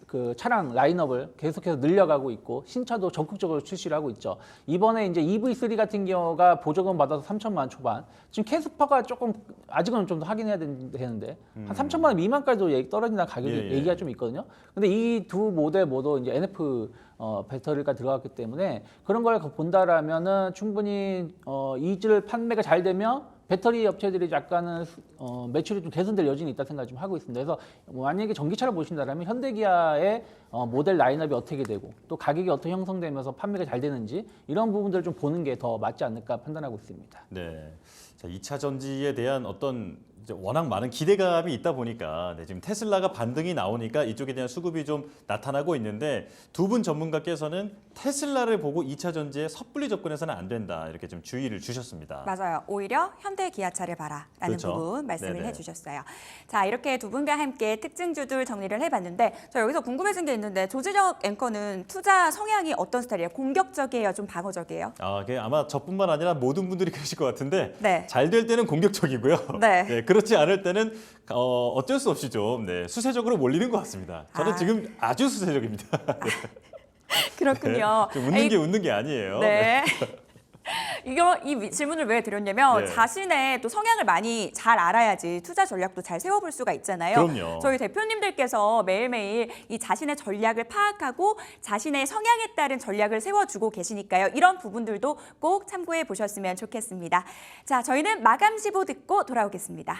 Speaker 8: 그 차량 라인업을 계속해서 늘려가고 있고 신차도 적극적으로 출시를 하고 있죠. 이번에 이제 EV3 같은 경우가 보조금 받아서 3천만 원 초반. 지금 캐스퍼가 조금 아직은 좀 더 확인해야 되는데 한 3천만 원 미만까지도 떨어진다는 가격이 얘기가 좀 있거든요. 근데 이 두 모델 모두 이제 NF 배터리가 들어갔기 때문에 그런 걸 본다라면은 충분히 이질 판매가 잘 되면 배터리 업체들이 약간은 매출이 좀 개선될 여지는 있다 생각 좀 하고 있습니다. 그래서 만약에 전기차를 보신다면 현대기아의 모델 라인업이 어떻게 되고 또 가격이 어떻게 형성되면서 판매가 잘 되는지 이런 부분들을 좀 보는 게 더 맞지 않을까 판단하고 있습니다.
Speaker 2: 네. 자, 2차 전지에 대한 어떤 이제 워낙 많은 기대감이 있다 보니까 지금 테슬라가 반등이 나오니까 이쪽에 대한 수급이 좀 나타나고 있는데 두 분 전문가께서는 테슬라를 보고 2차 전지에 섣불리 접근해서는 안 된다. 이렇게 좀 주의를 주셨습니다.
Speaker 1: 맞아요. 오히려 현대 기아차를 봐라라는
Speaker 2: 그렇죠.
Speaker 1: 부분 말씀을
Speaker 2: 네네.
Speaker 1: 해주셨어요. 자, 이렇게 두 분과 함께 특징주들 정리를 해봤는데 저 여기서 궁금해진 게 있는데 조재적 앵커는 투자 성향이 어떤 스타일이에요? 공격적이에요? 좀 방어적이에요?
Speaker 2: 그게 아마 저뿐만 아니라 모든 분들이 그러실 것 같은데
Speaker 1: 네.
Speaker 2: 잘 될 때는 공격적이고요.
Speaker 1: 네.
Speaker 2: 그렇지 않을 때는 어쩔 수 없이 좀 수세적으로 몰리는 것 같습니다. 저는 지금 아주 수세적입니다.
Speaker 1: 그렇군요.
Speaker 2: 좀 웃는 게 웃는 게 아니에요.
Speaker 1: 네. 이 질문을 왜 드렸냐면
Speaker 2: 네.
Speaker 1: 자신의 또 성향을 많이 잘 알아야지 투자 전략도 잘 세워볼 수가 있잖아요.
Speaker 2: 그럼요.
Speaker 1: 저희 대표님들께서 매일매일 이 자신의 전략을 파악하고 자신의 성향에 따른 전략을 세워주고 계시니까요. 이런 부분들도 꼭 참고해 보셨으면 좋겠습니다. 자, 저희는 마감 시보 듣고 돌아오겠습니다.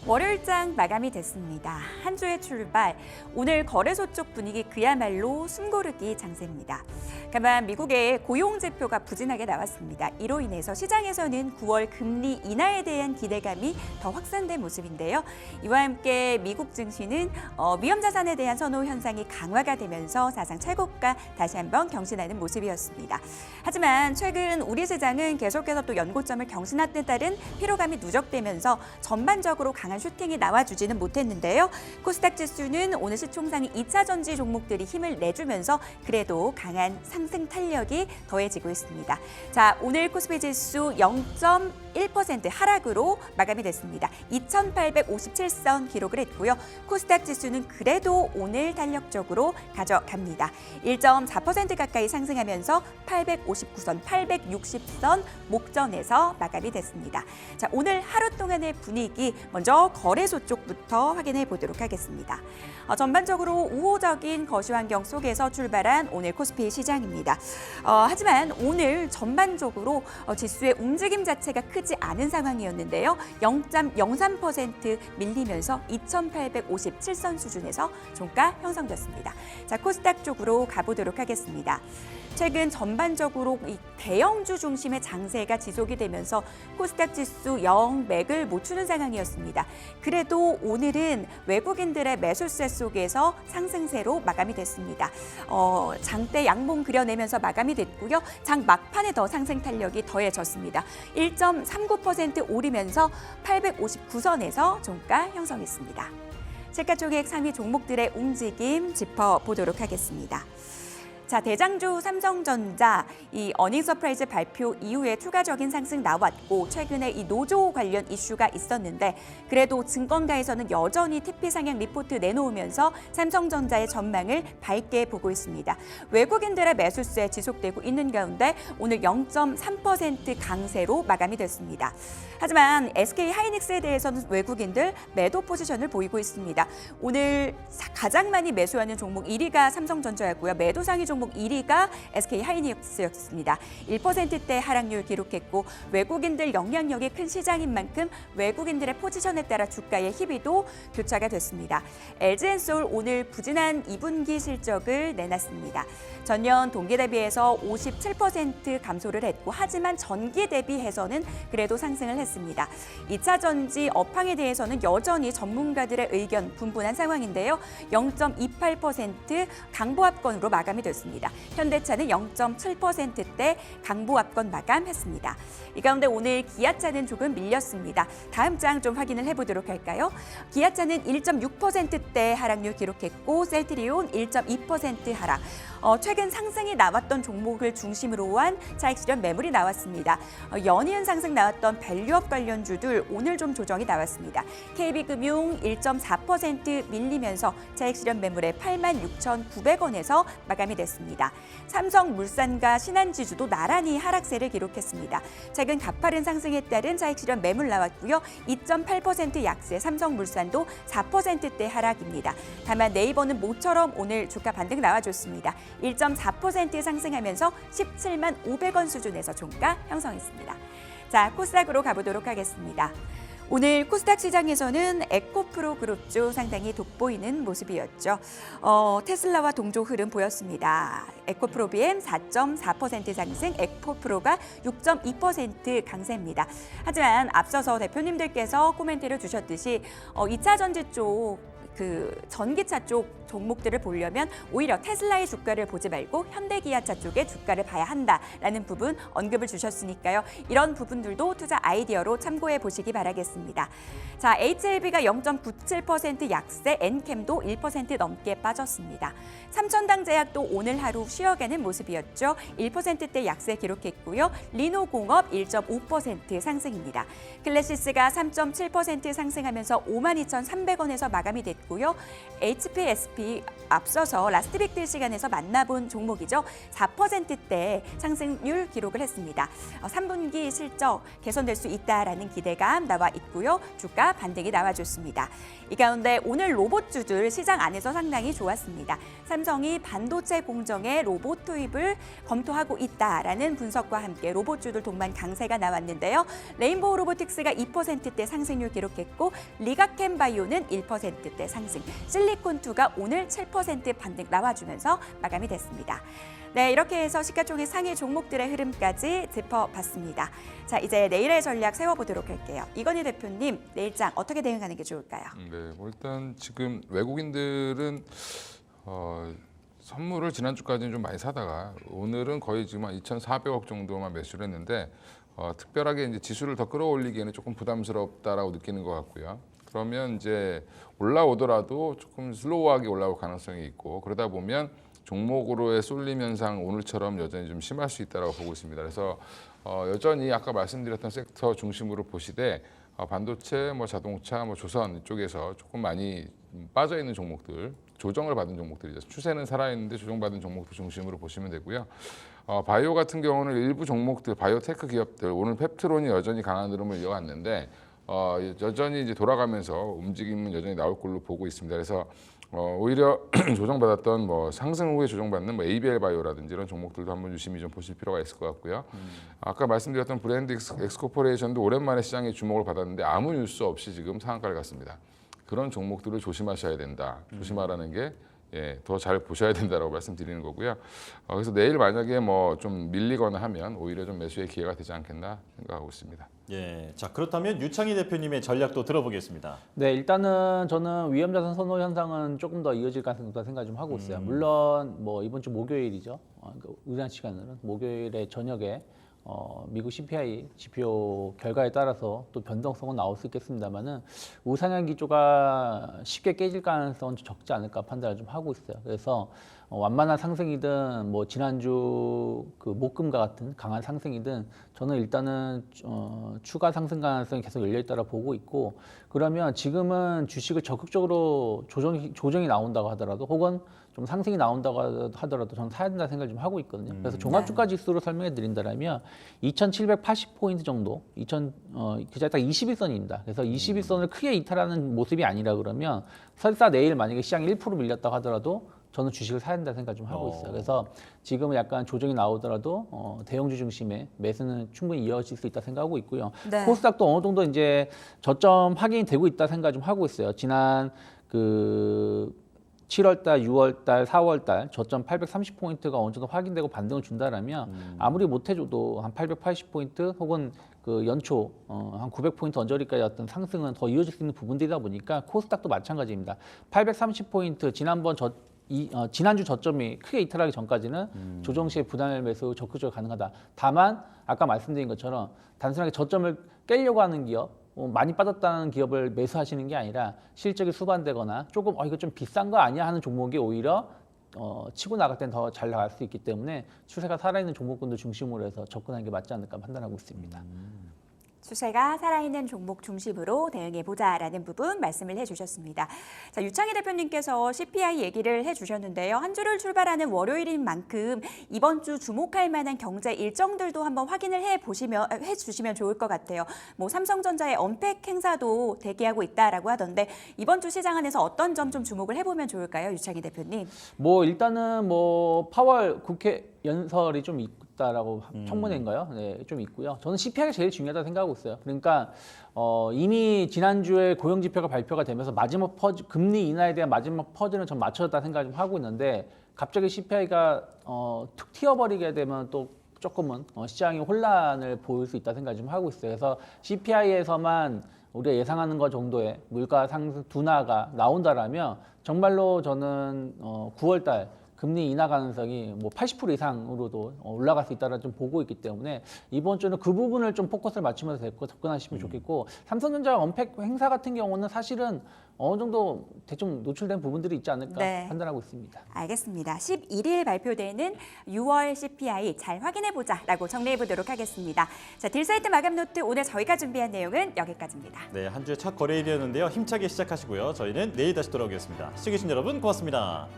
Speaker 1: 월요일장 마감이 됐습니다. 한 주의 출발, 오늘 거래소 쪽 분위기 그야말로 숨고르기 장세입니다. 다만 미국의 고용지표가 부진하게 나왔습니다. 이로 인해서 시장에서는 9월 금리 인하에 대한 기대감이 더 확산된 모습인데요. 이와 함께 미국 증시는 위험자산에 대한 선호 현상이 강화가 되면서 사상 최고가 다시 한번 경신하는 모습이었습니다. 하지만 최근 우리 시장은 계속해서 또 연고점을 경신하는 따른 피로감이 누적되면서 전반적으로 강한 슈팅이 나와주지는 못했는데요. 코스닥 지수는 오늘 시총상위 2차 전지 종목들이 힘을 내주면서 그래도 강한 상승 탄력이 더해지고 있습니다. 자, 오늘 코스피 지수 0.1% 하락으로 마감이 됐습니다. 2,857선 기록을 했고요. 코스닥 지수는 그래도 오늘 탄력적으로 가져갑니다. 1.4% 가까이 상승하면서 859선, 860선 목전에서 마감이 됐습니다. 자, 오늘 하루 동안의 분위기 먼저 거래소 쪽부터 확인해 보도록 하겠습니다. 전반적으로 우호적인 거시 환경 속에서 출발한 오늘 코스피 시장입니다. 하지만 오늘 전반적으로 지수의 움직임 자체가 크지 않은 상황이었는데요. 0.03% 밀리면서 2,857선 수준에서 종가 형성됐습니다. 자, 코스닥 쪽으로 가보도록 하겠습니다. 최근 전반적으로 이 대형주 중심의 장세가 지속이 되면서 코스닥 지수 영 맥을 못 추는 상황이었습니다. 그래도 오늘은 외국인들의 매수세 속에서 상승세로 마감이 됐습니다. 장대 양봉 그려내면서 마감이 됐고요. 장 막판에 더 상승 탄력이 더해졌습니다. 1.39% 오르면서 859선에서 종가 형성했습니다. 시가총액 상위 종목들의 움직임 짚어보도록 하겠습니다. 자, 대장주 삼성전자 이 어닝 서프라이즈 발표 이후에 추가적인 상승 나왔고 최근에 이 노조 관련 이슈가 있었는데 그래도 증권가에서는 여전히 TP 상향 리포트 내놓으면서 삼성전자의 전망을 밝게 보고 있습니다. 외국인들의 매수세 지속되고 있는 가운데 오늘 0.3% 강세로 마감이 됐습니다. 하지만 SK 하이닉스에 대해서는 외국인들 매도 포지션을 보이고 있습니다. 오늘 가장 많이 매수하는 종목 1위가 삼성전자였고요. 매도 상위 종목 1위가 SK 하이닉스였습니다. 1%대 하락률 기록했고 외국인들 영향력이 큰 시장인 만큼 외국인들의 포지션에 따라 주가의 희비도 교차가 됐습니다. LG엔솔 오늘 부진한 2분기 실적을 내놨습니다. 전년 동기 대비해서 57% 감소를 했고 하지만 전기 대비해서는 그래도 상승을 했습니다. 2차 전지 업황에 대해서는 여전히 전문가들의 의견 분분한 상황인데요. 0.28% 강보합권으로 마감이 됐습니다. 현대차는 0.7%대 강보합권 마감했습니다. 이 가운데 오늘 기아차는 조금 밀렸습니다. 다음 장 좀 확인을 해보도록 할까요? 기아차는 1.6%대 하락률 기록했고 셀트리온 1.2% 하락. 최근 상승이 나왔던 종목을 중심으로 한 차익 실현 매물이 나왔습니다. 연이은 상승 나왔던 밸류업 관련주들 오늘 좀 조정이 나왔습니다. KB금융 1.4% 밀리면서 차익 실현 매물의 86,900원에서 마감이 됐습니다. 삼성물산과 신한지주도 나란히 하락세를 기록했습니다. 최근 가파른 상승에 따른 차익 실현 매물 나왔고요. 2.8% 약세, 삼성물산도 4%대 하락입니다. 다만 네이버는 모처럼 오늘 주가 반등 나와줬습니다. 1.4% 상승하면서 17만 500원 수준에서 종가 형성했습니다. 자, 코스닥으로 가보도록 하겠습니다. 오늘 코스닥 시장에서는 에코프로 그룹주 상당히 돋보이는 모습이었죠. 테슬라와 동조 흐름 보였습니다. 에코프로 BM 4.4% 상승, 에코프로가 6.2% 강세입니다. 하지만 앞서서 대표님들께서 코멘트를 주셨듯이 2차 전지 쪽 전기차 쪽 종목들을 보려면 오히려 테슬라의 주가를 보지 말고 현대기아차 쪽의 주가를 봐야 한다라는 부분 언급을 주셨으니까요. 이런 부분들도 투자 아이디어로 참고해 보시기 바라겠습니다. 자, HLB가 0.97% 약세, 엔캠도 1% 넘게 빠졌습니다. 삼천당제약도 오늘 하루 쉬어가는 모습이었죠. 1%대 약세 기록했고요. 리노공업 1.5% 상승입니다. 클래시스가 3.7% 상승하면서 52,300원에서 마감이 됐고요. HPSP 앞서서 라스트 빅딜 시간에서 만나본 종목이죠. 4%대 상승률 기록을 했습니다. 3분기 실적 개선될 수 있다라는 기대감 나와 있고요. 주가 반등이 나와줬습니다. 이 가운데 오늘 로봇주들 시장 안에서 상당히 좋았습니다. 삼성이 반도체 공정에 로봇 투입을 검토하고 있다라는 분석과 함께 로봇주들 동반 강세가 나왔는데요. 레인보우 로보틱스가 2%대 상승률 기록했고 리가캠 바이오는 1%대 상승, 실리콘2가 오늘 7% 반등 나와주면서 마감이 됐습니다. 네, 이렇게 해서 시가총액 상위 종목들의 흐름까지 짚어봤습니다. 자, 이제 내일의 전략 세워보도록 할게요. 이건희 대표님, 내일장 어떻게 대응하는 게 좋을까요?
Speaker 7: 네, 뭐 일단 지금 외국인들은 선물을 지난주까지는 좀 많이 사다가 오늘은 거의 지금 한 2,400억 정도만 매수를 했는데 특별하게 이제 지수를 더 끌어올리기에는 조금 부담스럽다라고 느끼는 것 같고요. 그러면 이제 올라오더라도 조금 슬로우하게 올라올 가능성이 있고 그러다 보면 종목으로의 쏠림 현상 오늘처럼 여전히 좀 심할 수 있다고 보고 있습니다. 그래서 여전히 아까 말씀드렸던 섹터 중심으로 보시되 반도체, 뭐 자동차, 뭐 조선 이쪽에서 조금 많이 빠져 있는 종목들, 조정을 받은 종목들이죠. 추세는 살아있는데 조정받은 종목들 중심으로 보시면 되고요. 바이오 같은 경우는 일부 종목들, 바이오테크 기업들 오늘 펩트론이 여전히 강한 흐름을 이어갔는데 여전히 이제 돌아가면서 움직임은 여전히 나올 걸로 보고 있습니다. 그래서 오히려 조정받았던 뭐 상승 후에 조정받는 뭐 ABL 바이오라든지 이런 종목들도 한번 유심히 좀 보실 필요가 있을 것 같고요. 아까 말씀드렸던 브랜드 엑스코퍼레이션도 오랜만에 시장에 주목을 받았는데 아무 뉴스 없이 지금 상한가를 갔습니다. 그런 종목들을 조심하셔야 된다. 조심하라는 게 더 잘 보셔야 된다라고 말씀드리는 거고요. 그래서 내일 만약에 뭐 좀 밀리거나 하면 오히려 좀 매수의 기회가 되지 않겠나 생각하고 있습니다.
Speaker 2: 예, 자 그렇다면 유창희 대표님의 전략도 들어보겠습니다.
Speaker 8: 네, 일단은 저는 위험자산 선호 현상은 조금 더 이어질 가능성이 있다고 생각 좀 하고 있어요. 물론 뭐 이번 주 목요일이죠. 우리나라 시간으로는 목요일에 저녁에 미국 CPI 지표 결과에 따라서 또 변동성은 나올 수 있겠습니다만은 우상향 기조가 쉽게 깨질 가능성은 적지 않을까 판단을 좀 하고 있어요. 그래서 완만한 상승이든 뭐 지난주 그 목금과 같은 강한 상승이든 저는 일단은 추가 상승 가능성이 계속 열려 있다고 보고 있고 그러면 지금은 주식을 적극적으로 조정이 나온다고 하더라도 혹은 좀 상승이 나온다고 하더라도 저는 사야 된다 생각을 좀 하고 있거든요. 그래서 종합주가 지수로 설명해 드린다면 2,780포인트 정도, 그자 딱 21선입니다. 그래서 21선을 크게 이탈하는 모습이 아니라 그러면 설사 내일 만약에 시장이 1% 밀렸다고 하더라도 저는 주식을 사야 된다 생각 좀 하고 있어요. 그래서 지금은 약간 조정이 나오더라도 대형주 중심의 매수는 충분히 이어질 수 있다 생각하고 있고요.
Speaker 1: 네.
Speaker 8: 코스닥도 어느 정도 이제 저점 확인이 되고 있다 생각 좀 하고 있어요. 지난 7월달, 6월달, 4월달 저점 830포인트가 어느 정도 확인되고 반등을 준다라면 아무리 못해줘도 한 880포인트 혹은 그 연초 한 900포인트 언저리까지 어떤 상승은 더 이어질 수 있는 부분들이다 보니까 코스닥도 마찬가지입니다. 830포인트 지난주 저점이 크게 이탈하기 전까지는 조정 시에 분할 매수 적극적으로 가능하다. 다만 아까 말씀드린 것처럼 단순하게 저점을 깨려고 하는 기업 많이 빠졌다는 기업을 매수하시는 게 아니라 실적이 수반되거나 조금 이거 좀 비싼 거 아니야 하는 종목이 오히려 치고 나갈 땐 더 잘 나갈 수 있기 때문에 추세가 살아있는 종목군들 중심으로 해서 접근하는 게 맞지 않을까 판단하고 있습니다.
Speaker 1: 추세가 살아있는 종목 중심으로 대응해보자라는 부분 말씀을 해주셨습니다. 자, 유창희 대표님께서 CPI 얘기를 해주셨는데요. 한 주를 출발하는 월요일인 만큼 이번 주 주목할 만한 경제 일정들도 한번 확인을 해주시면 좋을 것 같아요. 뭐 삼성전자의 언팩 행사도 대기하고 있다라고 하던데 이번 주 시장 안에서 어떤 점 좀 주목을 해보면 좋을까요, 유창희 대표님?
Speaker 8: 뭐 일단은 뭐 파월 국회 연설이 좀 있다라고 청문회인가요? 네, 좀 있고요. 저는 CPI가 제일 중요하다고 생각하고 있어요. 그러니까 이미 지난주에 고용 지표가 발표가 되면서 마지막 퍼즐, 금리 인하에 대한 마지막 퍼즐은 좀 맞춰졌다 생각을 좀 하고 있는데 갑자기 CPI가 툭 튀어버리게 되면 또 조금은 시장이 혼란을 보일 수 있다 생각을 좀 하고 있어요. 그래서 CPI에서만 우리가 예상하는 것 정도의 물가 상승 둔화가 나온다라면 정말로 저는 9월달 금리 인하 가능성이 뭐 80% 이상으로도 올라갈 수 있다라 좀 보고 있기 때문에 이번 주는 그 부분을 좀 포커스를 맞추면서 접근하시면 좋겠고 삼성전자 언팩 행사 같은 경우는 사실은 어느 정도 대충 노출된 부분들이 있지 않을까
Speaker 1: 네.
Speaker 8: 판단하고 있습니다.
Speaker 1: 알겠습니다. 11일 발표되는 6월 CPI 잘 확인해보자라고 정리해보도록 하겠습니다. 자, 딜사이트 마감 노트 오늘 저희가 준비한 내용은 여기까지입니다.
Speaker 2: 네, 한 주의 첫 거래일이었는데요. 힘차게 시작하시고요. 저희는 내일 다시 돌아오겠습니다. 시청해주신 여러분 고맙습니다.